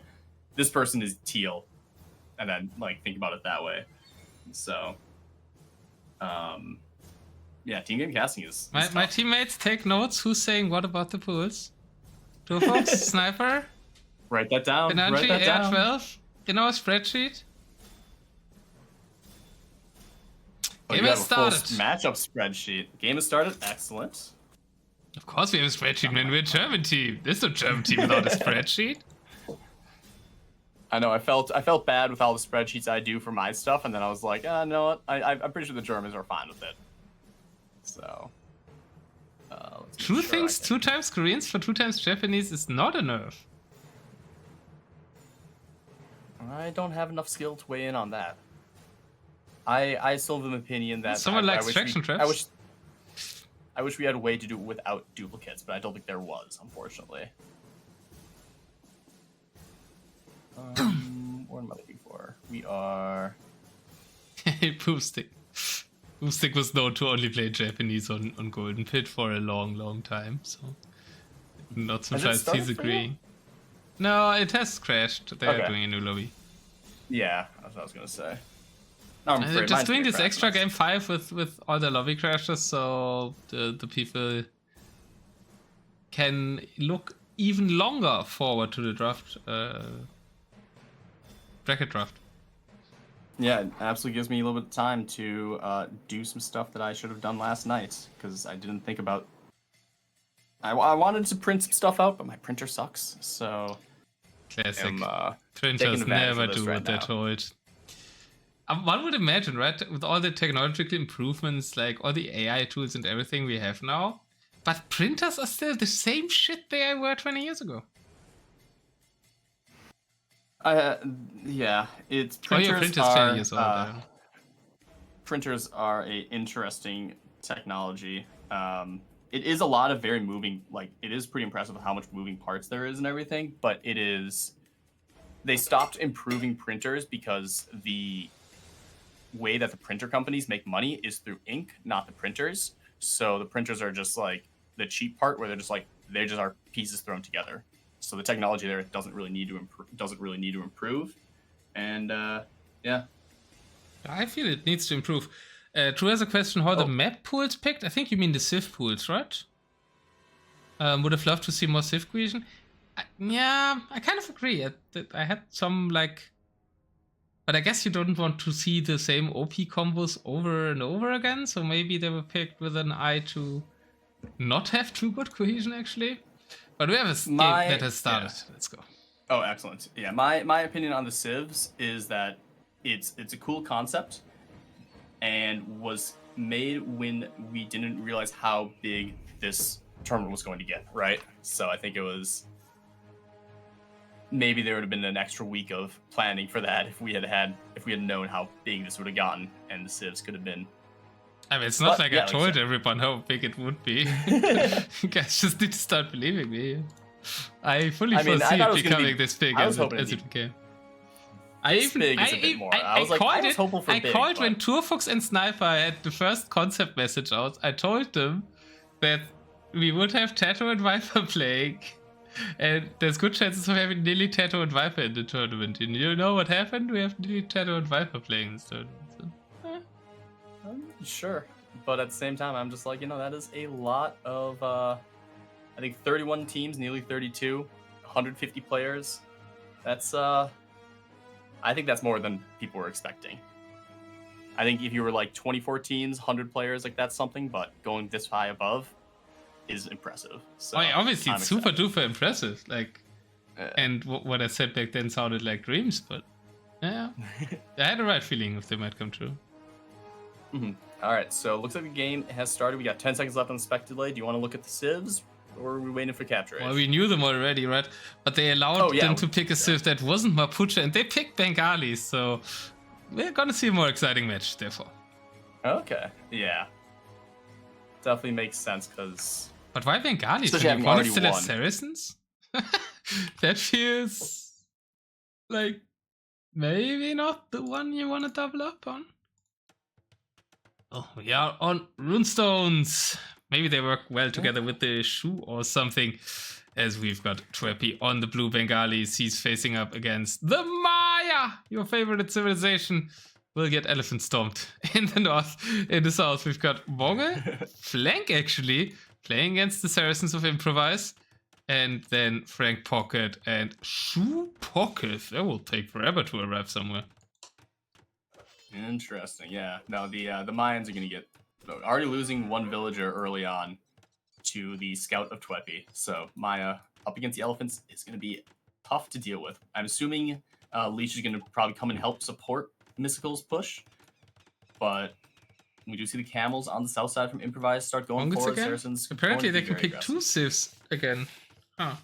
this person is teal, and then like think about it that way. So, yeah, team game casting is my teammates take notes. Who's saying what about the pools? Two folks, Sniper, Write that down. Benanji, Write that down. AR12 in our spreadsheet. Oh, Game you has have a full started. matchup spreadsheet. Game has started. Excellent. Of course we have a spreadsheet, man. We're a German team. There's no German team without a spreadsheet. I know. I felt bad with all the spreadsheets I do for my stuff, and then I was like, no, what? I'm pretty sure the Germans are fine with it. So. True things 2 times Koreans for 2 times Japanese is not a nerf. I don't have enough skill to weigh in on that. I still have an opinion that someone likes traction traps. I wish we had a way to do it without duplicates, but I don't think there was, unfortunately. What am I looking for? We are. Poopstick. Poopstick was known to only play Japanese on Golden Pit for a long time, so not surprised he's agreeing. No, it has crashed. They're doing a new lobby. Yeah, that's what I was gonna say. They're just doing this extra game 5 with all the lobby crashes, so the people can look even longer forward to the draft, bracket draft. Yeah, it absolutely gives me a little bit of time to do some stuff that I should have done last night, because I didn't think about... I wanted to print some stuff out, but my printer sucks, so... Classic. Printers never do what they're told. One would imagine, right, with all the technological improvements, like all the AI tools and everything we have now, but printers are still the same shit they were 20 years ago. Yeah, it's printers. Your printer's 10 years old. Printers are a interesting technology. It is a lot of very moving. Like, it is pretty impressive how much moving parts there is and everything. But it is. They stopped improving printers because the way that the printer companies make money is through ink, not the printers. So the printers are just like the cheap part, where they just are pieces thrown together. So the technology there doesn't really need to improve, and yeah. I feel it needs to improve. Drew has a question: how the map pools picked? I think you mean the Civ pools, right? Would have loved to see more Civ cohesion. Yeah, I kind of agree. I had some but I guess you don't want to see the same OP combos over and over again. So maybe they were picked with an eye to not have too good cohesion, actually. But we have a game that has started. Yeah. Let's go. Oh, excellent. Yeah, my opinion on the Civs is that it's a cool concept and was made when we didn't realize how big this tournament was going to get, right? So I think it was... Maybe there would have been an extra week of planning for that if we had known how big this would have gotten, and the Civs could have been... I mean, it's not like I told everyone how big it would be. You guys just need to start believing me. I fully foresee it becoming this big as it became. I called when Turfox and Sniper had the first concept message out. I told them that we would have Tato and Viper playing, and there's good chances of having Nilly, Tato, and Viper in the tournament. And you know what happened? We have Nilly, Tato, and Viper playing this tournament. So, Sure, but at the same time, I'm just like, that is a lot of, I think 31 teams, nearly 32, 150 players. That's, I think that's more than people were expecting. I think if you were like 24 teams, 100 players, like that's something, but going this high above is impressive. So obviously it's super duper impressive. And what I said back then sounded like dreams, but yeah, I had the right feeling if they might come true. Mm-hmm. All right, so looks like the game has started. We got 10 seconds left on the spec delay. Do you want to look at the Civs, or are we waiting for capture? Well, we knew them already, right? But they allowed them to pick a Civ that wasn't Mapuche, and they picked Bengalis, so we're gonna see a more exciting match, therefore. Okay, yeah. Definitely makes sense, because... But why Bengalis? When your opponent still has Saracens? That feels like maybe not the one you want to double up on. Oh, we are on runestones. Maybe they work well together with the shoe or something. As we've got Twepy on the blue Bengalis. He's facing up against the Maya. Your favorite civilization will get elephant stomped in the north. In the south, we've got Mongol. Flank, actually, playing against the Saracens of Improvise. And then Frank Pocket and Shoe Pocket. That will take forever to arrive somewhere. Interesting, yeah. No, the Mayans are going to get already losing one villager early on to the Scout of Twepy. So Maya up against the elephants is going to be tough to deal with. I'm assuming Leash is going to probably come and help support mYsTikaL's push, but we do see the camels on the south side from Improvise start going Mongols forward. again? Saracens Apparently they can pick aggressive. 2 civs again. Huh.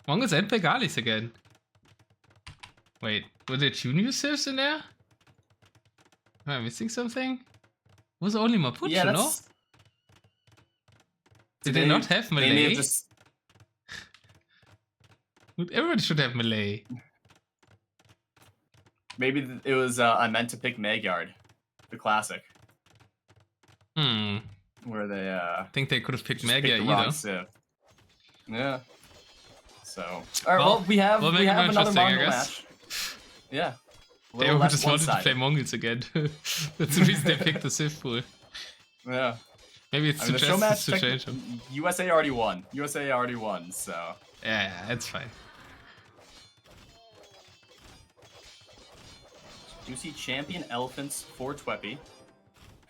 Mongols and Bengalis again. Wait, were there 2 new civs in there? Am I missing something? Was it only Mapuche, Yeah, no? Did they not have Malay? They may have just... Everybody should have Malay. Maybe it was I meant to pick Magyard, the classic. Where they I think they could have picked just Magyar picked the wrong either. civ. Yeah. So alright, well we have we'll make it more another interesting, I Mongol guess. match. Yeah. They just wanted to play Mongols again. That's the reason they picked the civ pool. Yeah. Maybe it's the suggested Showmatch to change them. USA already won. USA already won, so Yeah, that's fine. you see champion elephants for Twepy.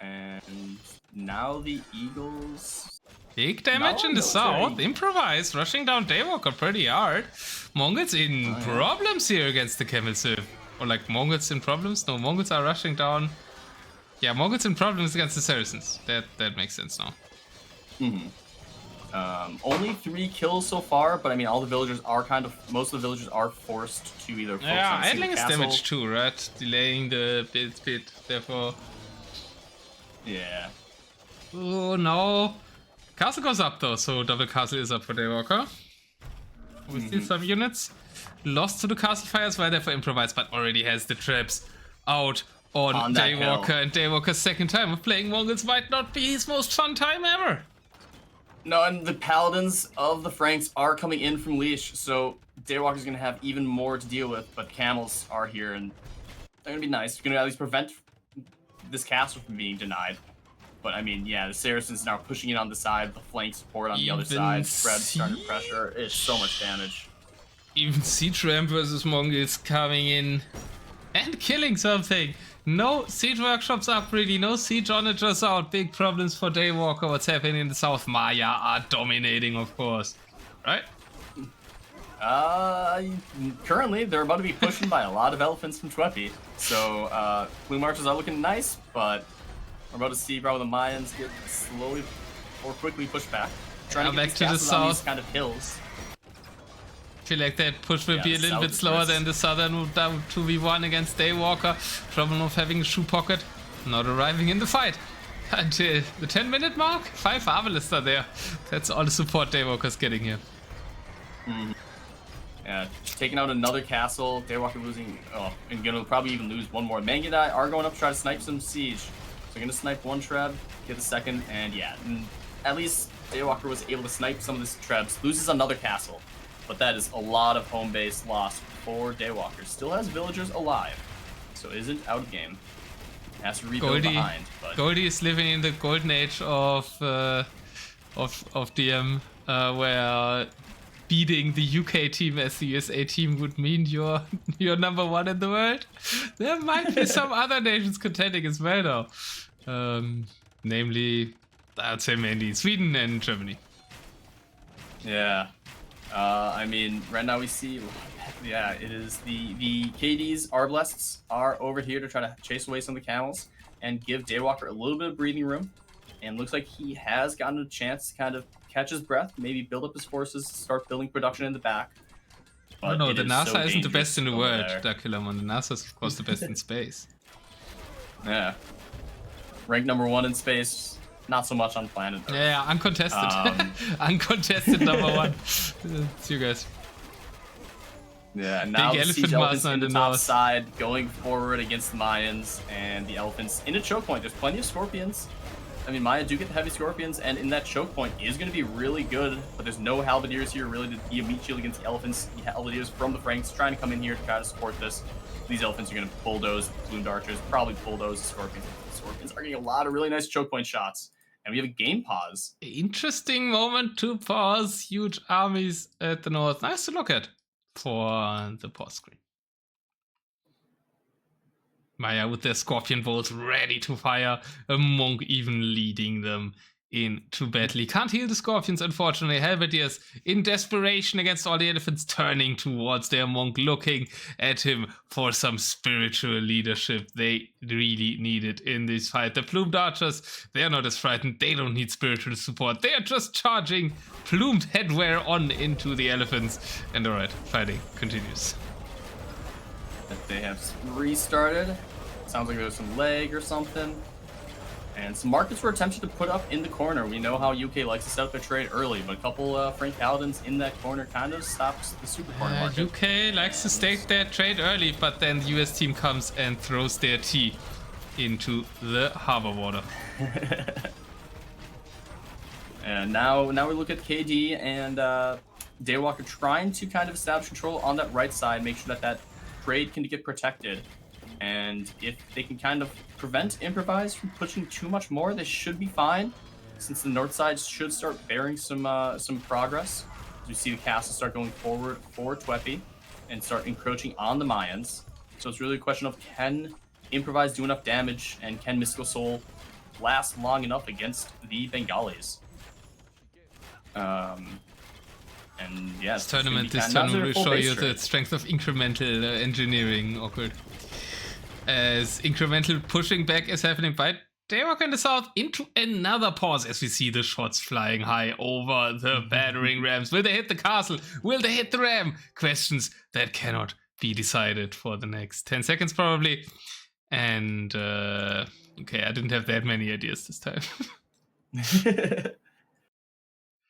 And now the Eagles. Big damage in the south. Improvise, rushing down Daywalker pretty hard. Mongols in problems here against the Camel Civ. Or like Mongols in problems? No, Mongols are rushing down. Yeah, Mongols in problems against the Saracens. That makes sense now. Only 3 kills so far, but I mean, all the villagers are most of the villagers are forced to either focus on the idling is castle. damage too, right? Delaying the bit, therefore. Yeah. Oh no. Castle goes up though, so double castle is up for Daywalker. We see some units lost to the castle fires, while therefore Improvise, but already has the traps out on Daywalker, and Daywalker's second time of playing Mongols might not be his most fun time ever. No, and the paladins of the Franks are coming in from Leash, so Daywalker's gonna have even more to deal with, but camels are here and they're gonna be nice. They're gonna at least prevent this castle from being denied. But I mean, yeah, the Saracens now pushing it on the side, the flank support on the other side, spread starting pressure. It's so much damage. Even Siege Ramp versus Mongols coming in and killing something. No siege workshops up really, no siege onagers out. Big problems for Daywalker. What's happening in the south? Maya are dominating, of course. Right? Currently, they're about to be pushed by a lot of elephants from Twepy. So, blue marches are looking nice, but we're about to see probably the Mayans get slowly or quickly pushed back. Trying to get back to the south. On these kind of hills. I feel like that push will be a little bit slower than the southern 2v1 against Daywalker. Problem of having a shoe pocket, not arriving in the fight until the 10-minute mark. 5 Arbalist are there. That's all the support Daywalker's getting here. Yeah, taking out another castle. Daywalker losing, and gonna probably even lose one more. Mangudai are going up to try to snipe some siege. So they're gonna snipe one Treb, get the second, and yeah, at least Daywalker was able to snipe some of this Trebs. Loses another castle. But that is a lot of home base lost for Daywalker. Still has villagers alive, so isn't out of game. Has to rebuild behind. But Goldie is living in the golden age of DM, where beating the UK team as the USA team would mean you're number 1 in the world. There might be some other nations contending as well, though. Namely, I'd say mainly Sweden and Germany. Yeah. I mean, right now we see, yeah, it is the KD's Arblests are over here to try to chase away some of the camels and give Daywalker a little bit of breathing room. And looks like he has gotten a chance to kind of catch his breath, maybe build up his forces, start building production in the back. But no, the NASA isn't the best in the world, Dakilamon. The NASA is, of course, the best in space. Yeah. Rank number 1 in space. Not so much on planet Earth. Yeah, uncontested. Uncontested number 1. It's you guys. Yeah, and now the elephant Siege Elephants master in the in the top north. side, going forward against the Mayans, and the Elephants in a choke point. There's plenty of Scorpions. I mean, Maya do get the heavy Scorpions, and in that choke point is going to be really good, but there's no Halberdiers here really to be a meat shield against the Elephants. The Halberdiers from the Franks trying to come in here to try to support this. These Elephants are going to bulldoze the Plumed Archers, probably bulldoze the Scorpions. The Scorpions are getting a lot of really nice choke point shots, and we have a game pause. Interesting moment to pause. Huge armies at the north. Nice to look at for the pause screen. Maya with their Scorpion bolts ready to fire. A monk even leading them into battle. He can't heal the Scorpions, unfortunately. Halberdiers in desperation against all the elephants, turning towards their monk, looking at him for some spiritual leadership. They really need it in this fight. The Plumed Archers, they are not as frightened. They don't need spiritual support. They are just charging plumed headwear on into the elephants. And alright, fighting continues. They have restarted. Sounds like there's some lag or something. And some markets were attempted to put up in the corner. We know how UK likes to set up their trade early, but a couple Frank Paladins in that corner kind of stops the super corner market. UK likes to stake their trade early, but then the US team comes and throws their tea into the harbor water. And now we look at KD and Daywalker trying to kind of establish control on that right side, make sure that that trade can get protected. And if they can kind of prevent Improvise from pushing too much more, they should be fine, since the north side should start bearing some progress. As we see the castle start going forward for Twepy and start encroaching on the Mayans. So it's really a question of, can Improvise do enough damage, and can Mystical Soul last long enough against the Bengalis? And yeah, This tournament will show you the strength of incremental engineering, Awkward. As incremental pushing back is happening by Daywalker in the south into another pause, as we see the shots flying high over the battering rams. Will they hit the castle? Will they hit the ram? Questions that cannot be decided for the next 10 seconds probably. And okay, I didn't have that many ideas this time.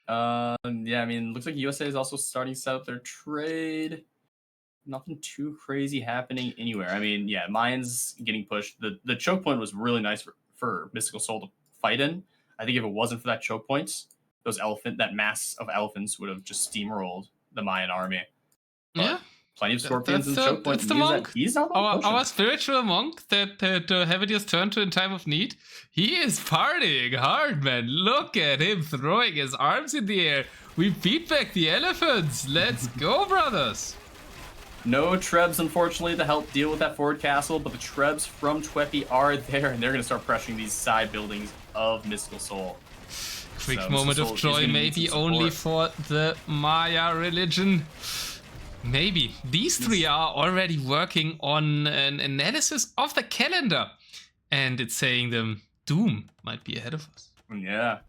Yeah, I mean, looks like USA is also starting to set up their trade. Nothing too crazy happening anywhere. I mean, yeah, Mayans getting pushed. The choke point was really nice for Mystical Soul to fight in. I think if it wasn't for that choke point, that mass of elephants would have just steamrolled the Mayan army. But yeah. Plenty of Scorpions in the choke point. That's the monk. He's not our spiritual monk that Halberdiers turn to in time of need. He is partying hard, man. Look at him throwing his arms in the air. We beat back the elephants. Let's go, brothers. No Trebs, unfortunately, to help deal with that forward castle, but the Trebs from Twepy are there, and they're going to start pressuring these side buildings of Mystical Soul. Quick moment of joy, maybe only for the Maya religion. Maybe. These three are already working on an analysis of the calendar, and it's saying them doom might be ahead of us. Yeah.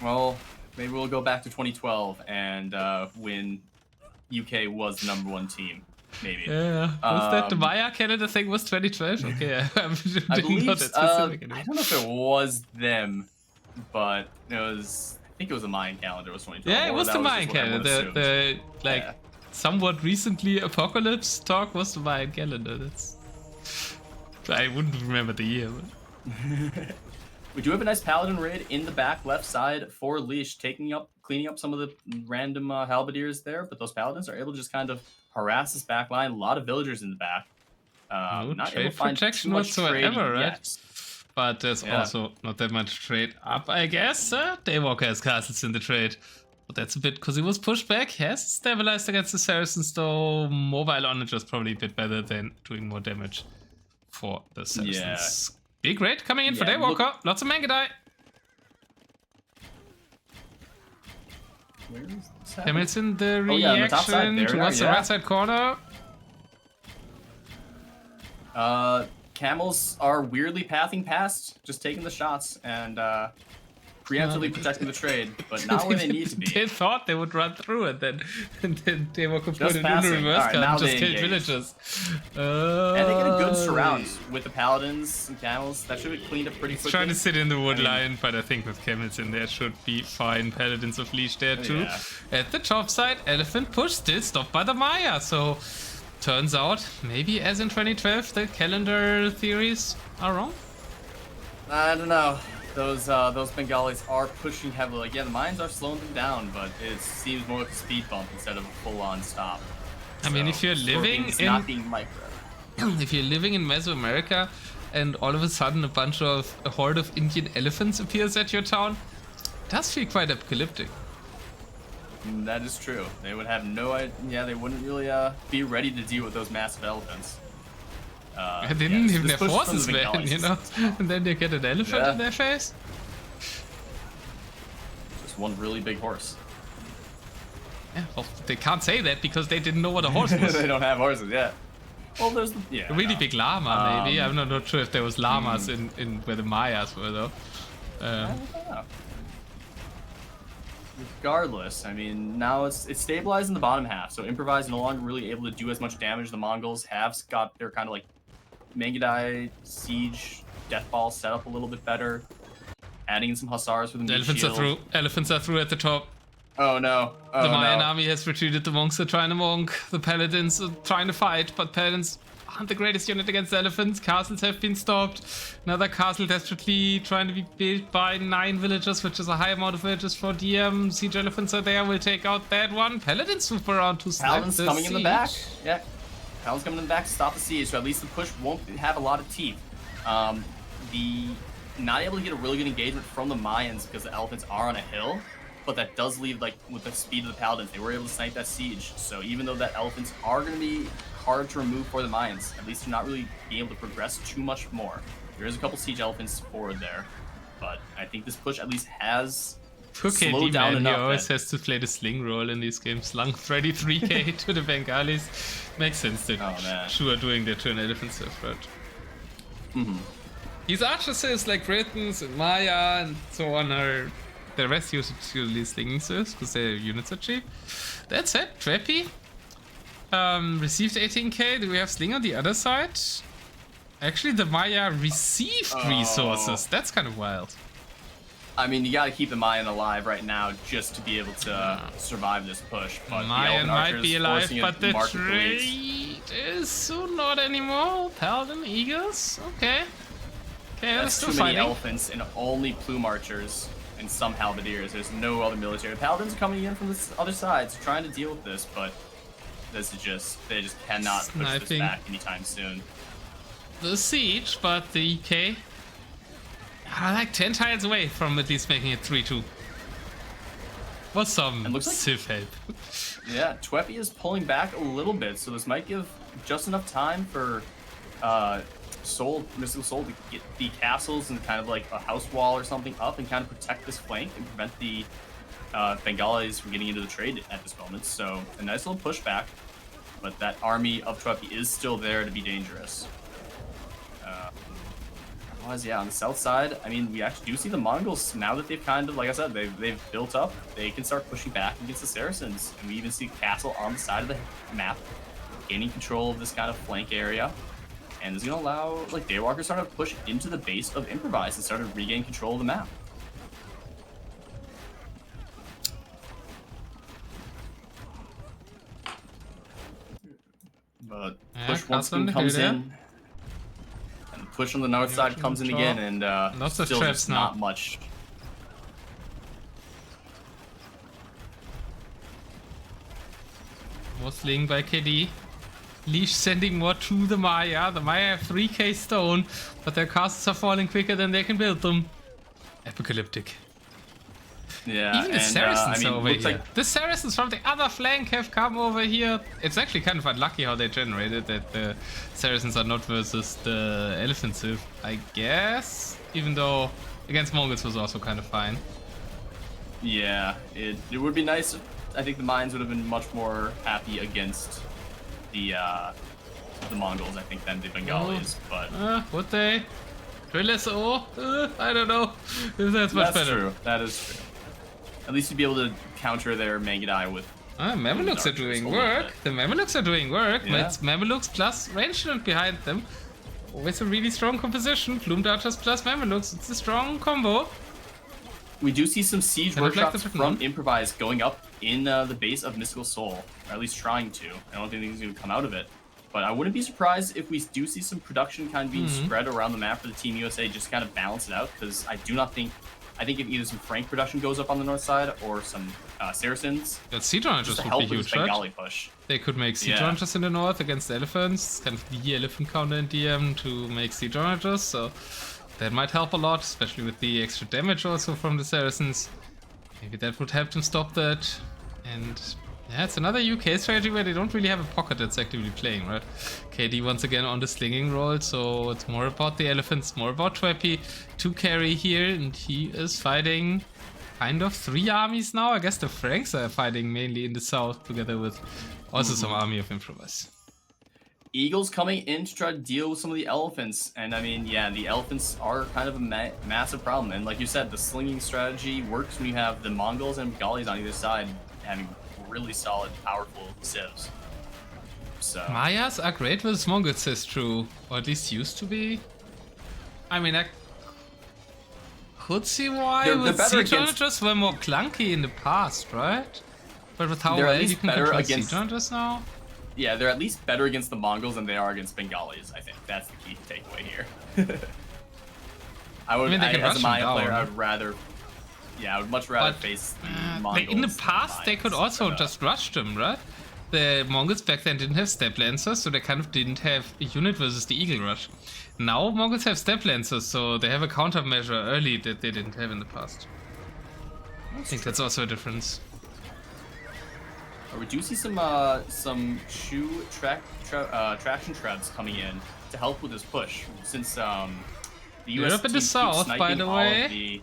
Well, maybe we'll go back to 2012 and when UK was the #1 team. Maybe. Yeah. Was that the Maya calendar thing was 2012? Okay, I believe not that specific anymore. I don't know if it was them, but it was. I think it was the Mayan calendar. Was 2012. Yeah, it was the Mayan calendar. The somewhat recently apocalypse talk was the Mayan calendar. That's. I wouldn't remember the year. But... We do have a nice Paladin raid in the back left side for Leash, cleaning up some of the random Halberdiers there, but those Paladins are able to just kind of harass this back line. A lot of villagers in the back. No not trade able to find protection whatsoever, right? Yet. But there's also not that much trade up, I guess. Daywalker has castles in the trade. But that's a bit, because he was pushed back. Has stabilized against the Saracens, though. Mobile on it was probably a bit better than doing more damage for the Saracens. Yeah. Big raid coming in for Daywalker. Lots of Mangudai. Hamilton, the reaction towards the right side corner. Camels are weirdly pathing past, just taking the shots, and preemptively protecting the trade, but not where they need to be. They thought they would run through it, then Daywalker put Just it passing. in reverse Alright, cut now and just they killed engage. villagers. And they get a good surround with the paladins and camels. That should be cleaned up pretty He's quickly. trying to sit in the wood I mean- line, but I think with camels in there should be fine. Paladins of Leash there too. Yeah. At the top side, elephant push still stopped by the Maya. So turns out, maybe as in 2012, the calendar theories are wrong. I don't know. Those Bengalis are pushing heavily. Like, yeah, the mines are slowing them down, but it seems more like a speed bump instead of a full-on stop. I mean, if you're living Scorpion's in not being micro. if you're living in Mesoamerica and all of a sudden a horde of Indian elephants appears at your town, it does feel quite apocalyptic. That is true. They would have no idea. Yeah, they wouldn't really be ready to deal with those massive elephants. They didn't even this have push from horses, the man, Bengalis you know? is- And then they get an elephant Yeah. in their face. Just one really big horse. Yeah, well, they can't say that because they didn't know what a horse was. They don't have horses, yeah. Well, there's the yeah. A really no. big llama, maybe. I'm not sure if there was llamas in where the Mayas were, though. I don't know. Regardless, I mean, now it's stabilized in the bottom half, so Improvise no longer really able to do as much damage. The Mongols have got their kind of like Mangadai siege death ball set up a little bit better, adding in some hussars for the meat Elephants are shield. through. Elephants are through at the top. Oh no! Oh The Mayan no! army has retreated. The monks are trying to monk. The paladins are trying to fight, but paladins aren't the greatest unit against elephants. Castles have been stopped. Another castle desperately trying to be built by 9 villagers, which is a high amount of villagers for DM. Siege elephants are there. We'll take out that one. Paladins swoop around to snipe Paladins the coming in the siege. back. Yeah, Paladins coming in the back to stop the siege, so at least the push won't have a lot of teeth. The not able to get a really good engagement from the Mayans because the elephants are on a hill, but that does leave, like, with the speed of the Paladins, they were able to snipe that siege. So even though that elephants are going to be hard to remove for the Mayans, at least they're not really being able to progress too much more. There is a couple siege elephants forward there, but I think this push at least has Poor slowed KD, down man, he enough. always that- has to play the sling role in these games. Slung 33k to the Bengalis. Makes sense that Oh, man. Shu are doing their turn elephant stuff, right? These archers like Britons and Maya and so on are... The rest usually sling serves because their units are cheap. That said, Twepy received 18k. Do we have sling on the other side? Actually, the Maya received resources. That's kind of wild. I mean, you got to keep the Mayan alive right now just to be able to survive this push. But the Mayan Elven might Archers be alive, forcing but a the market trade is soon not anymore. Paladin Eagles? Okay. Okay, they're That's still too many fighting. elephants and only plume archers and some halberdiers. There's no other military. The Paladins are coming in from the other side, so trying to deal with this, but this is they just cannot push this Sniping. back anytime soon. The siege, but the EK are like 10 tiles away from at least making it 3-2. What's some It looks like- Civ help? Yeah, Twepy is pulling back a little bit, so this might give just enough time for mYsTikaL Soul to get the castles and kind of like a house wall or something up and kind of protect this flank and prevent the Bengalis from getting into the trade at this moment. So a nice little pushback, but that army of Twepy is still there to be dangerous. Otherwise, yeah, on the south side, I mean, we actually do see the Mongols now that they've kind of, like I said, they've built up. They can start pushing back against the Saracens, and we even see Castle on the side of the map, gaining control of this kind of flank area, and is going to allow like Daywalker start to push into the base of Improvise and start to regain control of the map. But Yeah, push once Castle on again the comes hill in. And push on the north side comes in control. again, and Lots of still traps just now. not much. More sling by KD. Leash sending more to the Maya. The Maya have 3k stone, but their castles are falling quicker than they can build them. Apocalyptic. Yeah, Even the and, Saracens I mean, are over looks here. like The Saracens from the other flank have come over here. It's actually kind of unlucky how they generated that the Saracens are not versus the Elephant Civ, I guess. Even though against Mongols was also kind of fine. yeah, it would be nice. I think the Mines would have been much more happy against the Mongols, I think, than the Bengalis. But Would they? Drill SO? I don't know if that's much better. True. That is true. At least you'd be able to counter their Mangudai with... Mamelukes are doing work. The Mamelukes are doing work. Yeah. It's Mamelukes plus range unit behind them. With a really strong composition. Plumed Archers plus Mamelukes. It's a strong combo. We do see some siege workshops like from Improvise going up in the base of mYsTikaL Soul. Or at least trying to. I don't think he's going to come out of it. But I wouldn't be surprised if we do see some production kind of being spread around the map for the Team USA, just kind of balance it out. Because I do not think... I think if either some Frank production goes up on the north side or some Saracens, that Siege Runners would be huge, right? Push. They could make Siege Runners in the north against the elephants. Kind of the elephant counter in DM to make Siege Runners, so that might help a lot, especially with the extra damage also from the Saracens. Maybe that would help them stop that. And yeah, it's another UK strategy where they don't really have a pocket that's actively playing, right? KD once again on the slinging role, so it's more about the elephants, more about Twepy to carry here, and he is fighting kind of 3 armies now. I guess the Franks are fighting mainly in the south together with also some army of Improvise. Eagles coming in to try to deal with some of the elephants, and I mean, yeah, the elephants are kind of a massive problem, and like you said, the slinging strategy works when you have the Mongols and Bengalis on either side having really solid, powerful civs. So Mayas are great with Mongols, is true, or at least used to be. I mean, I could see why with Siege Runners were more clunky in the past, right? But with how well you can control Siege Runners now? Yeah, they're at least better against the Mongols than they are against Bengalis, I think. That's the key takeaway here. I mean, as a Maya player, I would rather... Yeah, I would much rather face the Mongols. In the past, they could also just rush them, right? The Mongols back then didn't have step lancers, so they kind of didn't have a unit versus the Eagle Rush. Now Mongols have step lancers, so they have a countermeasure early that they didn't have in the past. I think that's also a difference. We do see some traction trebs coming in to help with this push, since the US Europe in the south, by the way.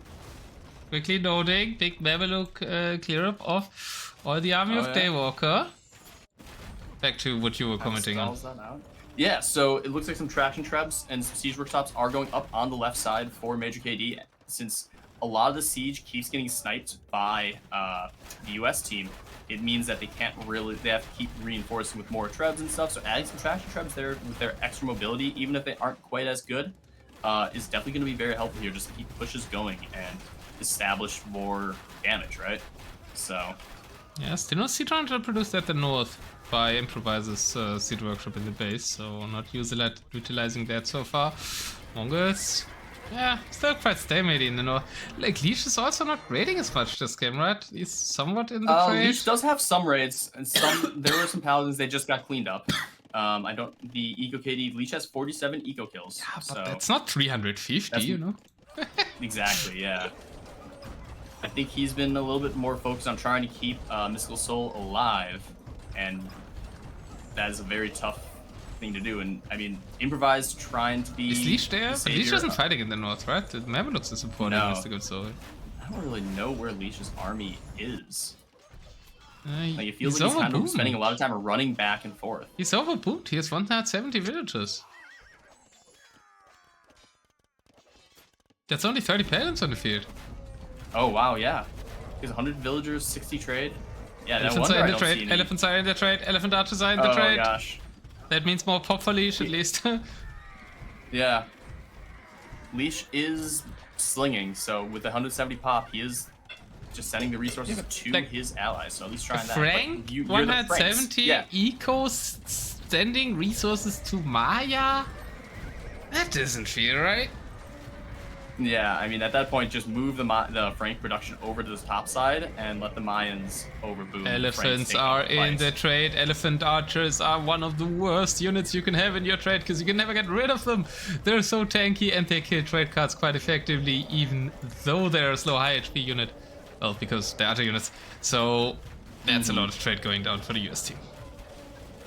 Quickly noting, big Mameluke clear up of all the army of Daywalker. Back to what you were commenting on. Yeah, so it looks like some traction trebs and some siege workshops are going up on the left side for Major KD, since a lot of the siege keeps getting sniped by the US team. It means that they can't really, they have to keep reinforcing with more trebs and stuff, so adding some traction trebs there with their extra mobility, even if they aren't quite as good, is definitely going to be very helpful here, just to keep pushes going and establish more damage, right? So yeah, still no Siege Runner produced at the north by Improvise's Siege Workshop in the base, so not utilizing that so far. Mongols, yeah, still quite stalemate in the north. Like, Leash is also not raiding as much this game, right? He's somewhat in the trade. Leash does have some raids, and some there were some paladins they just got cleaned up. The Eco KD, Leash has 47 eco kills. Yeah, but so that's not 350, you know? Exactly, yeah. I think he's been a little bit more focused on trying to keep mYsTikaL Soul alive, and that is a very tough thing to do. And I mean, Improvise trying to be... Is Leash there? But Leash isn't fighting in the north, right? The Mamelukes is supporting mYsTikaL Soul. I don't really know where Leash's army is. Like, it feels he's like he's kind of spending a lot of time running back and forth. He's overboomed. He has 170 villagers. That's only 30 paladins on the field. Oh, wow, yeah. He has 100 villagers, 60 trade. Yeah, elephants are in the trade. Elephants are in the trade. Elephant archers are in the trade. Oh, gosh. That means more pop for Leash, at least. Yeah. Leash is slinging, so with the 170 pop, he is just sending the resources to his allies, so at least trying that. Frank? 170 eco sending resources to Maya? That doesn't feel right. Yeah, I mean, at that point, just move the Frank production over to the top side and let the Mayans overboom. Elephants are in the trade. Elephant archers are one of the worst units you can have in your trade because you can never get rid of them. They're so tanky and they kill trade cards quite effectively, even though they're a slow high HP unit. Well, because they're other units. So that's a lot of trade going down for the US team.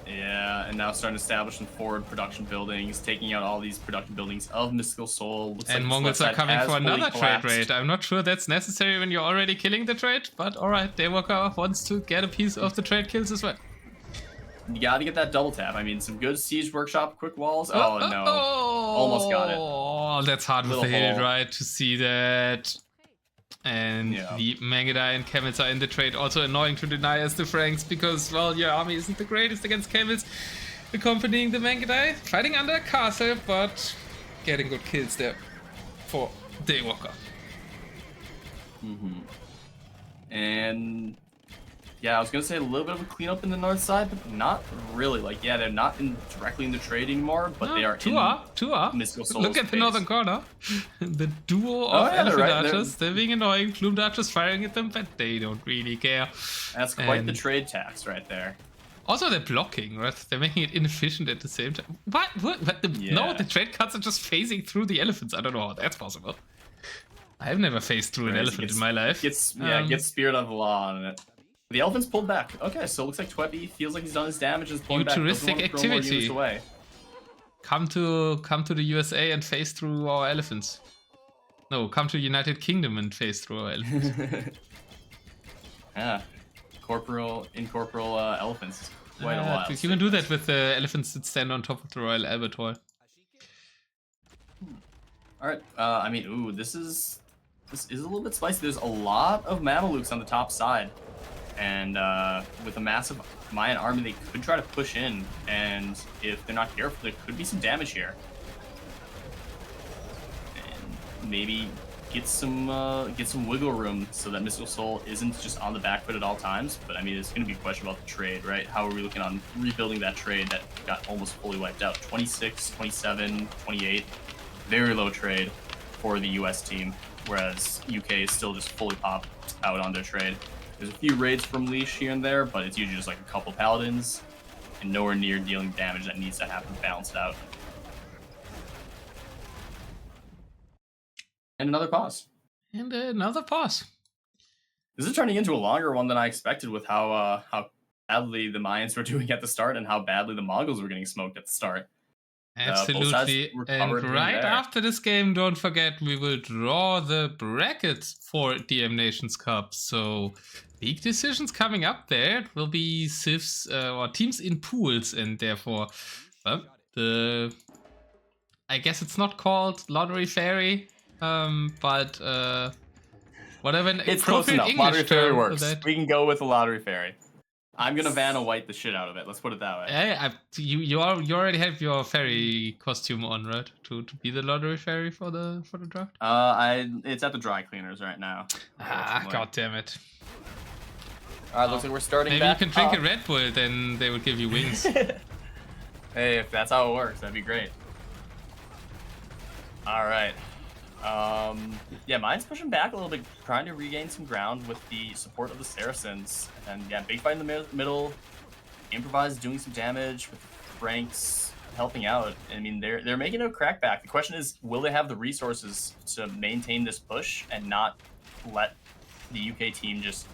Yeah, and now starting to establish some forward production buildings, taking out all these production buildings of mYsTikaL Soul. Looks and like Mongols are coming for another trade raid. I'm not sure that's necessary when you're already killing the trade, but alright, Daywalker wants to get a piece of the trade kills as well. You gotta get that double tap. I mean, some good siege workshop, quick walls. Oh no. Almost got it. Oh, that's hard with the Little hit, hole. right? To see that. And Yeah. the Mangudai and Camels are in the trade. Also annoying to deny as the Franks because, well, your army isn't the greatest against Camels. Accompanying the Mangudai, fighting under a castle, but getting good kills there for Daywalker. And yeah, I was gonna say a little bit of a cleanup in the north side, but not really. Like, yeah, they're not directly in the trade anymore, but No, they are two are. mYsTikaL Soul's Look at the base. northern corner. The duo of yeah, elephant right, archers. They're being annoying. Plumed archers firing at them, but they don't really care. That's quite the And trade tax right there. also, they're blocking, right? They're making it inefficient at the same time. What? No, the trade cards are just phasing through the elephants. I don't know how that's possible. I've never phased through an elephant in my life. Gets Spirit of the Law on it. The elephant's pulled back. Okay, so it looks like Twepy feels like he's done his damage and is pulling back. Futuristic activity. Away. Come to the USA and phase through our elephants. No, come to United Kingdom and phase through our elephants. Yeah, incorporeal elephants. Quite a while. You can do that with the elephants that stand on top of the Royal Albert Hall. All right. I mean, ooh, this is a little bit spicy. There's a lot of Mamelukes on the top side, and with a massive Mayan army, they could try to push in, and if they're not careful, there could be some damage here, and maybe get some wiggle room so that mYsTikaL Soul isn't just on the back foot at all times. But I mean, it's going to be a question about the trade, right? How are we looking on rebuilding that trade that got almost fully wiped out? 26, 27, 28. Very low trade for the US team, whereas UK is still just fully popped out on their trade. There's a few raids from Leash here and there, but it's usually just like a couple paladins and nowhere near dealing damage that needs to happen balanced out. And another pause. And another pause. This is turning into a longer one than I expected with how badly the Mayans were doing at the start and how badly the Mongols were getting smoked at the start. Absolutely. And right after this game, don't forget, we will draw the brackets for DM Nations Cup. So big decisions coming up there. It will be civs or teams in pools, and therefore I guess it's not called Lottery Fairy, but whatever. It's close enough. English Lottery Fairy works. That. We can go with the Lottery Fairy. I'm gonna Vanna White the shit out of it. Let's put it that way. Hey, you already have your fairy costume on, right? To be the Lottery Fairy for the draft. It's at the dry cleaners right now. God damn it! Alright, looks like we're starting. Maybe you can drink a Red Bull, then they would give you wings. Hey, if that's how it works, that'd be great. All right. Yeah, mine's pushing back a little bit, trying to regain some ground with the support of the Saracens. And yeah, big fight in the middle. Improvise doing some damage with Franks helping out. I mean, they're making a crackback. The question is, will they have the resources to maintain this push and not let the UK team just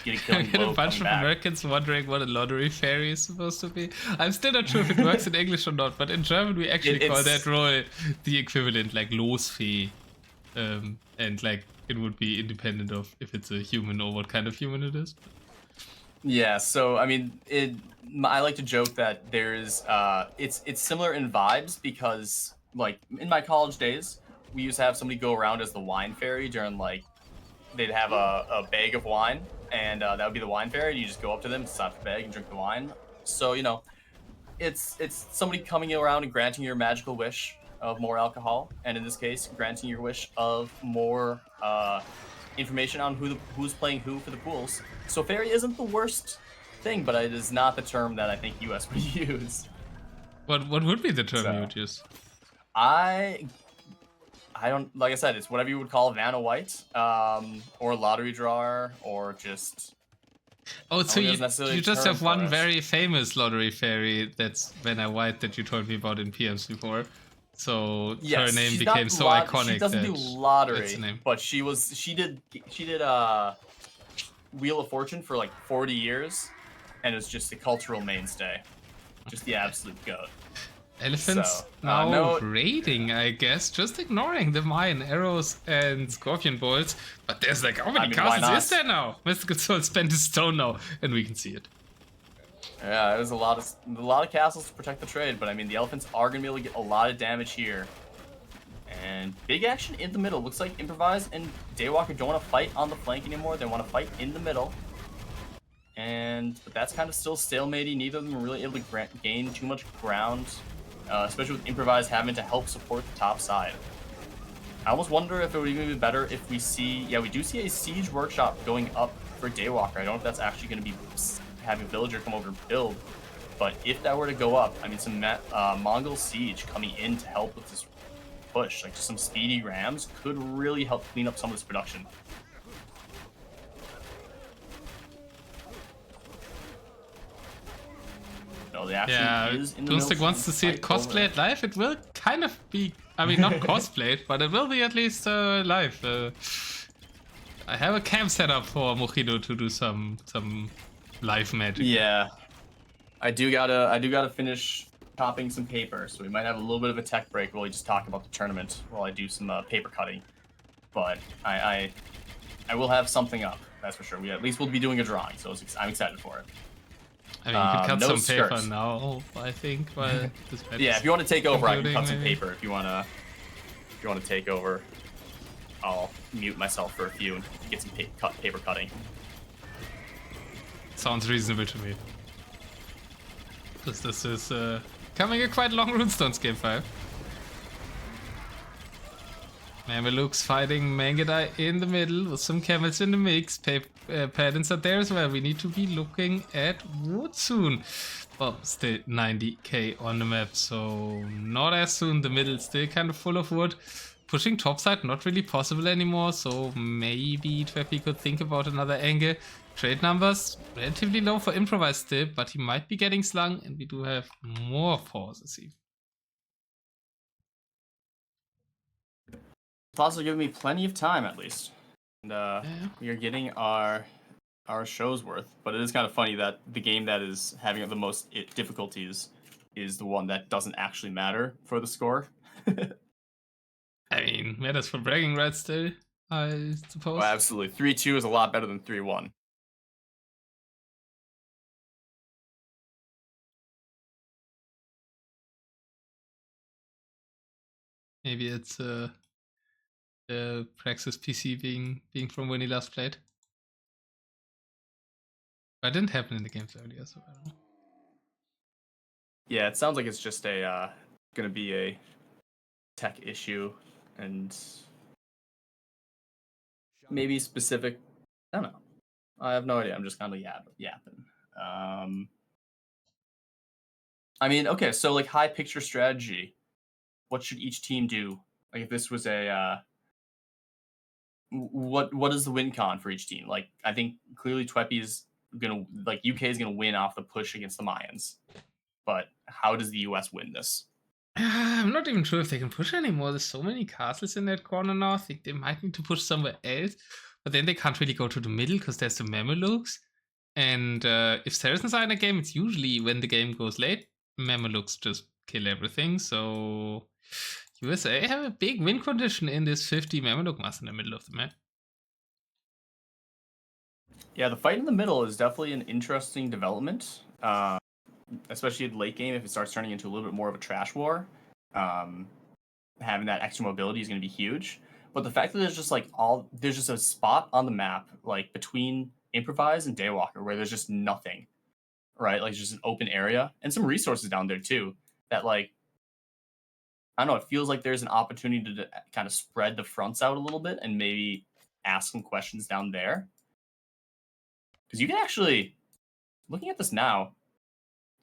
get a killing blow? A bunch of Americans wondering what a Lottery Fairy is supposed to be. I'm still not sure if it works in English or not, but in German we actually call that role the equivalent, like Losfee. And like it would be independent of if it's a human or what kind of human it is. Yeah, so I mean, I like to joke that there's it's similar in vibes because like in my college days we used to have somebody go around as the wine fairy during like they'd have a bag of wine and that would be the wine fairy and you just go up to them, slap the bag and drink the wine. So you know, it's somebody coming around and granting your magical wish of more alcohol, and in this case, granting your wish of more information on who's playing who for the pools. So fairy isn't the worst thing, but it is not the term that I think US would use. What would be the term you would use? I don't, like I said, it's whatever you would call Vanna White, or lottery drawer, or just. Oh, so you just have one very famous Lottery Fairy that's Vanna White that you told me about in PMs before. So yes, her name became so iconic. She doesn't do lottery, but she did Wheel of Fortune for like 40 years, and it was just a cultural mainstay, just the absolute goat. Elephants now raiding, I guess, just ignoring the Mayan arrows and scorpion bolts. But there's like, how many castles is there now? mYsTikaL Soul spent his stone now, and we can see it. Yeah, there's a lot of castles to protect the trade, but I mean the elephants are gonna be able to get a lot of damage here, And big action in the middle. Looks like Improvise and Daywalker don't want to fight on the flank anymore. They want to fight in the middle. But that's kind of still stalematy. Neither of them are really able to gain too much ground, especially with Improvise having to help support the top side. I almost wonder if it would even be better if we see... Yeah, we do see a Siege Workshop going up for Daywalker. I don't know if that's actually going to be having a villager come over and build. But if that were to go up, I mean, some Mongol Siege coming in to help with this push, like just some speedy rams, could really help clean up some of this production. No, the action is in the Doomstick wants to see it cosplayed live. It will kind of be, I mean, not cosplayed, but it will be at least live. I have a cam set up for Mochido to do some live magic. Yeah, I do gotta finish chopping some paper, so we might have a little bit of a tech break while we just talk about the tournament while I do some paper cutting. But I will have something up, that's for sure. At least we'll be doing a drawing, so I'm excited for it. I mean, you can cut no some paper skirts. now, I think. While this Yeah, if you want to take over, I can cut some maybe. paper. If you want to take over, I'll mute myself for a few and get some paper cutting. Sounds reasonable to me. Because this is coming a quite long Runestones game 5. Mamelukes fighting Mangudai in the middle with some camels in the mix. Patterns are there as well. We need to be looking at wood soon. Well, still 90k on the map, so not as soon. The middle still kind of full of wood. Pushing topside not really possible anymore, so maybe Twepy could think about another angle. Trade numbers relatively low for Improvise still, but he might be getting slung, and we do have more pauses even. Thoughts are giving me plenty of time at least, and we are getting our show's worth. But it is kind of funny that the game that is having the most difficulties is the one that doesn't actually matter for the score. I mean, matters for bragging rights still, I suppose. Well, absolutely. 3-2 is a lot better than 3-1. Maybe it's the Praxis PC being from when he last played. But it didn't happen in the games earlier, so I don't know. Yeah, it sounds like it's just gonna be a tech issue and maybe specific. I don't know. I have no idea. I'm just kind of yapping. I mean, okay, so like high picture strategy. What should each team do? Like if this was a what is the win con for each team? Like I think clearly Twepy is gonna UK is gonna win off the push against the Mayans. But how does the US win this? I'm not even sure if they can push anymore. There's so many castles in that corner now. I think they might need to push somewhere else. But then they can't really go to the middle because there's the Mamelukes. And if Saracens are in a game, it's usually when the game goes late, Mamelukes just kill everything. So USA have a big win condition in this 50 Mameluke mass in the middle of the map. Yeah, the fight in the middle is definitely an interesting development. Especially in late game, if it starts turning into a little bit more of a trash war, having that extra mobility is going to be huge. But the fact that there's just a spot on the map like between Improvise and Daywalker where there's just nothing, right? Like just an open area and some resources down there too. That like I don't know, it feels like there's an opportunity to kind of spread the fronts out a little bit and maybe ask some questions down there. Because you can actually, looking at this now,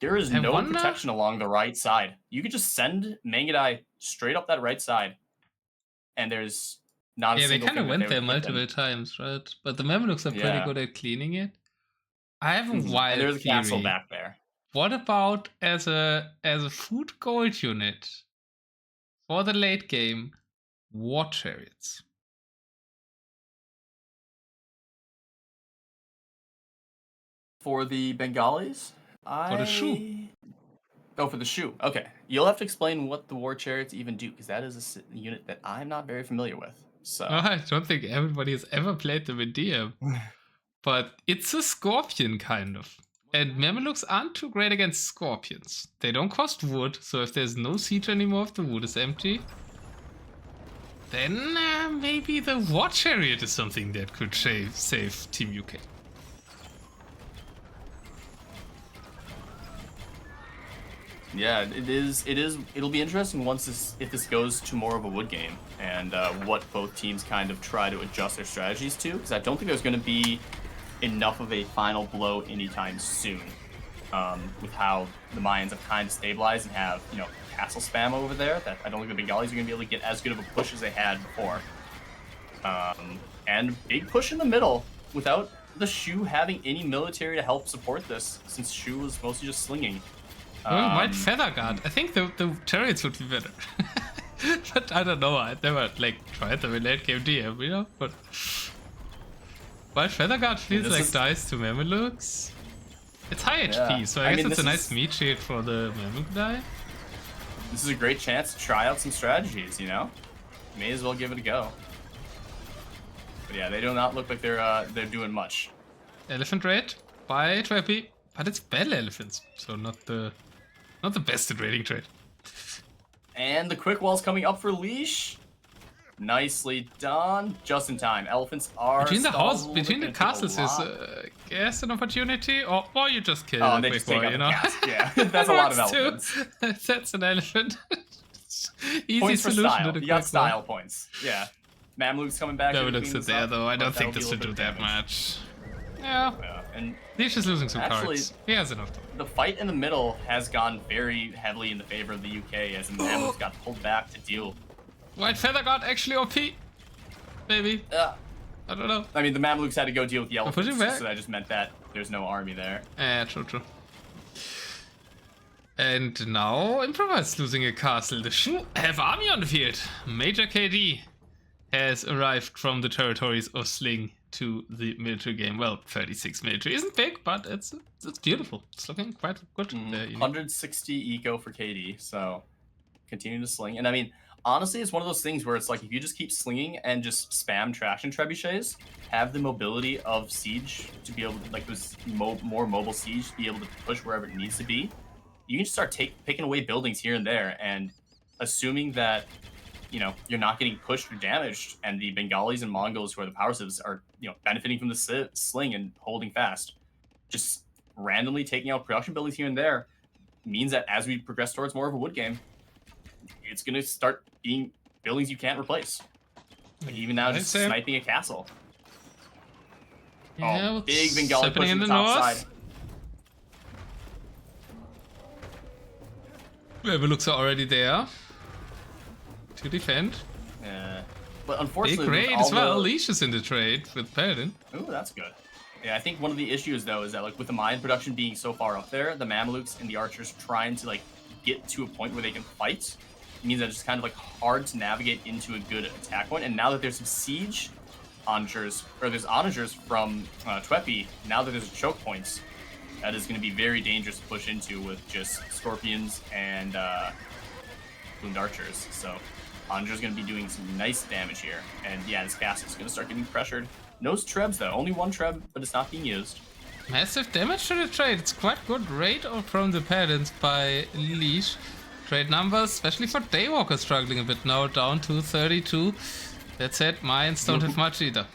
there is no protection along the right side. You could just send Mangudai straight up that right side, and there's not a single thing. Yeah, they kind of went there multiple times, right? But the Mamelukes are pretty good at cleaning it. I have a wild and there's a theory. castle back there. What about as a food gold unit for the late game, war chariots? For the Bengalis? For the shoe. Oh, for the shoe. Okay. You'll have to explain what the war chariots even do, because that is a unit that I'm not very familiar with. So I don't think everybody has ever played them in DM. But it's a scorpion, kind of. And Mamelukes aren't too great against scorpions. They don't cost wood, so if there's no siege anymore, if the wood is empty, then maybe the War Chariot is something that could save Team UK. Yeah, it is. It'll be interesting if this goes to more of a wood game, and what both teams kind of try to adjust their strategies to. Because I don't think there's going to be enough of a final blow anytime soon. With how the Mayans have kind of stabilized and have, you know, castle spam over there, that I don't think the Bengalis are going to be able to get as good of a push as they had before. And big push in the middle without the Shu having any military to help support this, since Shu was mostly just slinging. White Feather Guard. I think the chariots would be better. But I don't know. I never tried them in late game DM, you know. But White Feather Guard feels like dice to Mamelukes. It's high HP, so I guess it's a nice meat shield for the Mameluke die. This is a great chance to try out some strategies, you know? May as well give it a go. But yeah, they do not look like they're doing much. Elephant raid by Twepy, but it's battle elephants, so not the best at raiding trade. And the quick wall's coming up for Leash. Nicely done. Just in time. Elephants are between the castles is guess an opportunity, or you just kill a quick wall, you know? Yeah, that's a lot of elephants. That's an elephant. Easy points solution for style. to the You got quick style wall. Points. Yeah. Mamelukes coming back. Mamelukes are there though. I don't think this should do that much. Yeah. And Leash is losing some cards. He has enough. The fight in the middle has gone very heavily in the favor of the UK, as the Mamelukes got pulled back to deal. White Feather Guard actually OP. Maybe. I don't know. I mean, the Mamelukes had to go deal with the elephants, back. so that just meant that there's no army there. True. And now Improvise losing a castle. The Shu have army on the field. Major KD has arrived from the territories of Sling to the military game. Well, 36 military isn't big, but it's beautiful. It's looking quite good. 160 eco for KD, so continue to sling. And I mean, honestly, it's one of those things where it's like, if you just keep slinging and just spam traction trebuchets, have the mobility of siege to be able to, like, this more mobile siege to be able to push wherever it needs to be, you can just start picking away buildings here and there, and assuming that, you know, you're not getting pushed or damaged, and the Bengalis and Mongols, who are the power civs, are, you know, benefiting from the sling and holding fast. Just randomly taking out production buildings here and there means that as we progress towards more of a wood game, it's going to start being buildings you can't replace. Like even now, just sniping a castle. Yeah, big Bengali push in the top side. Mamelukes are already there to defend. Yeah, but unfortunately, big raid as well. Leash is in the trade with Paladin. Ooh, that's good. Yeah, I think one of the issues though is that, like, with the Mayan production being so far up there, the Mamelukes and the archers trying to, like, get to a point where they can fight, it means that it's kind of, like, hard to navigate into a good attack point. And now that there's some siege onagers, or there's onagers from Twepy, now that there's choke points, that is going to be very dangerous to push into with just scorpions and bloomed archers. So onagers going to be doing some nice damage here. And yeah, this castle is going to start getting pressured. No trebs though, only one treb, but it's not being used. Massive damage to the trade. It's quite good rate from the Paladins by Leash. Trade numbers, especially for Daywalker, struggling a bit now, down to 32. That said, Mayans don't have much either.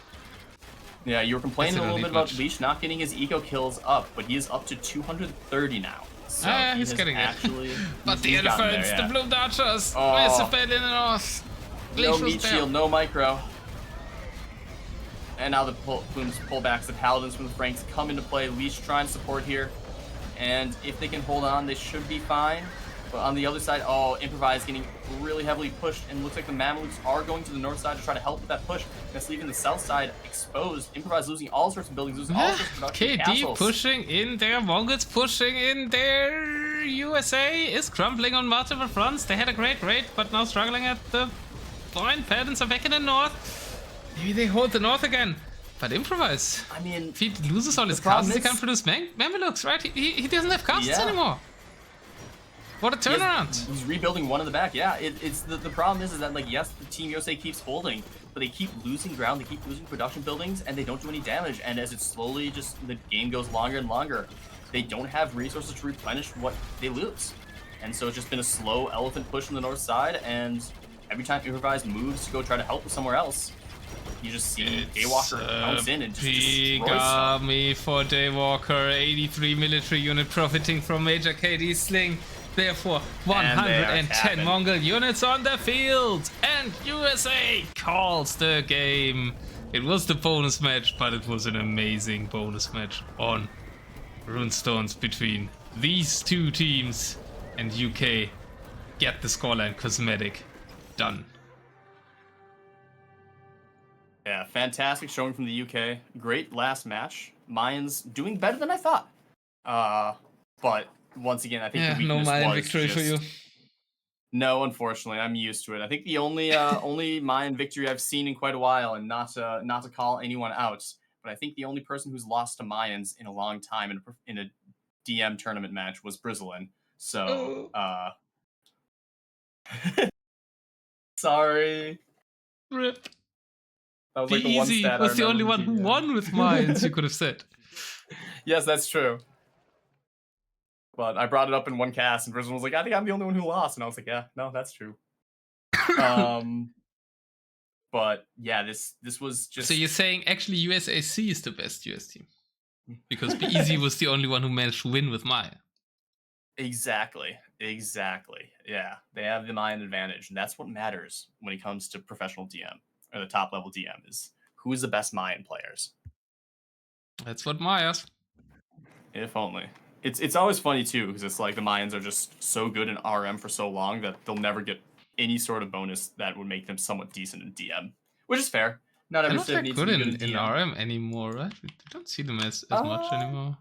Yeah, you were complaining a little bit about Leash not getting his eco kills up, but he is up to 230 now. So he's getting actually, it. But the elephants, the bloomed archers, where's the fail in the north? No meat shield, no micro. And now the Plumes pullbacks, the Paladins from the Franks come into play. Leash trying to support here. And if they can hold on, they should be fine. But on the other side, Improvise getting really heavily pushed, and looks like the Mamelukes are going to the north side to try to help with that push. That's leaving the south side exposed. Improvise losing all sorts of buildings, losing all sorts of production. KD castles. Pushing in there, Mongols pushing in there. USA is crumbling on multiple fronts. They had a great raid, but now struggling at the point. Paladins are back in the north. Maybe they hold the north again. But Improvise, I mean, if he loses all his castles, he can't produce Mamelukes, right? He doesn't have castles anymore. What a turnaround! He's rebuilding one in the back. Yeah, it's the problem is that, like, yes, the Team USA keeps holding, but they keep losing ground, they keep losing production buildings, and they don't do any damage. And as it slowly the game goes longer and longer, they don't have resources to replenish what they lose. And so it's just been a slow elephant push on the north side, and every time Improvise moves to go try to help somewhere else, you just see Daywalker bounce in and just big destroy stuff. army for Daywalker. 83 military unit profiting from Major KD's sling. Therefore, 110 Mongol units on the field. And USA calls the game. It was the bonus match, but it was an amazing bonus match on runestones between these two teams. And UK get the scoreline cosmetic done. Yeah, fantastic showing from the UK. Great last match. Mayans doing better than I thought. But once again, I think the weakness no Mayan was victory just... for you. No, unfortunately, I'm used to it. I think the only Mayan victory I've seen in quite a while, and not to call anyone out, but I think the only person who's lost to Mayans in a long time in a DM tournament match was Brizzlin. So, sorry. Rip. That was Be like the one easy stat was I the only remember one who from won with Mayans, you could have said. Yes, that's true. But I brought it up in one cast, and Brizzlin was like, I think I'm the only one who lost. And I was like, yeah, no, that's true. But yeah, this was just... So you're saying actually USAC is the best US team? Because Be Easy was the only one who managed to win with Maya. Exactly. Yeah, they have the Mayan advantage, and that's what matters when it comes to professional DM, or the top level DM, is who is the best Mayan players. That's what Maya's. If only. It's always funny too, because it's like the Mayans are just so good in RM for so long that they'll never get any sort of bonus that would make them somewhat decent in DM, which is fair. Not every civ needs to be good in DM. RM anymore, right? We don't see them as much anymore.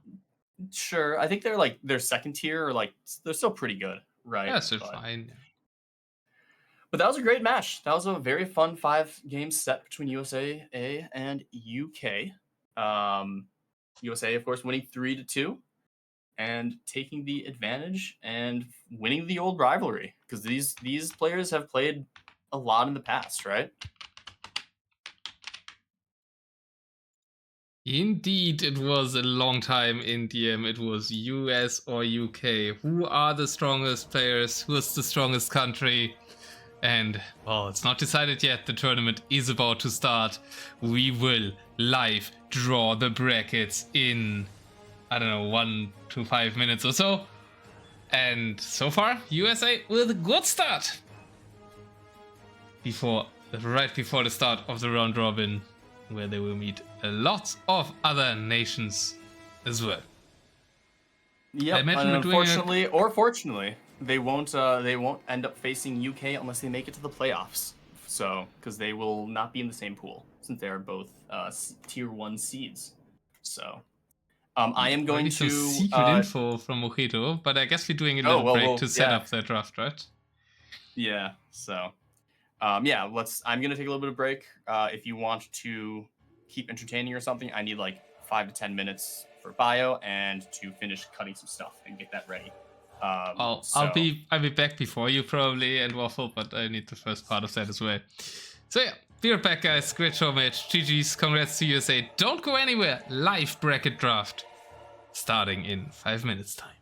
Sure, I think they're second tier, or like they're still pretty good, right? Yeah, so fine. But that was a great match. That was a very fun 5-game set between USA and UK. USA, of course, winning 3-2 and taking the advantage and winning the old rivalry, because these players have played a lot in the past, right? Indeed, it was a long time in DM. It was US or UK. Who are the strongest players? Who is the strongest country? And, well, it's not decided yet. The tournament is about to start. We will live draw the brackets in, I don't know, 1 to 5 minutes or so. And so far, USA with a good start. Right before the start of the round robin, where they will meet lots of other nations as well. Yeah, unfortunately or fortunately, they won't end up facing UK unless they make it to the playoffs. So, because they will not be in the same pool since they are both tier 1 seeds. So, I am going to some secret info from Mojito, but I guess we're doing a little break to set up that draft, right? Yeah. So, yeah, I'm gonna take a little bit of break. If you want to keep entertaining or something, I need like 5 to 10 minutes for bio and to finish cutting some stuff and get that ready. I'll be back before you probably and Waffle, but I need the first part of that as well. So yeah, be right back, guys. Great show match. GG's, congrats to USA. Don't go anywhere. Live bracket draft starting in 5 minutes time.